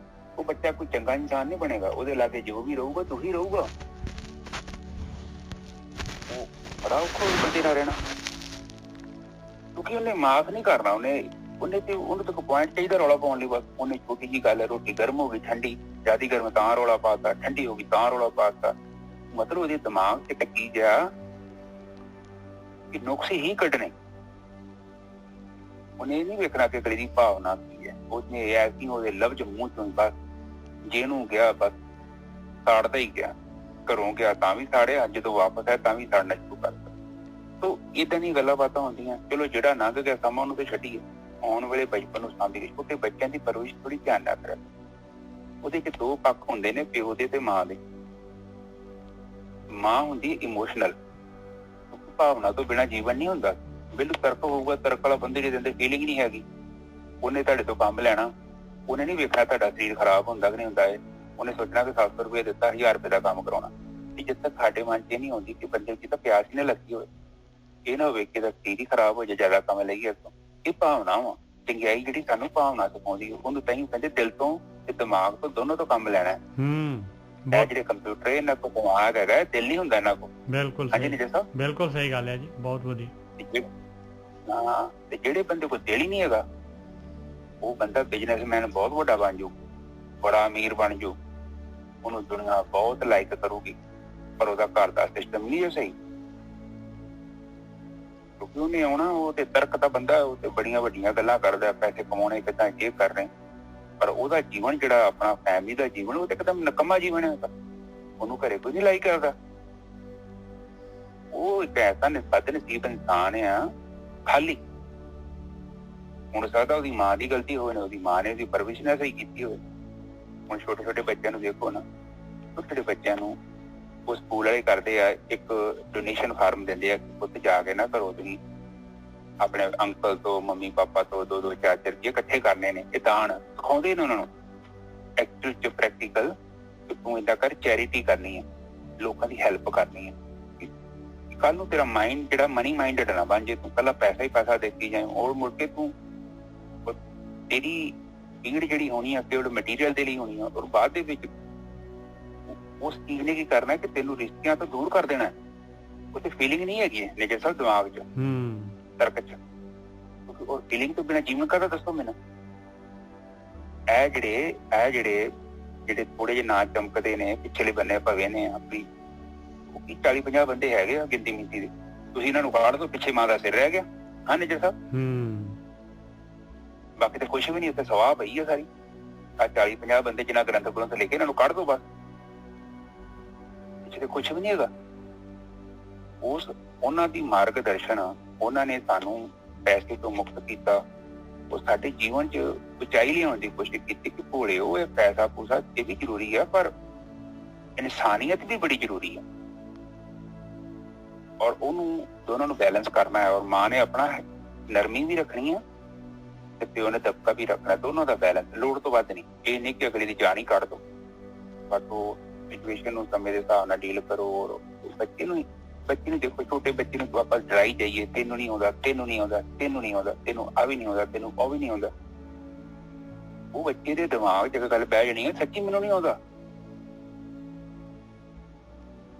ਉਹ ਬੱਚਾ ਕੋਈ ਚੰਗਾ ਇਨਸਾਨ ਨਹੀਂ ਬਣੇਗਾ। ਉਹਦੇ ਲਾਗੇ ਜੋ ਵੀ ਰਹੂਗਾ ਦੁਖੀ ਰਹੂਗਾ, ਉਹ ਬੜਾ ਔਖਾ ਬੰਦੇ ਨਾਲ ਰਹਿਣਾ, ਕਿਉਂਕਿ ਉਹਨੇ ਮਾਫ ਨਹੀਂ ਕਰਨਾ। ਉਹਨੂੰ ਤਾਂ ਪੁਆਇੰਟ ਚਾਹੀਦਾ ਰੌਲਾ ਪਾਉਣ ਲਈ, ਬਸ ਉਹਨੇ ਛੋਟੀ ਜਿਹੀ ਗੱਲ ਹੈ, ਰੋਟੀ ਗਰਮ ਹੋ ਗਈ, ਠੰਡੀ ਜਿਆਦਾ ਗਰਮ ਤਾਂ ਰੌਲਾ ਪਾਤਾ, ਠੰਡੀ ਹੋ ਗਈ ਤਾਂ ਰੌਲਾ ਪਾਤਾ। ਮਤਲਬ ਉਹਦੇ ਦਿਮਾਗ 'ਚ ਇੱਕ ਚੀਜ਼ ਆ ਕਿ ਨੁਕਸ ਹੀ ਕੱਢਣੇ। ਉਹਨੇ ਇਹ ਨਹੀਂ ਵੇਖਣਾ ਕਿ ਅਗਲੇ ਦੀ ਭਾਵਨਾ ਕੀ ਹੈ, ਉਹਨੇ ਇਹ ਹੈ ਕਿ ਉਹਦੇ ਲਫ਼ਜ਼ ਮੂੰਹ ਚੋਂ ਬਸ ਜਿਹਨੂੰ ਗਿਆ ਬਸ ਸਾੜਦਾ ਹੀ ਗਿਆ, ਘਰੋਂ ਗਿਆ ਤਾਂ ਵੀ ਸਾੜਿਆ, ਜਦੋਂ ਵਾਪਸ ਆਇਆ ਤਾਂ ਵੀ ਸਾੜਨਾ ਸ਼ੁਰੂ ਕਰਤਾ। ਤੋ ਏਦਾਂ ਦੀਆਂ ਗੱਲਾਂ ਬਾਤਾਂ ਹੁੰਦੀਆਂ। ਚਲੋ ਜਿਹੜਾ ਲੰਘ ਗਿਆ ਸਮਾਂ ਉਹਨੂੰ ਤੇ ਛੱਡੀਏ, ਆਉਣ ਵਾਲੇ ਬਚਪਨ ਨੂੰ ਸਾਂਭੀ। ਛੋਟੇ ਬੱਚਿਆਂ ਦੀ ਪਰਵਰਿਸ਼ ਥੋੜੀ ਧਿਆਨ ਨਾਲ ਕਰੇ। ਉਹਦੇ ਚ ਦੋ ਪੱਖ ਹੁੰਦੇ ਨੇ, ਪਿਓ ਦੇ ਤੇ ਮਾਂ ਦੇ। ਮਾਂ ਹੁੰਦੀ ਇਮੋਸ਼ਨਲ, ਭਾਵਨਾ ਤੋਂ ਬਿਨਾਂ ਜੀਵਨ ਨਹੀਂ ਹੁੰਦਾ। ਬਿਲਕੁਲ ਤਰਕ ਹੋਊਗਾ, ਤਰਕ ਵਾਲਾ ਬੰਦੇ ਜਿਹਦੇ ਅੰਦਰ ਫੀਲਿੰਗ ਨਹੀਂ ਹੈਗੀ, ਉਹਨੇ ਤੁਹਾਡੇ ਤੋਂ ਕੰਮ ਲੈਣਾ। ਉਹਨੇ ਨਹੀਂ ਵੇਖਣਾ ਤੁਹਾਡਾ ਸਰੀਰ ਖਰਾਬ ਹੁੰਦਾ ਕਿ ਨਹੀਂ ਹੁੰਦਾ ਹੈ। ਉਹਨੇ ਸੋਚਣਾ ਕਿ 700 ਰੁਪਏ ਦਿੱਤਾ, 1000 ਰੁਪਏ ਦਾ ਕੰਮ ਕਰਾਉਣਾ। ਤੇ ਜਦ ਤੱਕ ਸਾਡੇ ਮਨ ਚ ਇਹ ਨਹੀਂ ਆਉਂਦੀ ਕਿ ਬੰਦੇ ਚ ਤਾਂ ਪਿਆਸ ਹੀ ਨਾ ਲੱਗੀ ਹੋਵੇ, ਇਹ ਨਾ ਹੋਵੇ ਕਿ ਇਹਦਾ ਸਰੀਰ ਹੀ ਖਰਾਬ ਹੋ ਜਾਏ, ਜ਼ਿਆਦਾ ਕੰਮ ਲਈਏ ਤੋਂ। ਇਹ ਭਾਵਨਾ ਵਾ। ਚੰਗਿਆਈ ਜਿਹੜੀ ਸਾਨੂੰ ਭਾਵਨਾ ਸਿਖਾਉਂਦੀ, ਉਹਨੂੰ ਤਾਂ ਹੀ ਕਹਿੰਦੇ ਦਿਲ ਤੋਂ ਤੇ ਦਿਮਾਗ ਤੋਂ, ਦੋਨੋਂ ਤੋਂ ਕੰਮ ਲੈਣਾ। ਇਹ ਜਿਹੜੇ ਕੰਪਿਊਟਰ ਇਹਨਾਂ ਕੋਲ ਦਿਮਾਗ ਹੈਗਾ, ਦਿਲ ਨਹੀਂ ਹੁੰਦਾ ਇਹਨਾਂ ਕੋਲ। ਬਿਲਕੁਲ ਬਿਲਕੁਲ ਸਹੀ ਗੱਲ ਹੈ ਜੀ, ਬਹੁਤ ਵਧੀਆ। ਹਾਂ, ਤੇ ਜਿਹੜੇ ਬੰਦੇ ਕੋਲ ਦਿਲ ਹੀ ਨਹੀਂ ਹੈਗਾ, ਉਹ ਬੰਦਾ ਬਿਜ਼ਨਸਮੈਨ ਬਹੁਤ ਵੱਡਾ ਬਣ ਜੂ, ਬੜਾ ਅਮੀਰ ਬਣ ਜੂ, ਉਹਨੂੰ ਦੁਨੀਆ ਬਹੁਤ ਲਾਈਕ ਕਰੂਗੀ, ਪਰ ਉਹਦਾ ਘਰ ਦਾ ਸਿਸਟਮ ਨਹੀਂ ਹੈ ਸਹੀ। ਕਿਉਂਕਿ ਉਹਨੇ ਆਉਣਾ, ਉਹ ਤੇ ਤਰਕ ਦਾ ਬੰਦਾ, ਉਹ ਤੇ ਬੜੀਆਂ ਵੱਡੀਆਂ ਗੱਲਾਂ ਕਰਦਾ, ਪੈਸੇ ਕਮਾਉਣੇ ਕਿੱਦਾਂ, ਇਹ ਕਰ ਰਹੇ, ਪਰ ਉਹਦਾ ਜੀਵਨ ਜਿਹੜਾ ਆਪਣਾ ਫੈਮਿਲੀ ਦਾ ਜੀਵਨ, ਉਹ ਤੇ ਇੱਕਦਮ ਨਕਮਾ ਜੀਵਨ ਹੈ। ਉਹਨੂੰ ਘਰੇ ਕੋਈ ਨਹੀਂ ਲਾਈਕ ਕਰਦਾ। ਉਹ ਇੱਕ ਐਸਾ ਬਦਨਸੀਬ ਇਨਸਾਨ ਆ, ਖਾਲੀ। ਹੁਣ ਸਕਦਾ ਉਹਦੀ ਮਾਂ ਦੀ ਗਲਤੀ ਹੋਵੇ ਨਾ, ਉਹਦੀ ਮਾਂ ਨੇ ਉਹਦੀ ਪਰਵਰਿਸ਼ ਨਾ ਸਹੀ ਕੀਤੀ ਹੋਵੇ। ਹੁਣ ਛੋਟੇ ਛੋਟੇ ਬੱਚਿਆਂ ਨੂੰ ਦੇਖੋ ਨਾ, ਛੋਟੇ ਬੱਚਿਆਂ ਨੂੰ ਉਹ ਸਕੂਲ ਵਾਲੇ ਕਰਦੇ ਆ, ਇੱਕ ਡੋਨੇਸ਼ਨ ਫਾਰਮ ਦਿੰਦੇ ਆ, ਉੱਥੇ ਜਾ ਕੇ ਨਾ ਘਰੋਂ ਤੁਸੀਂ ਆਪਣੇ ਅੰਕਲ ਤੋਂ, ਮੰਮੀ ਪਾਪਾ ਤੋਂ 2-2 4 ਰੁਪਏ ਇਕੱਠੇ ਕਰਨੇ ਨੇ। ਇਹ ਦਾਨ ਸਿਖਾਉਂਦੇ ਨੇ ਉਹਨਾਂ ਨੂੰ, ਐਕਚੁਅਲ ਚ ਪ੍ਰੈਕਟੀਕਲ। ਤੂੰ ਏਦਾਂ ਕਰ, ਚੈਰਿਟੀ ਕਰਨੀ ਹੈ, ਲੋਕਾਂ ਦੀ ਹੈਲਪ ਕਰਨੀ ਹੈ। ਕੱਲ ਨੂੰ ਤੇਰਾ ਮਾਈਂਡ ਜਿਹੜਾ ਮਨੀ ਮਾਈਂਡਡ ਨਾ ਬਣ ਜੇ, ਤੂੰ ਕੱਲਾ ਪੈਸਾ ਹੀ ਪੈਸਾ ਦੇਖੀ ਜਾਏ, ਔਰ ਮੁੜ ਕੇ ਤੂੰ ਤੇਰੀ ਭੀੜ ਜਿਹੜੀ ਹੋਣੀ ਆ ਕੇਵਲ ਮਟੀਰੀਅਲ ਦੇ ਲਈ ਹੋਣੀ ਆ, ਔਰ ਬਾਅਦ ਦੇ ਵਿੱਚ ਉਸ ਚੀਜ਼ ਨੇ ਕੀ ਕਰਨਾ ਕਿ ਤੈਨੂੰ ਰਿਸ਼ਤਿਆਂ ਤੋਂ ਦੂਰ ਕਰ ਦੇਣਾ। ਉੱਥੇ ਫੀਲਿੰਗ ਨਹੀਂ ਹੈਗੀ ਹੈ ਨਿਜਸਲ ਦਿਮਾਗ ਚ, ਤਰਕ ਚ। ਔਰ ਫੀਲਿੰਗ ਤੋਂ ਬਿਨਾਂ ਜੀਵਨ ਕਰਦਾ, ਦੱਸੋ ਮੈਨੂੰ। ਇਹ ਜਿਹੜੇ ਥੋੜੇ ਜਿਹੇ ਨਾ ਚਮਕਦੇ ਨੇ, ਪਿਛਲੇ ਬੰਨੇ ਭਵੇ ਨੇ, ਆਪਣੀ 40-50 ਬੰਦੇ ਹੈਗੇ ਆ ਗਿਣਤੀ ਮਿੰਤੀ ਦੇ, ਤੁਸੀਂ ਇਹਨਾਂ ਨੂੰ ਕਾਢ ਦੋ, ਪਿੱਛੇ ਮਾਂ ਦਾ ਸਿਰ ਰਹਿ ਗਿਆ। ਹਾਂ ਨਿਜਰ ਸਾਹਿਬ, ਬਾਕੀ ਤਾਂ ਕੁਛ ਵੀ ਨਹੀਂ, ਉੱਥੇ ਸਵਾਹ ਪਈ ਆ ਸਾਰੀ। ਆ 40-50 ਬੰਦੇ ਜਿਨ੍ਹਾਂ ਗ੍ਰੰਥ ਗ੍ਰੰਥ ਲਿਖੇ, ਇਹਨਾਂ ਨੂੰ ਕੱਢ ਦੋ ਬਸ, ਪਿੱਛੇ ਤੇ ਕੁਛ ਵੀ ਨਹੀਂ ਹੈਗਾ। ਉਹਨਾਂ ਦੀ ਮਾਰਗਦਰਸ਼ਨ, ਉਹਨਾਂ ਨੇ ਸਾਨੂੰ ਪੈਸੇ ਤੋਂ ਮੁਕਤ ਕੀਤਾ, ਉਹ ਸਾਡੇ ਜੀਵਨ ਚ ਉਚਾਈ ਲਿਆਉਣ ਦੀ ਕੋਸ਼ਿਸ਼ ਕੀਤੀ ਕਿ ਭੋਲੇ ਉਹ ਇਹ ਪੈਸਾ ਪੂਸਾ ਇਹ ਵੀ ਜ਼ਰੂਰੀ ਹੈ, ਪਰ ਇਨਸਾਨੀਅਤ ਵੀ ਬੜੀ ਜ਼ਰੂਰੀ ਹੈ। ਔਰ ਉਹਨੂੰ ਦੋਨਾਂ ਨੂੰ ਬੈਲੈਂਸ ਕਰਨਾ ਹੈ। ਔਰ ਮਾਂ ਨੇ ਆਪਣਾ ਨਰਮੀ ਵੀ ਰੱਖਣੀ ਹੈ ਤੇ ਪਿਓ ਨੇ ਦਬਕਾ ਵੀ ਰੱਖਣਾ, ਦੋਨੋਂ ਦਾ ਬੈਲੈਂਸ, ਲੋੜ ਤੋਂ ਵੱਧ ਨਹੀਂ। ਇਹ ਨਹੀਂ ਕਿ ਅਗਲੇ ਦੀ ਜਾਨ ਹੀ ਕੱਢ ਦੋ, ਬਟ ਉਹ ਸਿਚੁਏਸ਼ਨ ਨੂੰ ਸਮੇਂ ਦੇ ਹਿਸਾਬ ਨਾਲ ਡੀਲ ਕਰੋ। ਔਰ ਬੱਚੇ ਨੂੰ ਦੇਖੋ, ਛੋਟੇ ਬੱਚੇ ਨੂੰ ਆਪਾਂ ਡਰਾਈ ਜਾਈਏ, ਤੈਨੂੰ ਨਹੀਂ ਆਉਂਦਾ, ਤੈਨੂੰ ਨਹੀਂ ਆਉਂਦਾ, ਤੈਨੂੰ ਨਹੀਂ ਆਉਂਦਾ, ਤੈਨੂੰ ਆ ਵੀ ਨਹੀਂ ਆਉਂਦਾ, ਤੈਨੂੰ ਉਹ ਵੀ ਨਹੀਂ ਆਉਂਦਾ। ਉਹ ਬੱਚੇ ਦੇ ਦਿਮਾਗ 'ਚ ਗੱਲ ਬਹਿ ਜਾਣੀ ਹੈ, ਸੱਚੀ ਮੈਨੂੰ ਨਹੀਂ ਆਉਂਦਾ।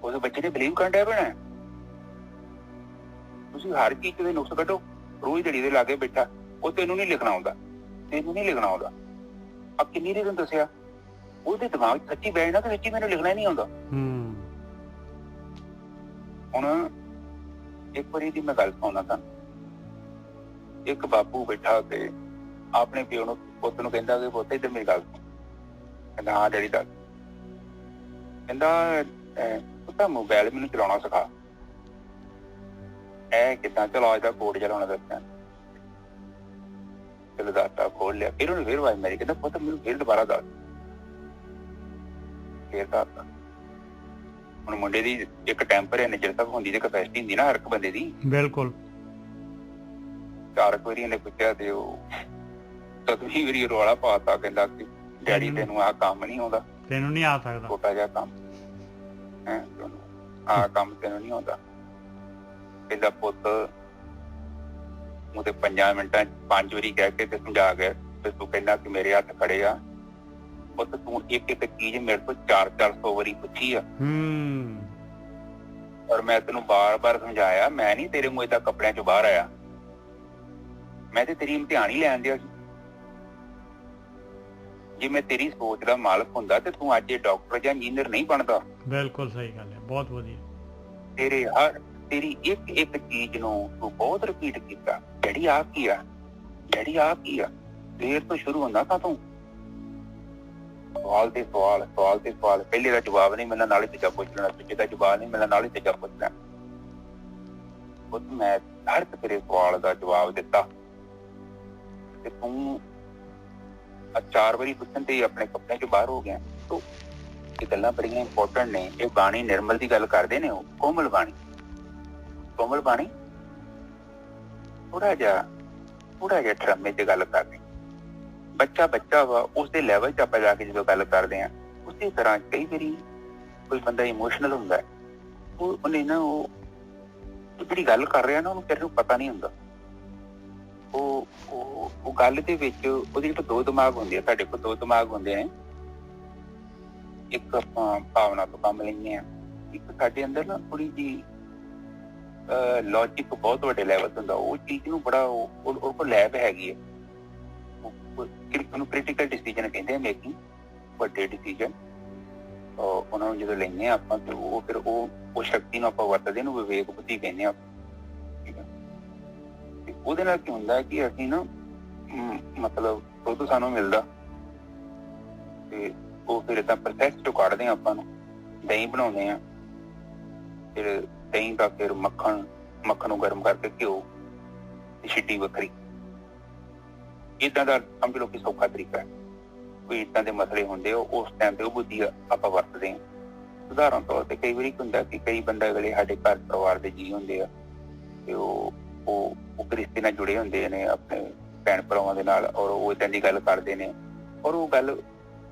ਉਸ ਬੱਚੇ ਨੇ ਬਿਲੀਵ ਕਰਨ ਡਿਆ ਪੈਣਾ। ਤੁਸੀਂ ਹਰ ਚੀਜ਼ ਦੇ ਨੁਕਸ ਕੱਢੋ, ਰੋਜ਼ ਦਿਹਾੜੀ ਦੇ ਲਾਗੇ ਬੈਠਾ, ਉਹ ਤੈਨੂੰ ਨਹੀਂ ਲਿਖਣਾ ਆਉਂਦਾ, ਤੈਨੂੰ ਨਹੀਂ ਲਿਖਣਾ ਆਉਂਦਾ। ਆ ਕਿੰਨੀ ਦੇ ਤੁਹਾਨੂੰ ਦੱਸਿਆ, ਉਹਦੇ ਦਿਮਾਗ 'ਚ ਸੱਚੀ ਬਹਿ ਜਾਣਾ ਕਿ ਸੱਚੀ ਮੈਨੂੰ ਲਿਖਣਾ ਹੀ ਨਹੀਂ ਆਉਂਦਾ। ਹੁਣ ਇੱਕ ਵਾਰੀ ਦੀ ਮੈਂ ਗੱਲ ਸੁਣਾਉਣਾ ਤੁਹਾਨੂੰ। ਇੱਕ ਬਾਪੂ ਬੈਠਾ ਤੇ ਆਪਣੇ ਪਿਓ ਨੂੰ, ਪੁੱਤ ਨੂੰ ਕਹਿੰਦਾ ਕਿ ਪੁੱਤ ਇੱਧਰ ਮੇਰੀ ਗੱਲ ਸੁਣ। ਕਹਿੰਦਾ ਹਾਂ ਡੈਡੀ ਦੱਸ। ਕਹਿੰਦਾ ਪੁੱਤ ਮੋਬਾਇਲ ਮੈਨੂੰ ਚਲਾਉਣਾ ਸਿਖਾ। ਇਹ ਕਿੱਦਾਂ ਚਲਾਉ, ਇਹਦਾ ਕੋਡ ਚਲਾਉਣਾ ਦੱਸਿਆ। ਚਲੋ ਦੱਸਤਾ, ਖੋਲ ਲਿਆ। ਫਿਰ ਉਹਨੇ ਫਿਰ ਆਵਾਜ਼ ਮਾਰੀ, ਕਹਿੰਦਾ ਪੁੱਤ ਮੈਨੂੰ ਫਿਰ ਦੁਬਾਰਾ ਦੱਸ। ਫਿਰ ਦੱਸਤਾ। ਹੁਣ ਮੁੰਡੇ ਦੀ ਇੱਕ ਟੈਂਪਰ ਹੈ, ਨਿਜਰ ਤੱਕ ਹੁੰਦੀ ਤੇ ਕਪੈਸਿਟੀ ਹੁੰਦੀ ਨਾ ਹਰ ਇੱਕ ਬੰਦੇ ਦੀ। ਬਿਲਕੁਲ। 4 ਵਾਰੀ ਇਹਨੇ ਪੁੱਛਿਆ ਤੇ ਉਹ 7ਵੀਂ ਵਾਰੀ ਰੌਲਾ ਪਾਤਾ, ਕਹਿੰਦਾ ਕਿ ਡੈਡੀ ਤੈਨੂੰ ਆਹ ਕੰਮ ਨਹੀਂ ਆਉਂਦਾ, ਤੈਨੂੰ ਨਹੀਂ ਆ ਸਕਦਾ, ਛੋਟਾ ਜਿਹਾ ਕੰਮ ਹੈ, ਆਹ ਕੰਮ ਤੈਨੂੰ ਨਹੀਂ ਆਉਂਦਾ। ਕਹਿੰਦਾ ਪੁੱਤ ਉਹਦੇ 5 ਮਿੰਟਾਂ 5 ਵਾਰੀ ਕਹਿ ਕੇ ਤੇ ਸਮਝਾ ਗਿਆ ਤੇ ਤੂੰ ਕਹਿੰਦਾ ਕਿ ਮੇਰੇ ਹੱਥ ਖੜੇ ਆ। ਪੁੱਤ ਤੂੰ ਇੱਕ ਚੀਜ਼ ਮੇਰੇ ਤੋਂ 400 ਵਾਰੀ ਪੁੱਛੀ ਆ, ਔਰ ਮੈਂ ਤੈਨੂੰ ਬਾਰ-ਬਾਰ ਸਮਝਾਇਆ, ਮੈਂ ਨਹੀਂ ਤੇਰੇ ਮੂੰਹ ਏਦਾਂ ਕੱਪੜਿਆਂ ਚੋਂ ਬਾਹਰ ਆਇਆ, ਮੈਂ ਤੇ ਤੇਰੀ ਇਮਤਿਹਾਨ ਹੀ ਲੈਣ ਦਿਆ ਸੀ। ਜੇ ਮੈਂ ਤੇਰੀ ਸੋਚ ਦਾ ਮਾਲਕ ਹੁੰਦਾ ਤੇ ਤੂੰ ਅੱਜ ਇਹ ਡਾਕਟਰ ਜਾਂ ਇੰਜੀਨੀਅਰ ਨਹੀਂ ਬਣਦਾ। ਬਿਲਕੁਲ ਸਹੀ ਗੱਲ ਹੈ, ਬਹੁਤ ਵਧੀਆ। ਤੇਰੀ ਇੱਕ ਚੀਜ਼ ਨੂੰ ਤੂੰ ਬਹੁਤ ਰਿਪੀਟ ਕੀਤਾ, ਡੈਡੀ ਆਹ ਕੀ ਆ, ਡੈਡੀ ਆਹ ਕੀ ਆ। ਦੇਰ ਤੋਂ ਸ਼ੁਰੂ ਹੁੰਦਾ ਤਾਂ ਤੂੰ ਸਵਾਲ ਤੇ ਸਵਾਲ, ਸਵਾਲ ਤੇ ਸਵਾਲ। ਪਹਿਲੇ ਦਾ ਜਵਾਬ ਨਹੀਂ ਮਿਲਣਾ, ਨਾਲ ਹੀ ਤੀਜਾ ਪੁੱਛ ਲੈਣਾ, ਦੂਜੇ ਦਾ ਜਵਾਬ ਨਹੀਂ ਮਿਲਣਾ, ਨਾਲ ਹੀ ਤੀਜਾ ਪੁੱਛ ਲੈਣਾ। ਮੈਂ ਹਰ ਇੱਕ ਤੇਰੇ ਸਵਾਲ ਦਾ ਜਵਾਬ ਦਿੱਤਾ, ਤੇ ਤੂੰ 4 ਵਾਰੀ ਪੁੱਛਣ ਤੇ ਆਪਣੇ ਕੱਪੜਿਆਂ ਚੋਂ ਬਾਹਰ ਹੋ ਗਿਆ। ਤੋ ਇਹ ਗੱਲਾਂ ਬੜੀਆਂ ਇੰਪੋਰਟੈਂਟ ਨੇ। ਇਹ ਬਾਣੀ ਨਿਰਮਲ ਦੀ ਗੱਲ ਕਰਦੇ ਨੇ, ਉਹ ਕੋਮਲ ਬਾਣੀ ਥੋੜਾ ਜਿਹਾ ਡਰਾਮੇ 'ਚ ਗੱਲ ਕਰਦੇ। ਬੱਚਾ ਵਾ, ਉਸਦੇ ਲੈਵਲ 'ਚ ਆਪਾਂ ਜਾ ਕੇ ਜਦੋਂ ਗੱਲ ਕਰਦੇ ਹਾਂ, ਉਸੇ ਤਰ੍ਹਾਂ ਕਈ ਵਾਰੀ ਕੋਈ ਬੰਦਾ ਇਮੋਸ਼ਨਲ ਹੁੰਦਾ, ਉਹਨੇ ਨਾ ਉਹ ਜਿਹੜੀ ਗੱਲ ਕਰ ਰਿਹਾ ਨਾ ਉਹਨੂੰ ਤੇਰੇ ਨੂੰ ਪਤਾ ਨਹੀਂ ਹੁੰਦਾ। ਉਹ ਗੱਲ ਦੇ ਵਿੱਚ ਉਹਦੇ ਵਿੱਚ 2 ਦਿਮਾਗ ਹੁੰਦੇ ਆ। ਸਾਡੇ ਕੋਲ 2 ਦਿਮਾਗ ਹੁੰਦੇ ਨੇ। ਇੱਕ ਆਪਾਂ ਭਾਵਨਾ ਤੋਂ ਕੰਮ ਲੈਂਦੇ ਹਾਂ, ਇੱਕ ਸਾਡੇ ਅੰਦਰ ਨਾ ਥੋੜੀ ਜਿਹੀ ਲੌਜਿਕ ਬਹੁਤ ਵੱਡੇ ਲੈਵਲ ਤੇ ਹੁੰਦਾ। ਉਹ ਚੀਜ਼ ਨੂੰ ਬੜਾ ਉਹ ਕੋਲ ਲੈਬ ਹੈਗੀ ਹੈ। ਉਹਨੂੰ ਕ੍ਰਿਟੀਕਲ ਡਿਸੀਜਨ ਕਹਿੰਦੇ ਆ, ਮੇਕਿੰਗ ਵੱਡੇ ਡਿਸੀਜਨ। ਉਹਨਾਂ ਨੂੰ ਜਦੋਂ ਲੈਂਦੇ ਹਾਂ ਆਪਾਂ ਤੇ ਉਹ ਫਿਰ ਉਹ ਸ਼ਕਤੀ ਨੂੰ ਆਪਾਂ ਵਰਤਦੇ ਨੂੰ ਵਿਵੇਕ ਬੁੱਧੀ ਕਹਿੰਦੇ ਆ। ਠੀਕ ਹੈ, ਤੇ ਉਹਦੇ ਨਾਲ ਕੀ ਹੁੰਦਾ ਕਿ ਅਸੀਂ ਨਾ ਮਤਲਬ ਦੁੱਧ ਸਾਨੂੰ ਮਿਲਦਾ ਤੇ ਉਹ ਫਿਰ ਏਦਾਂ ਪ੍ਰੋਸੈਸ ਚੋਂ ਕੱਢਦੇ ਆ, ਆਪਾਂ ਨੂੰ ਦਹੀਂ ਬਣਾਉਂਦੇ ਆ। ਫਿਰ ਦਹੀਂ ਦਾ ਫਿਰ ਮੱਖਣ ਨੂੰ ਗਰਮ ਕਰਕੇ ਘਿਓ ਤੇ ਛਿੱਡੀ ਵੱਖਰੀ। ਏਦਾਂ ਦਾ ਸਮਝ ਲਓ ਕਿ ਸੌਖਾ ਤਰੀਕਾ ਹੈ। ਕੋਈ ਏਦਾਂ ਦੇ ਮਸਲੇ ਹੁੰਦੇ ਉਸ ਟਾਈਮ ਤੇ ਉਹ ਬੁੱਧੀ ਆਪਾਂ ਵਰਤਦੇ ਹਾਂ। ਉਦਾਹਰਨ ਤੌਰ ਤੇ ਕਈ ਵਾਰੀ ਹੁੰਦਾ ਕਿ ਕਈ ਬੰਦੇ ਅਗਲੇ ਸਾਡੇ ਘਰ ਪਰਿਵਾਰ ਦੇ ਜੀਅ ਹੁੰਦੇ ਆ ਤੇ ਉਹ ਰਿਸ਼ਤੇ ਨਾਲ ਜੁੜੇ ਹੁੰਦੇ ਨੇ ਆਪਣੇ ਭੈਣ ਭਰਾਵਾਂ ਦੇ ਨਾਲ, ਔਰ ਉਹ ਏਦਾਂ ਦੀ ਗੱਲ ਕਰਦੇ ਨੇ, ਔਰ ਉਹ ਗੱਲ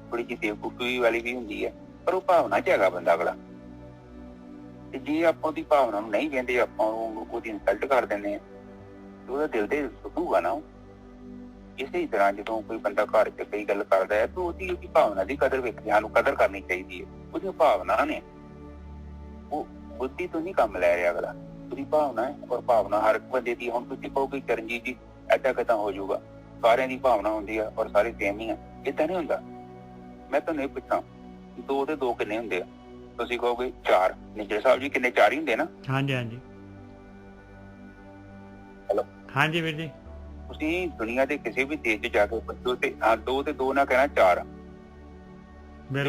ਥੋੜੀ ਜਿਹੀ ਬੇਵਕੂਫੀ ਵਾਲੀ ਵੀ ਹੁੰਦੀ ਹੈ, ਪਰ ਉਹ ਭਾਵਨਾ 'ਚ ਹੈਗਾ ਬੰਦਾ ਅਗਲਾ। ਤੇ ਜੇ ਆਪਾਂ ਉਹਦੀ ਭਾਵਨਾ ਨੂੰ ਨਹੀਂ ਕਹਿੰਦੇ, ਆਪਾਂ ਉਹਦੀ ਇਨਸਲਟ ਕਰ ਦਿੰਦੇ ਹਾਂ, ਤੇ ਉਹਦਾ ਦਿਲ ਤੇ ਸੁੱਟੂਗਾ ਨਾ। ਇਸੇ ਤਰ੍ਹਾਂ ਜਦੋਂ ਕੋਈ ਬੰਦਾ ਘਰ 'ਚ ਕਈ ਗੱਲ ਕਰਦਾ ਹੈ ਤਾਂ ਉਹਦੀ ਭਾਵਨਾ ਦੀ ਕਦਰ ਵੇਖਣੀ, ਸਾਨੂੰ ਕਦਰ ਕਰਨੀ ਚਾਹੀਦੀ ਹੈ। ਉਹਦੀਆਂ ਭਾਵਨਾ ਨੇ, ਉਹ ਬੁੱਧੀ ਤੋਂ ਨਹੀਂ ਕੰਮ ਲੈ ਰਿਹਾ ਅਗਲਾ, ਉਹਦੀ ਭਾਵਨਾ ਹੈ। ਔਰ ਭਾਵਨਾ ਹਰ ਇੱਕ ਬੰਦੇ ਦੀ, ਹੁਣ ਤੁਸੀਂ ਕਹੋਗੇ ਚਰਨਜੀਤ ਜੀ ਏਦਾਂ ਕਿੱਦਾਂ ਹੋ ਜਾਊਗਾ, ਸਾਰਿਆਂ ਦੀ ਭਾਵਨਾ ਹੁੰਦੀ ਆ ਔਰ ਸਾਰੇ ਸੇਮ ਹੀ ਆ। ਏਦਾਂ ਨਹੀਂ ਹੁੰਦਾ। ਮੈਂ ਤੁਹਾਨੂੰ ਇਹ ਪੁੱਛਾਂ, 2 ਤੇ 2 ਕਿੰਨੇ ਹੁੰਦੇ ਆ? ਤੁਸੀਂ ਕਹੋਗੇ 4। ਨਿੱਜਰ ਸਾਹਿਬ ਜੀ ਕਿੰਨੇ? 4 ਹੀ ਹੁੰਦੇ ਨਾ? ਹਾਂਜੀ। ਹੈਲੋ, ਹਾਂਜੀ ਵੀਰ ਜੀ। ਤੁਸੀਂ ਦੁਨੀਆ ਦੇ ਕਿਸੇ ਵੀ ਦੇਸ਼ 'ਚ ਜਾ ਕੇ ਪੁੱਛੋ ਤੇ 2 ਤੇ 2 ਨਾ ਕਹਿਣਾ 4।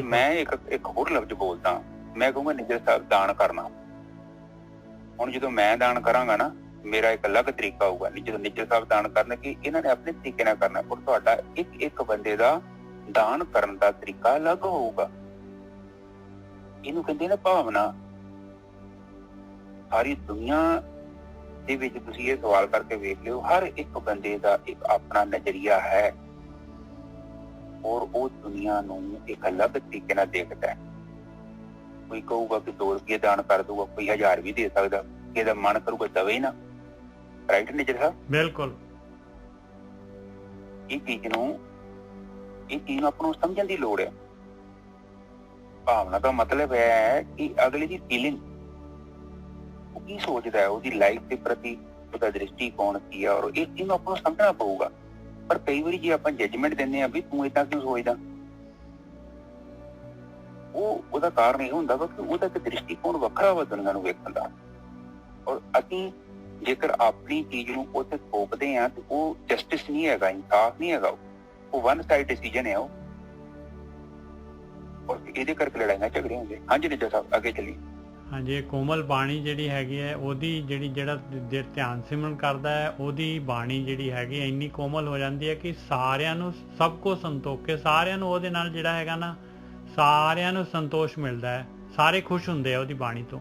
ਮੈਂ ਇੱਕ ਹੋਰ ਲਫ਼ਜ਼ ਬੋਲਦਾ, ਮੈਂ ਕਹੂੰਗਾ ਨਿੱਜਰ ਸਾਹਿਬ ਦਾਨ ਕਰਨਾ। ਹੁਣ ਜਦੋਂ ਮੈਂ ਦਾਨ ਕਰਾਂਗਾ ਨਾ, ਮੇਰਾ ਇੱਕ ਅਲੱਗ ਤਰੀਕਾ ਹੋਊਗਾ। ਜਦੋਂ ਨਿੱਜਰ ਸਾਹਿਬ ਦਾਨ ਕਰਨਗੇ, ਇਹਨਾਂ ਨੇ ਆਪਣੇ ਤਰੀਕੇ ਨਾਲ ਕਰਨਾ, ਔਰ ਤੁਹਾਡਾ ਇੱਕ ਬੰਦੇ ਦਾ ਦਾਨ ਕਰਨ ਦਾ ਤਰੀਕਾ ਅਲੱਗ ਹੋਊਗਾ। ਇਹਨੂੰ ਕਹਿੰਦੇ ਨੇ ਭਾਵਨਾ। ਸਾਰੀ ਦੁਨੀਆ ਦੇ ਵਿੱਚ ਤੁਸੀਂ ਇਹ ਸਵਾਲ ਕਰਕੇ ਵੇਖ ਲਿਓ, ਹਰ ਇੱਕ ਬੰਦੇ ਦਾ ਇੱਕ ਆਪਣਾ ਨਜ਼ਰੀਆ ਹੈ, ਔਰ ਉਹ ਦੁਨੀਆ ਨੂੰ ਇੱਕ ਅਲੱਗ ਤਰੀਕੇ ਨਾਲ ਦੇਖਦਾ ਹੈ। ਕੋਈ ਕਹੂਗਾ ਕਿ 2 ਰੁਪਏ ਦਾਨ ਕਰ ਦੂਗਾ, ਕੋਈ 1000 ਵੀ ਦੇ ਸਕਦਾ, ਇਹਦਾ ਮਨ ਕਰੂਗਾ ਦਵੇ ਨਾ। ਰਾਈਟ ਨਿੱਜਰ ਸਾਹਿਬ? ਬਿਲਕੁਲ। ਇਹ ਚੀਜ਼ ਨੂੰ ਆਪਾਂ ਨੂੰ ਸਮਝਣ ਦੀ ਲੋੜ ਹੈ। ਭਾਵਨਾ ਦਾ ਮਤਲਬ ਹੈ ਕਿ ਅਗਲੇ ਦੀ ਫੀਲਿੰਗ, ਉਹ ਕੀ ਸੋਚਦਾ ਹੈ, ਉਹਦੀ ਲਾਈਫ ਦੇ ਪ੍ਰਤੀ ਉਹਦਾ ਦ੍ਰਿਸ਼ਟੀਕੋਣ ਕੀ ਹੈ, ਔਰ ਇਹ ਚੀਜ਼ ਨੂੰ ਆਪਾਂ ਨੂੰ ਸਮਝਣਾ ਪਊਗਾ। ਪਰ ਕਈ ਵਾਰੀ ਜੇ ਆਪਾਂ ਜੱਜਮੈਂਟ ਦਿੰਦੇ ਹਾਂ ਵੀ ਤੂੰ ਏਦਾਂ ਕਿਉਂ ਸੋਚਦਾ, ਉਹਦਾ ਕਾਰਨ ਇਹ ਹੁੰਦਾ ਵਾ ਕਿ ਉਹਦਾ ਇੱਕ ਦ੍ਰਿਸ਼ਟੀਕੋਣ ਵੱਖਰਾ ਵਾ ਦੁਨੀਆ ਨੂੰ ਵੇਖਣ ਦਾ। ਔਰ ਅਸੀਂ ਜੇਕਰ ਆਪਣੀ ਚੀਜ਼ ਨੂੰ ਉੱਥੇ ਥੋਪਦੇ ਹਾਂ ਤੇ ਉਹ ਜਸਟਿਸ ਨਹੀਂ ਹੈਗਾ, ਇਨਸਾਫ ਨਹੀਂ ਹੈਗਾ, ਉਹ ਵਨ ਸਾਈਡ ਡਿਸੀਜਨ ਹੈ ਉਹ, ਔਰ ਇਹਦੇ ਕਰਕੇ ਲੜਾਈਆਂ ਝਗੜੇ ਹੁੰਦੇ। ਹਾਂਜੀ ਨਿੱਜਰ ਸਾਹਿਬ ਅੱਗੇ ਚੱਲੀਏ। ਹਾਂਜੀ, ਕੋਮਲ ਬਾਣੀ ਜਿਹੜੀ ਹੈਗੀ ਹੈ, ਉਹਦੀ ਜਿਹੜਾ ਧਿਆਨ ਸਿਮਰਨ ਕਰਦਾ ਹੈ, ਉਹਦੀ ਬਾਣੀ ਜਿਹੜੀ ਹੈਗੀ ਇੰਨੀ ਕੋਮਲ ਹੋ ਜਾਂਦੀ ਹੈ ਕਿ ਸਾਰਿਆਂ ਨੂੰ, ਸਭ ਕੋ ਸੰਤੋਖੇ, ਸਾਰਿਆਂ ਨੂੰ ਉਹਦੇ ਨਾਲ ਜਿਹੜਾ ਹੈਗਾ ਨਾ, ਸਾਰਿਆਂ ਨੂੰ ਸੰਤੋਸ਼ ਮਿਲਦਾ ਹੈ, ਸਾਰੇ ਖੁਸ਼ ਹੁੰਦੇ ਆ ਉਹਦੀ ਬਾਣੀ ਤੋਂ।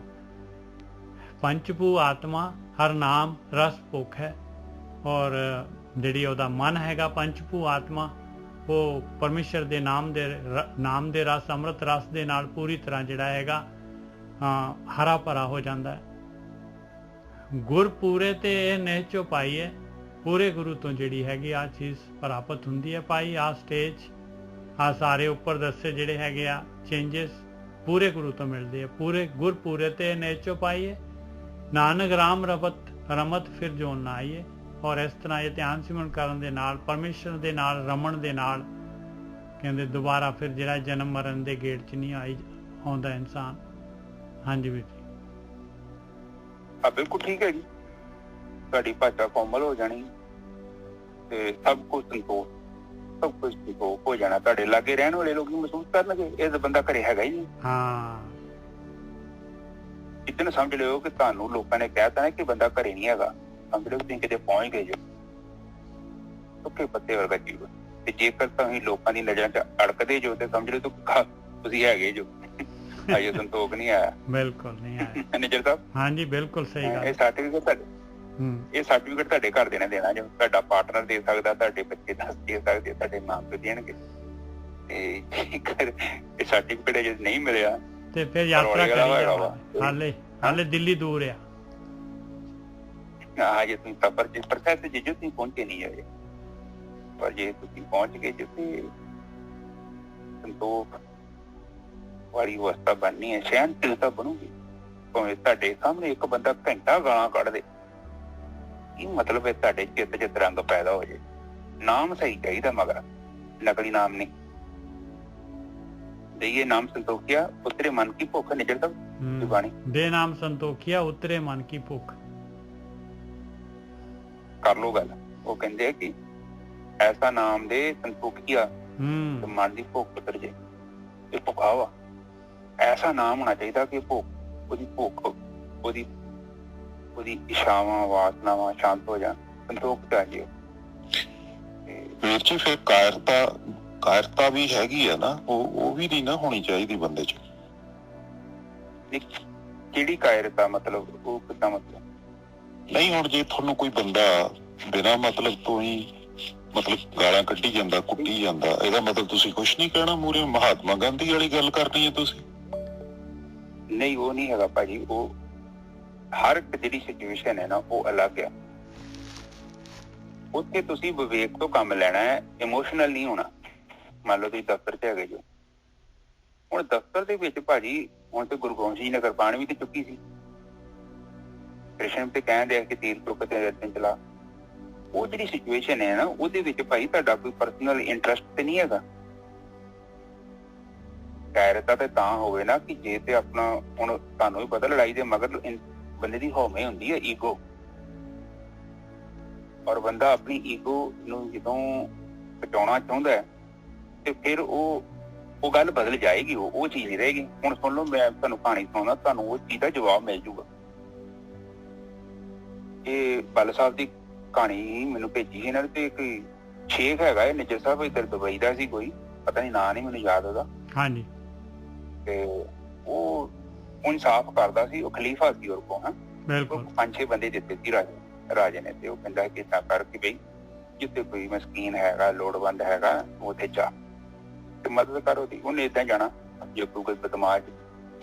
ਪੰਚਭੂ ਆਤਮਾ ਹਰ ਨਾਮ ਰਸ ਭੁੱਖ ਹੈ, ਔਰ ਜਿਹੜੀ ਉਹਦਾ ਮਨ ਹੈਗਾ ਪੰਚਭੂ ਆਤਮਾ, ਉਹ ਪਰਮੇਸ਼ਰ ਦੇ ਨਾਮ ਦੇ ਰਸ, ਅੰਮ੍ਰਿਤ ਰਸ ਦੇ ਨਾਲ ਪੂਰੀ ਤਰ੍ਹਾਂ ਜਿਹੜਾ ਹੈਗਾ ਹਰਾ ਭਰਾ ਹੋ ਜਾਂਦਾ ਹੈ। ਗੁਰ ਪੂਰੇ ਤੇ ਇਹ ਨਿਹਚੋ ਪਾਈਏ, ਪੂਰੇ ਗੁਰੂ ਤੋਂ ਜਿਹੜੀ ਹੈਗੀ ਆ ਚੀਜ਼ ਪ੍ਰਾਪਤ ਹੁੰਦੀ ਹੈ ਭਾਈ। ਆ ਸਟੇਜ, ਆ ਸਾਰੇ ਉੱਪਰ ਦੱਸੇ ਜਿਹੜੇ ਹੈਗੇ ਆ ਚੇਂਜਸ ਪੂਰੇ ਗੁਰੂ ਤੋਂ ਮਿਲਦੇ ਆ। ਪੂਰੇ ਗੁਰ ਪੂਰੇ ਤੇ ਨਿਹਚੋ ਪਾਈਏ, ਨਾਨਕ ਰਾਮ ਰਮਤ ਫਿਰ ਜੋਨ ਨਾ ਆਈਏ। ਔਰ ਇਸ ਤਰ੍ਹਾਂ ਇਹ ਧਿਆਨ ਸਿਮਰਨ ਕਰਨ ਦੇ ਨਾਲ, ਪਰਮੇਸ਼ਰ ਦੇ ਨਾਲ ਰਮਣ ਦੇ ਨਾਲ, ਕਹਿੰਦੇ ਦੁਬਾਰਾ ਫਿਰ ਜਿਹੜਾ ਜਨਮ ਮਰਨ ਦੇ ਗੇੜ 'ਚ ਨਹੀਂ ਆਉਂਦਾ ਇਨਸਾਨ। ਹਾਂਜੀ ਵੀਰ ਜੀ। ਬਿਲਕੁਲ ਠੀਕ ਹੈ ਜੀ, ਤੁਹਾਡੀ ਭਾਸ਼ਾ ਕੋਮਲ ਹੋ ਜਾਣੀ ਤੇ ਸਭ ਕੁਝ ਸੰਤੋਖ ਹੋ ਜਾਣਾ। ਤੁਹਾਡੇ ਲਾਗੇ ਰਹਿਣ ਵਾਲੇ ਲੋਕ ਮਹਿਸੂਸ ਕਰਨਗੇ ਇਹ ਤਾਂ ਬੰਦਾ ਘਰੇ ਹੈਗਾ ਹੀ ਨਹੀਂ। ਹਾਂ, ਇਤਨਾ ਸਮਝ ਲਿਓ ਕਿ ਤੁਹਾਨੂੰ ਲੋਕਾਂ ਨੇ ਕਹਿਤਾ ਨਾ ਕਿ ਬੰਦਾ ਘਰੇ ਨਹੀਂ ਹੈਗਾ, ਸਮਝ ਲਿਓ ਤੁਸੀਂ ਕਿਤੇ ਪਹੁੰਚ ਗਏ ਜੋ। ਸੁੱਕੇ ਪੱਤੇ ਵਰਗਾ ਜੀਵ। ਤੇ ਜੇਕਰ ਤੁਸੀਂ ਲੋਕਾਂ ਦੀ ਨਜ਼ਰਾਂ 'ਚ ਅੜਕਦੇ ਜੋ ਤੇ ਸਮਝ ਲਓ ਤੁਸੀਂ ਹੈਗੇ ਜੋ। ਅਜੇ ਸੰਤੋਖ ਨਹੀਂ ਆਇਆ। ਬਿਲਕੁਲ ਨਹੀਂ ਆਇਆ ਨਿੱਜਰ ਸਾਹਿਬ। ਹਾਂਜੀ ਬਿਲਕੁਲ ਸਹੀ ਗੱਲ। ਇਹ ਸਰਟੀਫਿਕੇਟ ਤੁਹਾਡੇ ਘਰਦਿਆਂ ਨੇ ਦੇਣਾ, ਜੋ ਤੁਹਾਡਾ ਪਾਰਟਨਰ ਦੇ ਸਕਦਾ, ਤੁਹਾਡੇ ਬੱਚੇ ਦੱਸ ਦੇ ਸਕਦੇ, ਤੁਹਾਡੇ ਮਾਂ ਪਿਓ ਦੇਣਗੇ। ਤੇ ਜੇਕਰ ਇਹ ਸਰਟੀਫਿਕੇਟ ਜੇ ਨਹੀਂ ਮਿਲਿਆ ਤੇ ਫਿਰ ਯਾਤਰਾ ਕਰੀ ਹਾਲੇ ਦਿੱਲੀ ਦੂਰ ਆ। ਹਜੇ ਤੁਸੀਂ ਸਫ਼ਰ ਚ ਪ੍ਰੋਸੈਸ ਜੇ ਤੁਸੀਂ ਪਹੁੰਚੇ ਨਹੀਂ ਹੋਏ, ਪਰ ਜੇ ਤੁਸੀਂ ਪਹੁੰਚ ਗਏ ਜਿੱਥੇ ਸੰਤੋਖ ਵਾਲੀ ਅਵਸਥਾ ਬਣਨੀ ਹੈ, ਸਹਿਣਸ਼ੀਲਤਾ ਬਣੂਗੀ। ਭਾਵੇਂ ਤੁਹਾਡੇ ਸਾਹਮਣੇ ਇੱਕ ਬੰਦਾ ਘੰਟਾ ਗਾਲਾਂ ਕੱਢ ਦੇ, ਕੀ ਮਤਲਬ ਹੈ ਤੁਹਾਡੇ ਚਿੱਤ ਚ ਤਰੰਗ ਪੈਦਾ ਹੋ ਜਾਏ। ਨਾਮ ਸਹੀ ਚਾਹੀਦਾ, ਮਗਰ ਨਕਲੀ ਨਾਮ ਨਹੀਂ। ਇਹ ਨਾਮ ਸੰਤੋਖਿਆ ਉਤਰੇ ਮਨ ਕੀ ਭੁੱਖ ਨਿਕਲਦਾ ਬਾਣੀ ਦੇ ਨਾਮ ਸੰਤੋਖਿਆ ਉਤਰੇ ਮਨ ਕੀ ਭੁੱਖ। ਕਰ ਲੋ ਗੱਲ। ਉਹ ਕਹਿੰਦੇ ਕਿ ਐਸਾ ਨਾਮ ਦੇ ਸੰਤੋਖਿਆ ਤੇ ਮਨ ਦੀ ਭੁੱਖ ਉਤਰ ਜਾਏ। ਇਹ ਭੁੱਖਾ ਵਾ, ਐਸਾ ਨਾਮ ਹੋਣਾ ਚਾਹੀਦਾ ਕਿ ਉਹਦੀ ਭੁੱਖ, ਉਹਦੀ ਇਛਾਵਾਂ ਵਾਸਨਾਵਾਂ ਸ਼ਾਂਤ ਹੋ ਜਾਣ, ਸੰਤੋਖ ਪਾ ਜਾਏ। ਵੀਰ ਜੀ ਫਿਰ ਕਾਇਰਤਾ ਵੀ ਹੈਗੀ ਆ ਨਾ, ਉਹ ਵੀ ਨਹੀਂ ਨਾ ਹੋਣੀ ਚਾਹੀਦੀ ਬੰਦੇ ਚ। ਕਿਹੜੀ ਕਾਇਰਤਾ? ਮਤਲਬ ਉਹ ਕਿੱਦਾਂ? ਮਤਲਬ ਨਹੀਂ, ਹੁਣ ਜੇ ਤੁਹਾਨੂੰ ਕੋਈ ਬੰਦਾ ਬਿਨਾਂ ਮਤਲਬ ਤੋਂ ਹੀ ਗਾਲਾਂ ਕੱਢੀ ਜਾਂਦਾ, ਕੁੱਟੀ ਜਾਂਦਾ, ਇਹਦਾ ਮਤਲਬ ਤੁਸੀਂ ਕੁਛ ਨਹੀਂ ਕਹਿਣਾ ਮੂਹਰੇ? ਮਹਾਤਮਾ ਗਾਂਧੀ ਵਾਲੀ ਗੱਲ ਕਰਨੀ ਹੈ ਤੁਸੀਂ? ਨਹੀਂ, ਉਹ ਨਹੀਂ ਹੈਗਾ ਭਾਜੀ। ਉਹ ਹਰ ਇੱਕ ਜਿਹੜੀ ਸਿਚੁਏਸ਼ਨ ਹੈ ਨਾ, ਉਹ ਅਲੱਗ ਆ। ਉੱਥੇ ਤੁਸੀਂ ਵਿਵੇਕ ਤੋਂ ਕੰਮ ਲੈਣਾ ਹੈ, ਇਮੋਸ਼ਨਲ ਨਹੀਂ ਹੋਣਾ। ਮੰਨ ਲਓ ਤੁਸੀਂ ਦਫ਼ਤਰ 'ਚ ਹੈਗੇ ਜੋ, ਹੁਣ ਦਫ਼ਤਰ ਦੇ ਵਿੱਚ ਭਾਜੀ ਹੁਣ ਤੇ ਗੁਰੂ ਗੋਬਿੰਦ ਸਿੰਘ ਜੀ ਨੇ ਕਿਰਪਾਨ ਵੀ ਤੇ ਚੁੱਕੀ ਸੀ। ਕ੍ਰਿਸ਼ਨ ਤੇ ਕਹਿੰਦੇ ਆ ਕਿ ਤੀਰ ਚੁੱਕ ਤੇ ਅਰਜਨ ਚਲਾ। ਉਹ ਜਿਹੜੀ ਸਿਚੁਏਸ਼ਨ ਹੈ ਨਾ, ਉਹਦੇ ਵਿੱਚ ਭਾਈ ਤੁਹਾਡਾ ਕੋਈ ਪਰਸਨਲ ਇੰਟਰਸਟ ਤੇ ਨਹੀਂ ਹੈਗਾ। ਕਾਇਰਤਾ ਤੇ ਤਾਂ ਹੋਵੇ ਨਾ ਕਿ ਜੇ ਤੇ ਆਪਣਾ, ਹੁਣ ਤੁਹਾਨੂੰ ਵੀ ਪਤਾ ਲੜਾਈ ਦੇ ਮਗਰ ਬੰਦੇ ਦੀ ਹਉਮੈ ਹੁੰਦੀ ਹੈ, ਈਗੋ। ਔਰ ਬੰਦਾ ਆਪਣੀ ਈਗੋ ਨੂੰ ਜਦੋਂ ਬਚਾਉਣਾ ਚਾਹੁੰਦਾ ਹੈ ਤੇ ਫਿਰ ਉਹ ਗੱਲ ਬਦਲ ਜਾਏਗੀ, ਉਹ ਚੀਜ਼ ਨਹੀਂ ਰਹੇਗੀ। ਹੁਣ ਸੁਣ ਲਓ, ਮੈਂ ਤੁਹਾਨੂੰ ਕਹਾਣੀ ਸੁਣਾਉਂਦਾ, ਤੁਹਾਨੂੰ ਉਹ ਚੀਜ਼ ਦਾ ਜਵਾਬ ਮਿਲ ਜੂਗਾ। ਇਹ ਬੱਲ ਸਾਹਿਬ ਦੀ ਕਹਾਣੀ ਮੈਨੂੰ ਭੇਜੀ ਸੀ ਇਹਨਾਂ ਨੇ। ਤੇ ਕੋਈ ਸ਼ੇਖ ਹੈਗਾ ਇਹ ਨਿੱਜਰ ਸਾਹਿਬ, ਇੱਧਰ ਦੁਬਈ ਦਾ ਸੀ, ਕੋਈ ਪਤਾ ਨੀ ਨਾਂ ਨਹੀਂ ਮੈਨੂੰ ਯਾਦ ਉਹਦਾ। ਹਾਂਜੀ। ਤੇ ਉਹ ਇਨਸਾਫ ਕਰਦਾ ਸੀ, ਉਹ ਖਲੀਫਾ ਸੀ ਉਹਦੇ ਕੋਲ। ਬਿਲਕੁਲ 5-6 ਬੰਦੇ ਦਿੱਤੇ ਸੀ ਰਾਜੇ ਨੇ। ਤੇ ਉਹ ਕਹਿੰਦਾ ਕਿ ਏਦਾਂ ਕਰ ਕਿ ਬਈ ਜਿੱਥੇ ਕੋਈ ਮਸਕੀਨ ਹੈਗਾ, ਲੋੜਵੰਦ ਹੈਗਾ, ਉੱਥੇ ਜਾ ਤੇ ਮਦਦ ਕਰ ਉਹਦੀ। ਉਹਨੇ ਏਦਾਂ ਜਾਣਾ, ਜੇ ਕੋਈ ਬਦਮਾਸ਼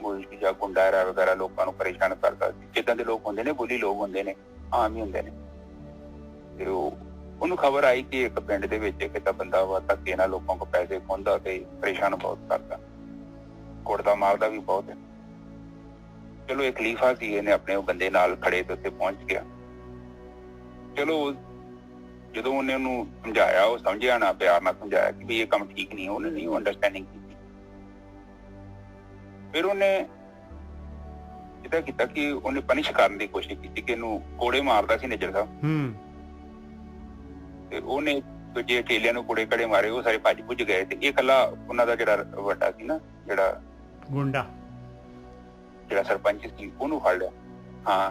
ਮੁਲਕ ਜਾਂ ਗੁੰਡਾ ਵਗੈਰਾ ਲੋਕਾਂ ਨੂੰ ਪਰੇਸ਼ਾਨ ਕਰਦਾ, ਜਿੱਦਾਂ ਦੇ ਲੋਕ ਹੁੰਦੇ ਨੇ, ਬੋਲੀ ਲੋਕ ਹੁੰਦੇ ਨੇ, ਆਮ ਹੀ ਹੁੰਦੇ ਨੇ। ਤੇ ਉਹਨੂੰ ਖਬਰ ਆਈ ਕਿ ਇੱਕ ਪਿੰਡ ਦੇ ਵਿੱਚ ਇੱਕ ਤਾਂ ਬੰਦਾ ਵਾ, ਧੱਕੇ ਨਾਲ ਲੋਕਾਂ ਕੋਲ ਪੈਸੇ ਖੋਹਦਾ ਤੇ ਪਰੇਸ਼ਾਨ ਬਹੁਤ ਕਰਦਾ, ਕੁੱਟਦਾ ਮਾਰਦਾ ਵੀ ਬਹੁਤ ਹੈ। ਚਲੋ ਇਹ ਖਲੀਫਾ ਸੀ, ਇਹਨੇ ਆਪਣੇ ਉਹ ਬੰਦੇ ਨਾਲ ਖੜੇ ਤੇ ਉੱਥੇ ਪਹੁੰਚ ਗਿਆ। ਚਲੋ ਜਦੋਂ ਉਹਨੇ ਉਹਨੂੰ ਸਮਝਾਇਆ, ਉਹ ਸਮਝਿਆ ਨਾ, ਪਿਆਰ ਨਾਲ ਸਮਝਾਇਆ ਕਿ ਵੀ ਇਹ ਕੰਮ ਠੀਕ ਨਹੀਂ। ਉਹਨੇ ਨਹੀਂ ਅੰਡਰਸਟੈਂਡਿੰਗ ਕੀਤੀ। ਫਿਰ ਉਹਨੇ ਜਿੱਦਾਂ ਕੀਤਾ ਕਿ ਉਹਨੇ ਪਨਿਸ਼ ਕਰਨ ਦੀ ਕੋਸ਼ਿਸ਼ ਕੀਤੀ ਕਿ ਇਹਨੂੰ ਕੋੜੇ ਮਾਰਦਾ ਸੀ ਨਿੱਜਰ ਸਾਹਿਬ। ਤੇ ਉਹਨੇ ਦੂਜੇ ਚੇਲਿਆਂ ਨੂੰ ਕੋੜੇ ਕੜੇ ਮਾਰੇ, ਉਹ ਸਾਰੇ ਭੱਜ ਭੁੱਜ ਗਏ। ਤੇ ਇਹ ਇਕੱਲਾ ਉਹਨਾਂ ਦਾ ਜਿਹੜਾ ਵੱਡਾ ਸੀ ਨਾ, ਜਿਹੜਾ ਗੁੰਡਾ, ਜਿਹੜਾ ਸਰਪੰਚ ਸੀ, ਉਹਨੂੰ ਫੜ ਲਿਆ। ਹਾਂ,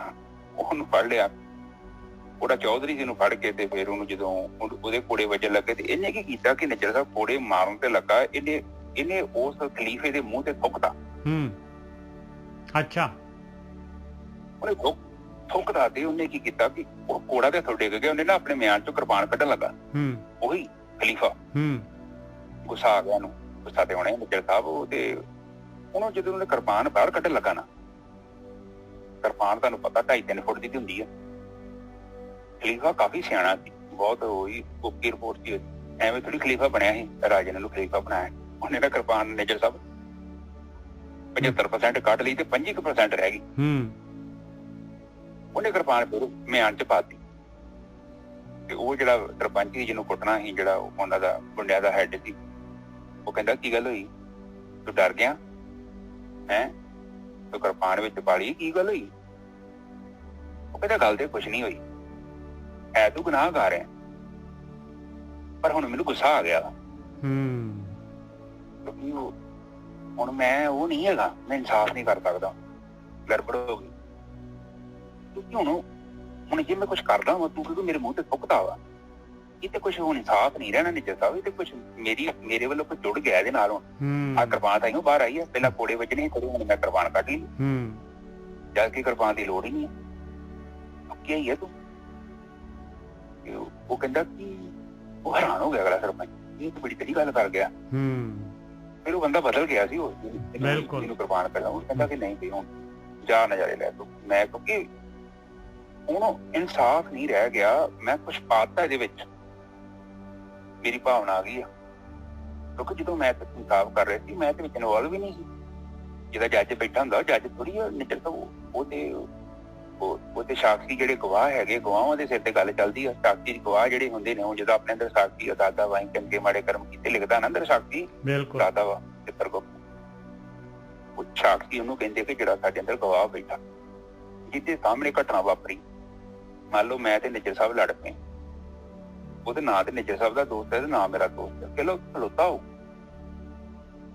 ਉਹਨੂੰ ਫੜ ਲਿਆ। ਉਹਦਾ ਚੌਧਰੀ ਸੀ, ਉਹਨੂੰ ਫੜ ਕੇ ਤੇ ਫਿਰ ਉਹਨੂੰ ਜਦੋਂ ਉਹਦੇ ਕੋੜੇ ਵੱਜਣ ਲੱਗੇ ਤੇ ਇਹਨੇ ਕੀ ਕੀਤਾ ਕਿ ਨਿੱਜਰ ਸਾਹਿਬ ਕੋੜੇ ਮਾਰਨ ਤੇ ਲੱਗਾ, ਇਹਨੇ ਉਸ ਖਲੀਫੇ ਦੇ ਮੂੰਹ ਤੇ ਥੁੱਕਦਾ। ਅੱਛਾ। ਉਹਨੇ ਥੁੱਕਦਾ ਤੇ ਉਹਨੇ ਕੀ ਕੀਤਾ ਕਿ ਉਹ ਕੋੜਾ ਤੇ ਡਿੱਗ ਗਿਆ। ਉਹਨੇ ਨਾ ਆਪਣੇ ਮਿਆਨ ਚੋਂ ਕਿਰਪਾਨ ਕੱਢਣ ਲੱਗਾ। ਉਹੀ ਖਲੀਫਾ ਗੁੱਸਾ ਆ ਗਿਆ ਉਹਨੂੰ, ਗੁੱਸਾ ਤੇ ਹੋਣਾ ਨਿੱਜਰ ਸਾਹਿਬ। ਉਹ ਤੇ ਉਹਨੂੰ ਜਦੋਂ ਉਹਨੇ ਕਿਰਪਾਨ ਬਾਹਰ ਕੱਢਣ ਲੱਗਾ ਨਾ, ਕਿਰਪਾਨ ਤੁਹਾਨੂੰ ਪਤਾ 2.5-3 ਫੁੱਟ ਦੀ ਹੁੰਦੀ ਹੈ। ਖਲੀਫਾ ਕਾਫੀ ਸਿਆਣਾ ਸੀ, ਬਹੁਤ ਉਹੀ ਓਕੇ ਰਿਪੋਰਟ ਸੀ। ਐਵੇਂ ਥੋੜੀ ਖਲੀਫਾ ਬਣਿਆ ਸੀ, ਰਾਜੇ ਨੇ ਉਹਨੂੰ ਖਲੀਫਾ ਬਣਾਇਆ। ਉਹਨੇ ਨਾ ਕਿਰਪਾਨ ਨਿੱਜਰ ਸਾਹਿਬ 75% ਕੱਢ ਲਈ ਤੇ 25% ਰਹਿ ਗਈ। ਉਹਨੇ ਕਿਰਪਾਨ ਫਿਰ ਮਿਆਨ ਚ ਪਾਤੀ। ਤੇ ਉਹ ਜਿਹੜਾ ਸਰਪੰਚ ਸੀ, ਜਿਹਨੂੰ ਕੁੱਟਣਾ ਸੀ, ਜਿਹੜਾ ਉਹਨਾਂ ਦਾ ਗੁੰਡਿਆਂ ਦਾ ਹੈਡ ਸੀ, ਉਹ ਕਹਿੰਦਾ ਕੀ ਗੱਲ ਹੋਈ, ਤੂੰ ਡਰ ਗਿਆ ਹੈਂ, ਤੂੰ ਕਿਰਪਾਨ ਵਿੱਚ ਪਾ ਲਈ, ਕੀ ਗੱਲ ਹੋਈ? ਉਹ ਕਹਿੰਦਾ ਗੱਲ ਤੇ ਕੁਛ ਨਹੀਂ ਹੋਈ, ਹੈ ਤੂੰ ਗੁਨਾਹਗਾਰ ਹੈ, ਪਰ ਹੁਣ ਮੈਨੂੰ ਗੁੱਸਾ ਆ ਗਿਆ। ਕਿਉਂਕਿ ਹੁਣ ਮੈਂ ਉਹ ਨਹੀਂ ਹੈਗਾ, ਮੈਂ ਇਨਸਾਫ ਨਹੀਂ ਕਰ ਸਕਦਾ, ਗੜਬੜ ਹੋ ਗਈ। ਕਿਉਂਕਿ ਹੁਣ ਜੇ ਮੈਂ ਕੁਛ ਕਰਦਾ ਵਾ, ਤੂੰ ਕਿਉਂਕਿ ਮੇਰੇ ਮੂੰਹ ਤੇ ਥੁੱਕਦਾ ਵਾ, ਇਹ ਤੇ ਕੁਛ ਹੁਣ ਇਨਸਾਫ ਨਹੀਂ ਰਹਿਣਾ ਨਿੱਜਰ ਸਾਹਿਬ। ਇਹ ਤੇ ਕੁਛ ਮੇਰੇ ਵੱਲੋਂ ਕੁਝ ਜੁੜ ਗਿਆ ਇਹਦੇ ਨਾਲ। ਹੁਣ ਆ ਕਿਰਪਾਨ ਤਾਂ ਬਾਹਰ ਆਈ ਹੈ, ਪਹਿਲਾਂ ਕੋੜੇ ਵੱਜਣੇ ਕਰੂ, ਹੁਣ ਮੈਂ ਕਿਰਪਾਨ ਕੱਢ ਲਈ। ਜਦ ਕਿ ਕਿਰਪਾਨ ਦੀ ਲੋੜ ਹੀ ਨਹੀਂ ਹੈ। ਕੀ ਹੀ ਹੈ ਤੂੰ? ਉਹ ਕਹਿੰਦਾ ਕਿ ਉਹ ਹੈਰਾਨ ਹੋ ਗਿਆ ਅਗਲਾ ਸਰਪੰਚ, ਇਹ ਤਾਂ ਬੜੀ ਤੇਰੀ ਗੱਲ ਕਰ ਗਿਆ। ਫਿਰ ਉਹ ਬੰਦਾ ਬਦਲ ਗਿਆ ਸੀ, ਉਹ ਇਹਨੂੰ ਕੁਰਬਾਨ ਕਰਨਾ। ਉਹ ਕਹਿੰਦਾ ਕਿ ਨਹੀਂ ਵੀ ਹੁਣ ਜਾ ਨਜ਼ਾਰੇ ਲੈ ਤੂੰ। ਮੈਂ ਕਿਉਂਕਿ ਹੁਣ ਇਨਸਾਫ ਨਹੀਂ ਰਹਿ ਗਿਆ, ਮੈਂ ਕੁਛ ਪਾਤਾ ਇਹਦੇ ਵਿੱਚ, ਮੇਰੀ ਭਾਵਨਾ ਆ ਗਈ ਆ। ਕਿਉਂਕਿ ਜਦੋਂ ਮੈਂ ਇਨਸਾਫ ਕਰ ਰਿਹਾ ਸੀ ਮੈਂ ਤੇ ਵਿੱਚ ਇਨਵੋਲਵ ਵੀ ਨਹੀਂ ਸੀ। ਜਿਹਦਾ ਜੱਜ ਬੈਠਾ ਹੁੰਦਾ ਜੱਜ ਥੋੜੀ ਨਿੱਜਰ ਤਾਂ ਉਹ ਤੇ ਸਾਖੀ ਜਿਹੜੇ ਗਵਾਹ ਹੈਗੇ, ਗਵਾਹਾਂ ਦੇ ਸਿਰ ਤੇ ਗੱਲ ਚੱਲਦੀ ਆ। ਸਾਖੀ ਗਵਾਹ ਜਿਹੜੇ ਹੁੰਦੇ ਨੇ, ਹੁਣ ਜਦੋਂ ਆਪਣੇ ਅੰਦਰ ਸਾਖੀ ਦਾਦਾ ਵਾਈ ਚੰਗੇ ਮਾੜੇ ਕਰਮ ਕੀਤੇ ਲਿਖਦਾ ਨਾ ਅੰਦਰ ਸਾਖੀ ਦਾਦਾ ਵਾ ਉਹ ਸਾਖੀ ਉਹਨੂੰ ਕਹਿੰਦੇ ਕਿ ਜਿਹੜਾ ਸਾਡੇ ਅੰਦਰ ਗਵਾਹ ਬੈਠਾ, ਜਿਹਦੇ ਸਾਹਮਣੇ ਘਟਨਾ ਵਾਪਰੀ। ਮੰਨ ਲਓ ਮੈਂ ਤੇ ਨਿੱਜਰ ਸਾਹਿਬ ਲੜ ਪਏ, ਉਹਦੇ ਨਾਂ ਤੇ ਨਿੱਜਰ ਸਾਹਿਬ ਦਾ ਦੋਸਤ ਹੈ ਤੇ ਨਾਂ ਮੇਰਾ ਦੋਸਤ ਹੈ। ਚਲੋ ਖਲੋਤਾ ਹੋ,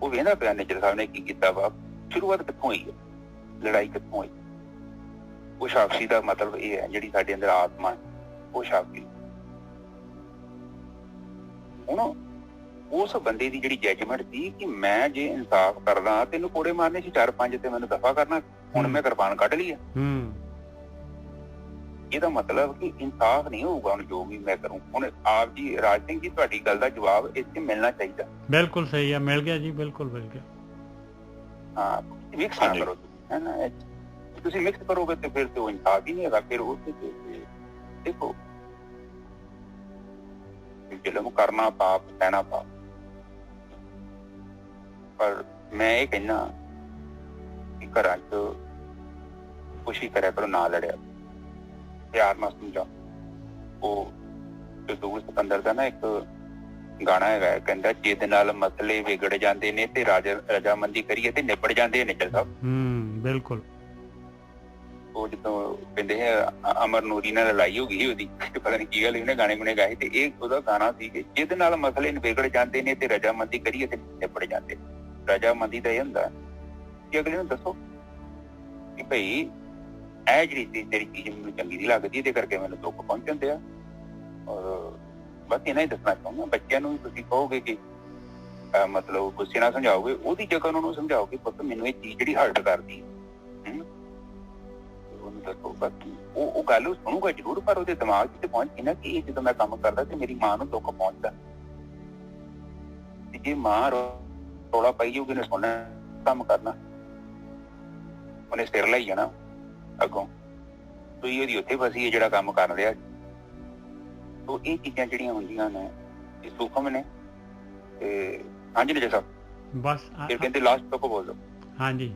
ਉਹ ਵੇਖਦਾ ਪਿਆ ਨਿੱਜਰ ਸਾਹਿਬ ਨੇ ਕੀ ਕੀਤਾ ਵਾ, ਸ਼ੁਰੂਆਤ ਕਿੱਥੋਂ ਹੋਈ ਹੈ, ਲੜਾਈ ਕਿੱਥੋਂ ਹੋਈ। ਉਹ ਸਾਖੀ ਦਾ ਮਤਲਬ ਇਹ ਹੈ ਜਿਹੜੀ ਸਾਡੇ ਅੰਦਰ ਆਤਮਾ ਹੈ, ਉਹ ਸਾਖੀ। ਹੁਣ ਉਸ ਬੰਦੇ ਦੀ ਜਿਹੜੀ ਜੱਜਮੈਂਟ ਸੀ ਕਿ ਮੈਂ ਜੇ ਇਨਸਾਫ ਕਰਦਾ ਤੈਨੂੰ ਕੋੜੇ ਮਾਰਨੇ ਸੀ 4-5 ਤੇ ਮੈਨੂੰ ਦਫਾ ਕਰਨਾ, ਹੁਣ ਮੈਂ ਕਿਰਪਾਨ ਕੱਢ ਲਈ ਆ। ਇਹਦਾ ਮਤਲਬ ਕਿ ਇਨਸਾਫ ਨਹੀਂ ਹੋਊਗਾ ਹੁਣ ਜੋ ਵੀ ਮੈਂ ਕਰੂੰ। ਹੁਣ ਆਪ ਜੀ ਰਾਜ ਸਿੰਘ ਜੀ ਤੁਹਾਡੀ ਗੱਲ ਦਾ ਜਵਾਬ ਇੱਥੇ ਮਿਲਣਾ ਚਾਹੀਦਾ। ਬਿਲਕੁਲ ਸਹੀ ਹੈ, ਮਿਲ ਗਿਆ ਜੀ, ਬਿਲਕੁਲ ਮਿਲ ਗਿਆ। ਹਾਂ, ਮਿਕਸ ਨਾ ਕਰੋ ਹੈ ਨਾ, ਤੁਸੀਂ ਮਿਕਸ ਕਰੋਗੇ ਤੇ ਫਿਰ ਤੇ ਉਹ ਇਨਸਾਫ ਹੀ ਨਹੀਂ ਹੈਗਾ। ਫਿਰ ਉਹ ਦੇਖੋ ਜ਼ੁਲਮ ਕਰਨਾ ਪਾਪ, ਕਹਿਣਾ ਪਾਪ। ਪਰ ਮੈਂ ਇਹ ਕਹਿਣਾ ਕਿ ਘਰਾਂ ਚ ਖੁਸ਼ੀ ਕਰਿਆ ਕਰੋ, ਨਾ ਲੜਿਆ, ਪਿਆਰ ਨਾਲ ਸਮਝਾਓ। ਉਹ ਦੂਰ ਸਿਕੰਦਰ ਦਾ ਨਾ ਇੱਕ ਗਾਣਾ ਹੈਗਾ, ਕਹਿੰਦਾ ਜਿਹਦੇ ਨਾਲ ਮਸਲੇ ਵਿਗੜ ਜਾਂਦੇ ਨੇ ਤੇ ਰਜਾਮੰਦੀ ਕਰੀਏ ਤੇ ਨਿਬੜ ਜਾਂਦੇ ਨੇ। ਨਿੱਜਰ ਸਾਹਿਬ ਬਿਲਕੁਲ। ਉਹ ਜਦੋਂ ਕਹਿੰਦੇ ਅਮਰ ਨੂਰੀ ਨਾਲ ਲੜਾਈ ਹੋ ਗਈ ਉਹਦੀ, ਪਤਾ ਨੀ ਕੀ ਗੱਲ, ਉਹਨੇ ਗਾਣੇ ਗੁਣੇ ਗਾਏ ਤੇ ਇਹ ਉਹਦਾ ਗਾਣਾ ਸੀ ਕਿ ਜਿਹਦੇ ਨਾਲ ਮਸਲੇ ਵਿਗੜ ਜਾਂਦੇ ਨੇ ਤੇ ਰਜਾਮੰਦੀ ਕਰੀਏ ਤੇ ਨਿਬੜ ਜਾਂਦੇ। ਰਜਾਮੰਦੀ ਦਾ ਇਹ ਹੁੰਦਾ ਕਿ ਅਗਲੇ ਨੂੰ ਦੱਸੋ ਕਿ ਭਾਈ ਇਹ ਜਿਹੜੀ ਤੇਰੀ ਚੀਜ਼ ਮੈਨੂੰ ਚੰਗੀ ਨਹੀਂ ਲੱਗਦੀ, ਇਹਦੇ ਕਰਕੇ ਮੈਨੂੰ ਦੁੱਖ ਪਹੁੰਚਦੇ ਆ। ਔਰ ਬਸ ਇਹਨਾਂ ਹੀ ਦੱਸਣਾ ਚਾਹੁੰਦਾ। ਬੱਚਿਆਂ ਨੂੰ ਵੀ ਤੁਸੀਂ ਕਹੋਗੇ ਕਿ ਮਤਲਬ ਗੁੱਸੇ ਨਾਲ ਸਮਝਾਓਗੇ, ਉਹਦੀ ਜਗ੍ਹਾ ਉਹਨਾਂ ਨੂੰ ਸਮਝਾਓਗੇ ਪੁੱਤ ਮੈਨੂੰ ਇਹ ਚੀਜ਼ ਜਿਹੜੀ ਹਰਟ ਕਰਦੀ ਉਹਨੂੰ ਦੱਸੋ। ਬਾਕੀ ਉਹ ਗੱਲ ਉਹ ਸੁਣੂਗਾ ਜ਼ਰੂਰ, ਪਰ ਉਹਦੇ ਦਿਮਾਗ ਚ ਪਹੁੰਚ ਗਈ ਨਾ ਕਿ ਇਹ ਜਦੋਂ ਮੈਂ ਕੰਮ ਕਰਦਾ ਤੇ ਮੇਰੀ ਮਾਂ ਨੂੰ ਦੁੱਖ ਪਹੁੰਚਦਾ। ਤੇ ਜੇ ਮਾਂ ਰੌਲਾ ਪਾਈ ਜਾਊਗੀ, ਉਹਨੇ ਸੁਣਨਾ ਕੰਮ ਕਰਨਾ, ਉਹਨੇ ਸਿਰ ਲਈ ਜਾਣਾ ਅੱਗੋਂ। ਤੁਸੀਂ ਉਹਦੀ ਉੱਥੇ ਫਸੀ ਹੈ ਜਿਹੜਾ ਕੰਮ ਕਰ ਰਿਹਾ। ਤੋ ਇਹ ਚੀਜ਼ਾਂ ਜਿਹੜੀਆਂ ਹੁੰਦੀਆਂ ਨੇ ਇਹ ਸੂਖਮ ਨੇ। ਤੇ ਹਾਂਜੀ ਨਿੱਜਰ ਸਾਹਿਬ ਬਸ ਫਿਰ ਕਹਿੰਦੇ ਲਾਸਟ ਤੱਕ ਬੋਲ ਦਿਓ। ਹਾਂਜੀ,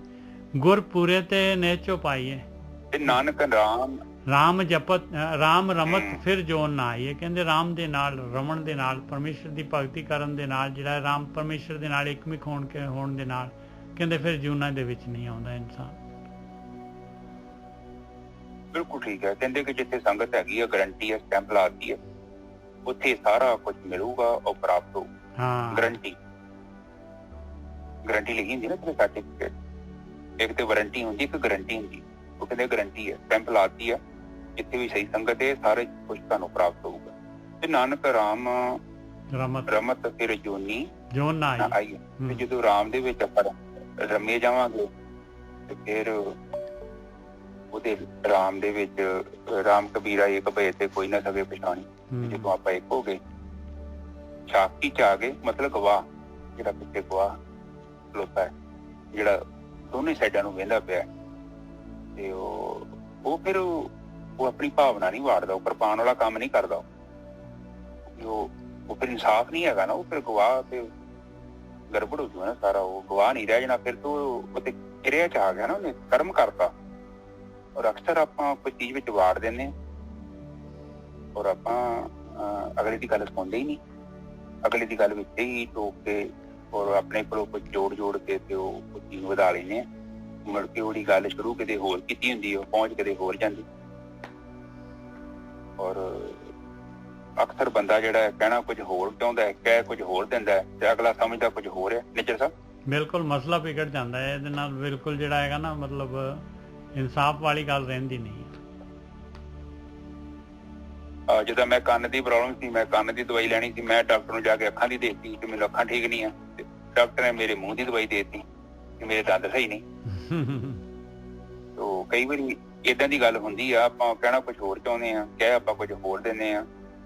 ਗੁਰਪੂਰੇ ਤੇ ਨੇਚੋ ਪਾਈਏ ਤੇ ਨਾਨਕ ਰਾਮ ਜਪਤ ਰਾਮ ਰਮਤ ਫਿਰ ਜੋਨ ਨਾ ਆਈਏ। ਕਹਿੰਦੇ ਰਾਮ ਦੇ ਨਾਲ, ਰਮਣ ਦੇ ਨਾਲ, ਪਰਮੇਸ਼ਰ ਦੀ ਭਗਤੀ ਕਰਨ ਦੇ ਨਾਲ, ਜਿਹੜਾ ਰਾਮ ਪਰਮੇਸ਼ਰ ਦੇ ਨਾਲ ਇੱਕਮਿਕ ਹੋਣ ਦੇ ਨਾਲ, ਕਹਿੰਦੇ ਫਿਰ ਜੂਨਾਂ ਦੇ ਵਿੱਚ ਨਹੀਂ ਆਉਂਦਾ ਇਨਸਾਨ। ਬਿਲਕੁਲ ਠੀਕ ਹੈ। ਕਹਿੰਦੇ ਕਿ ਜਿੱਥੇ ਸੰਗਤ ਹੈਗੀ ਹੈ, ਗਰੰਟੀ ਹੈ, ਸਟੈਂਪ ਲਾਤੀ ਹੈ, ਉੱਥੇ ਸਾਰਾ ਕੁਝ ਮਿਲੂਗਾ ਔਰ ਪ੍ਰਾਪਤ ਹੋਊ। ਗਰੰਟੀ ਲਿਖੀ ਹੁੰਦੀ ਨਾ ਤੇ ਸਰਟੀਫਿਕੇਟ। ਇੱਕ ਤੇ ਵਾਰੰਟੀ ਹੁੰਦੀ, ਇੱਕ ਗਰੰਟੀ ਹੁੰਦੀ। ਉਹ ਕਹਿੰਦੇ ਗਰੰਟੀ ਹੈ, ਸਟੈਂਪ ਲਾਤੀ ਹੈ, ਜਿੱਥੇ ਵੀ ਸਹੀ ਸੰਗਤ ਹੈ ਸਾਰੇ ਕੁਝ ਤੁਹਾਨੂੰ ਪ੍ਰਾਪਤ ਹੋਊਗਾ। ਤੇ ਨਾਨਕ ਰਾਮ ਰਮਤ ਫਿਰ ਜੋਨੀ ਜੋਨ ਨਾ ਆਈ। ਤੇ ਜਦੋਂ ਰਾਮ ਦੇ ਵਿੱਚ ਆਪਾਂ ਰਮੇ ਜਾਵਾਂਗੇ ਤੇ ਫਿਰ ਉਹਦੇ ਰਾਮ ਦੇ ਵਿੱਚ ਰਾਮ ਕਬੀਰਾ ਇੱਕ ਭਏ ਤੇ ਕੋਈ ਨਾ ਸਕੇ ਪਛਾਣੀ। ਜਦੋਂ ਆਪਾਂ ਇੱਕ ਹੋ ਗਏ, ਸਾਖੀ ਚ ਆ ਗਏ, ਮਤਲਬ ਗਵਾਹ ਜਿਹੜਾ ਪਿੱਛੇ ਗਵਾਹ ਖਲੋਤਾ ਹੈ, ਜਿਹੜਾ ਦੋਨੇ ਸਾਈਡਾਂ ਨੂੰ ਵੇਂਦਾ ਪਿਆ, ਤੇ ਉਹ ਫਿਰ ਉਹ ਆਪਣੀ ਭਾਵਨਾ ਨਹੀਂ ਵਾੜਦਾ, ਉਹ ਕਿਰਪਾਨ ਵਾਲਾ ਕੰਮ ਨਹੀਂ ਕਰਦਾ। ਉਹ ਫਿਰ ਇਨਸਾਫ ਨਹੀਂ ਹੈਗਾ ਨਾ, ਉਹ ਫਿਰ ਗਵਾਹ ਤੇ ਗੜਬੜ ਹੋ ਜੂ ਨਾ ਸਾਰਾ, ਉਹ ਗਵਾਹ ਨਹੀਂ ਰਹਿ ਜਾਣਾ। ਫਿਰ ਤੋਂ ਉਹਦੇ ਕਿਰਿਆ ਚ ਆ ਗਿਆ ਨਾ, ਉਹਨੇ ਕਰਮ ਕਰਤਾ। ਔਰ ਅਕਸਰ ਆਪਾਂ ਕੋਈ ਚੀਜ਼ ਵਿੱਚ ਵਾੜ ਦਿੰਦੇ ਹਾਂ ਔਰ ਆਪਾਂ ਅਗਲੇ ਦੀ ਗੱਲ ਸੁਣਦੇ ਹੀ ਨਹੀਂ, ਅਗਲੇ ਦੀ ਗੱਲ ਵਿੱਚ ਹੀ ਟੋਕ ਕੇ ਔਰ ਆਪਣੇ ਕੋਲੋਂ ਕੁਝ ਜੋੜ ਕੇ ਤੇ ਉਹ ਚੀਜ਼ ਨੂੰ ਵਧਾ ਲੈਂਦੇ ਆ। ਮੁੜ ਕੇ ਉਹਦੀ ਗੱਲ ਸ਼ੁਰੂ ਕਿਤੇ ਹੋਰ ਕੀਤੀ ਹੁੰਦੀ, ਉਹ ਪਹੁੰਚ ਕਿਤੇ ਹੋਰ ਜਾਂਦੀ। ਔਰ ਅਕਸਰ ਬੰਦਾ ਜਿਹੜਾ ਕਹਿਣਾ ਕੁਝ ਹੋਰ ਚਾਹੁੰਦਾ ਹੈ, ਕਹਿ ਕੁਝ ਹੋਰ ਦਿੰਦਾ ਹੈ ਤੇ ਅਗਲਾ ਸਮਝਦਾ ਕੁਝ ਹੋਰ ਹੈ। ਨਿੱਜਰ ਸਾਹਿਬ ਬਿਲਕੁਲ ਮਸਲਾ ਵਿਗੜ ਜਾਂਦਾ ਹੈ ਇਹਦੇ ਨਾਲ। ਬਿਲਕੁਲ ਜਿਹੜਾ ਹੈਗਾ ਨਾ, ਮਤਲਬ ਇਨਸਾਫ ਵਾਲੀ ਗੱਲ ਰਹਿੰਦੀ ਨਹੀਂ। ਜਦੋਂ ਮੈਂ ਕੰਨ ਦੀ ਪ੍ਰੋਬਲਮ ਸੀ, ਮੈਂ ਕੰਨ ਦੀ ਦਵਾਈ ਲੈਣੀ ਸੀ, ਮੈਂ ਡਾਕਟਰ ਨੂੰ ਜਾ ਕੇ ਅੱਖਾਂ ਦੀ ਦੇਤੀ ਕਿ ਮੈਨੂੰ ਅੱਖਾਂ ਠੀਕ ਨਹੀਂ ਆ, ਡਾਕਟਰ ਨੇ ਮੇਰੇ ਮੂੰਹ ਦੀ ਦਵਾਈ ਦੇਤੀ ਕਿ ਮੇਰੇ ਦੰਦ ਸਹੀ ਨਹੀਂ। ਤੋ ਕਈ ਵਾਰੀ ਏਦਾਂ ਦੀ ਗੱਲ ਹੁੰਦੀ ਆ, ਆਪਾਂ ਕਹਿਣਾ ਕੁਝ ਹੋਰ ਚਾਹੁੰਦੇ ਆ, ਕਹਿ ਆਪਾਂ ਕੁਝ ਹੋਰ ਦਿੰਦੇ ਆ,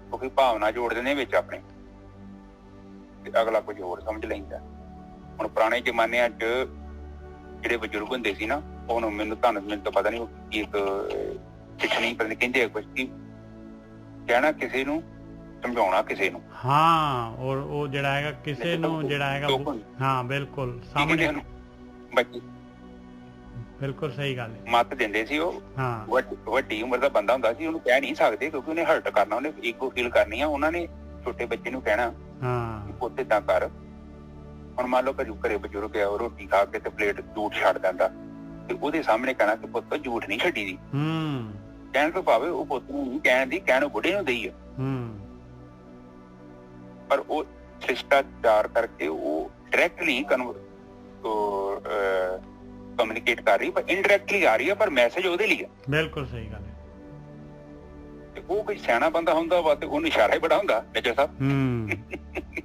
ਕਿਉਂਕਿ ਭਾਵਨਾ ਜੋੜ ਦਿੰਦੇ ਵਿੱਚ ਆਪਣੇ, ਤੇ ਅਗਲਾ ਕੁਝ ਹੋਰ ਸਮਝ ਲੈਂਦਾ। ਹੁਣ ਪੁਰਾਣੇ ਜ਼ਮਾਨਿਆਂ 'ਚ ਜਿਹੜੇ ਬਜ਼ੁਰਗ ਹੁੰਦੇ ਸੀ ਨਾ, ਉਹਨੂੰ ਮੈਨੂੰ ਤਾਂ ਪਤਾ ਨਹੀਂ ਕੀ ਇੱਕ ਸਿੱਖਣੀ ਪਤਾ ਨਹੀਂ ਕਹਿੰਦੇ ਕੁਝ ਕੀ ਕਹਿਣਾ ਕਿਸੇ ਨੂੰ, ਸਮਝਾਉਣਾ ਕਿਸੇ ਨੂੰ। ਹਾਂ, ਔਰ ਉਹ ਜਿਹੜਾ ਹੈਗਾ ਕਿਸੇ ਨੂੰ ਜਿਹੜਾ ਹੈਗਾ, ਹਾਂ ਬਿਲਕੁਲ ਸਾਹਮਣੇ ਬੱਚੇ ਬਿਲਕੁਲ ਸਹੀ ਗੱਲ ਹੈ, ਮੱਤ ਦਿੰਦੇ ਸੀ ਉਹ। ਹਾਂ, ਵੱਡੀ ਉਮਰ ਦਾ ਬੰਦਾ ਹੁੰਦਾ ਸੀ, ਉਹਨੂੰ ਕਹਿ ਨਹੀਂ ਸਕਦੇ ਕਿਉਂਕਿ ਉਹਨੇ ਹਰਟ ਕਰਨਾ, ਉਹਨੇ ਈਗੋ ਫੀਲ ਕਰਨੀ ਆ। ਉਹਨਾਂ ਨੇ ਛੋਟੇ ਬੱਚੇ ਨੂੰ ਕਹਿਣਾ ਪੁੱਤ ਏਦਾਂ ਕਰ। ਹੁਣ ਮੰਨ ਲਓ ਘਰੇ ਬਜ਼ੁਰਗ ਆ, ਉਹ ਰੋਟੀ ਖਾ ਕੇ ਤੇ ਪਲੇਟ ਝੂਠ ਛੱਡ ਦਿੰਦਾ, ਤੇ ਉਹਦੇ ਸਾਹਮਣੇ ਕਹਿਣਾ ਕਿ ਪੁੱਤ ਝੂਠ ਨਹੀਂ ਛੱਡੀ ਦੀ। ਕਹਿਣ ਤੋਂ ਭਾਵੇਂ ਉਹ ਪੁੱਤ ਨੂੰ ਨਹੀਂ ਕਹਿਣ ਦੀ, ਕਹਿਣ ਬੁੱਢੇ ਨੂੰ ਦੇਈ ਆ, ਪਰ ਉਹ ਸ਼ਿਸ਼ਟਾਚਾਰ ਕਰਕੇ ਉਹ ਡਾਇਰੈਕਟਲੀ ਕਮਿਊਨੀਕੇਟ ਕਰ ਰਹੀ, ਪਰ ਇਨਡਾਇਰੈਕਟਲੀ ਆ ਰਹੀ ਹੈ, ਪਰ ਮੈਸੇਜ ਉਹਦੇ ਲਈ ਆ। ਬਿਲਕੁਲ ਸਹੀ ਗੱਲ ਹੈ। ਤੇ ਉਹ ਕੋਈ ਸਿਆਣਾ ਬੰਦਾ ਹੁੰਦਾ ਵਾ ਤੇ ਉਹਨੂੰ ਇਸ਼ਾਰਾ ਹੀ ਬੜਾ ਹੁੰਦਾ ਨਜਰ ਸਾਹਿਬ।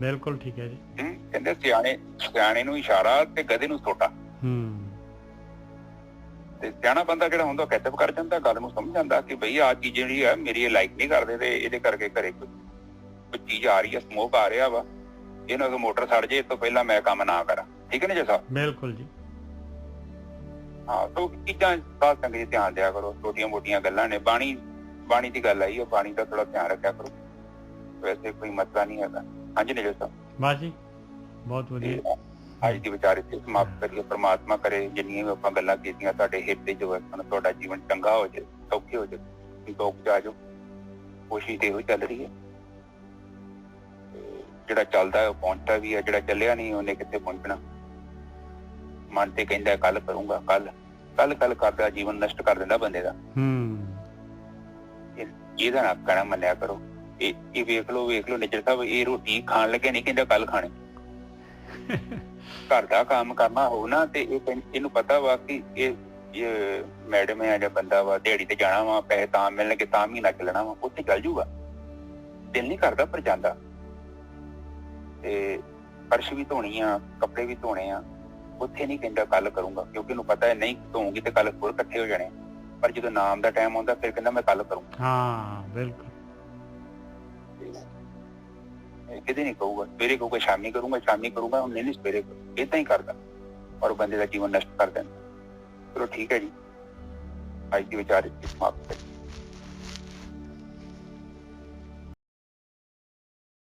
ਬਿਲਕੁਲ ਠੀਕ ਹੈ ਜੀ। ਕਹਿੰਦੇ ਸਿਆਣੇ ਨੂੰ ਇਸ਼ਾਰਾ ਤੇ ਗਧੇ ਨੂੰ ਸੋਟਾ। ਤੇ ਸਿਆਣਾ ਬੰਦਾ ਜਿਹੜਾ ਹੁੰਦਾ ਕੈਚਅਪ ਕਰ ਜਾਂਦਾ, ਗੱਲ ਨੂੰ ਸਮਝ ਜਾਂਦਾ ਕਿ ਬਈ ਆਹ ਚੀਜ਼ ਜਿਹੜੀ ਆ ਮੇਰੀ ਇਹ ਲਾਈਕ ਨਹੀਂ ਕਰਦੇ, ਤੇ ਇਹਦੇ ਕਰਕੇ ਘਰੇ ਕੋਈ ਚੀਜ਼ ਆ ਰਹੀ ਆ, ਸਮੋਕ ਆ ਰਿਹਾ ਵਾ, ਇਹਨਾਂ ਨੂੰ ਮੋਟਰ ਸੜ ਜੇ, ਇਸ ਤੋਂ ਪਹਿਲਾਂ ਮੈਂ ਕੰਮ ਨਾ ਕਰਾਂ। ਠੀਕ ਹੈ ਨਾ ਜੀ ਸਾਹਿਬ? ਬਿਲਕੁਲ ਜੀ। ਹਾਂ, ਤਾਂ ਚੀਜ਼ਾਂ ਸਾਧ ਸੰਗਤ ਜੀ ਧਿਆਨ ਦਿਆ ਕਰੋ, ਛੋਟੀਆਂ ਮੋਟੀਆਂ ਗੱਲਾਂ ਨੇ। ਬਾਣੀ ਦੀ ਗੱਲ ਆਈ ਹੈ, ਬਾਣੀ ਦਾ ਥੋੜਾ ਧਿਆਨ ਰੱਖਿਆ ਕਰੋ, ਵੈਸੇ ਕੋਈ ਮਸਲਾ ਨਹੀਂ ਹੈਗਾ। ਹਾਂਜੀ ਨਜਰ ਸਾਹਿਬ? ਬਸ ਜੀ, ਬਹੁਤ ਵਧੀਆ। ਅੱਜ ਦੀ ਵਿਚਾਰ ਇੱਥੇ ਸਮਾਪਤ ਕਰੀਏ। ਪ੍ਰਮਾਤਮਾ ਕਰੇ ਜਿੰਨੀਆਂ ਵੀ ਆਪਾਂ ਗੱਲਾਂ ਕੀਤੀਆਂ ਤੁਹਾਡੇ ਹਿੱਤ ਜੋ ਹੈ, ਤੁਹਾਡਾ ਜੀਵਨ ਚੰਗਾ ਹੋ ਜਾਏ, ਸੌਖੇ ਹੋ ਜਾਏ, ਦੁੱਖ ਜਾ ਜਾਓ। ਕੋਸ਼ਿਸ਼ ਤੇ ਇਹੋ ਚੱਲ ਰਹੀ ਹੈ, ਜਿਹੜਾ ਚੱਲਦਾ ਉਹ ਪਹੁੰਚਦਾ ਵੀ ਹੈ, ਜਿਹੜਾ ਚੱਲਿਆ ਨਹੀਂ ਉਹਨੇ ਕਿੱਥੇ ਪਹੁੰਚਣਾ। ਮਨ ਤੇ ਕਹਿੰਦਾ ਕੱਲ ਕਰੂੰਗਾ, ਕੱਲ ਕਰਦਾ ਜੀਵਨ ਨਸ਼ਟ ਕਰ ਦਿੰਦਾ ਬੰਦੇ ਦਾ। ਇਹਦਾ ਨਾ ਕਹਿਣਾ ਮੰਨਿਆ ਕਰੋ। ਇਹ ਵੇਖ ਲਓ ਨਜਰ ਸਾਹਿਬ, ਇਹ ਰੋਟੀ ਖਾਣ ਲੱਗੇ ਨਹੀਂ ਕਹਿੰਦਾ ਕੱਲ ਖਾਣੀ। ਘਰ ਦਾ ਕੰਮ ਕਰਨਾ ਹੋ ਨਾ, ਤੇ ਇਹਨੂੰ ਪਤਾ ਵਾ ਕਿ ਇਹ ਮੈਡਮ ਹੈ ਜਾਂ ਬੰਦਾ ਵਾ, ਦਿਹਾੜੀ ਤੇ ਜਾਣਾ ਵਾ, ਪੈਸੇ ਤਾਂ ਮਿਲਣਗੇ ਤਾਂ ਮਹੀਨਾ ਚੱਲਣਾ ਵਾ, ਉੱਥੇ ਚੱਲ ਜੂਗਾ। ਦਿਲ ਨਹੀਂ ਕਰਦਾ ਪਰ ਜਾਂਦਾ। ਤੇ ਫਰਸ਼ ਵੀ ਧੋਣੀ ਆ, ਕੱਪੜੇ ਵੀ ਧੋਣੇ ਆ, ਉੱਥੇ ਨਹੀਂ ਕਹਿੰਦਾ ਕੱਲ ਕਰੂੰਗਾ, ਕਿਉਂਕਿ ਉਹਨੂੰ ਪਤਾ ਹੈ ਨਹੀਂ ਧੋਊਂਗੀ ਤੇ ਕੱਲ ਹੋਰ ਇਕੱਠੇ ਹੋ ਜਾਣੇ। ਪਰ ਜਦੋਂ ਨਾਮ ਦਾ ਟਾਈਮ ਆਉਂਦਾ ਫਿਰ ਕਹਿੰਦਾ ਮੈਂ ਕੱਲ ਕਰੂੰਗਾ। ਹਾਂ ਬਿਲਕੁਲ। ਕਿਤੇ ਨਹੀਂ ਕਹੂਗਾ ਸਵੇਰੇ, ਕਹੂਗਾ ਸ਼ਾਮੀ ਕਰੂੰਗਾ, ਹੁਣ ਨਹੀਂ ਸਵੇਰੇ ਏਦਾਂ ਹੀ ਕਰਦਾ, ਔਰ ਬੰਦੇ ਦਾ ਜੀਵਨ ਨਸ਼ਟ ਕਰ ਦਿੰਦਾ। ਚਲੋ ਠੀਕ ਹੈ ਜੀ, ਅੱਜ ਦੀ ਵਿਚਾਰ ਸਮਾਪਤ।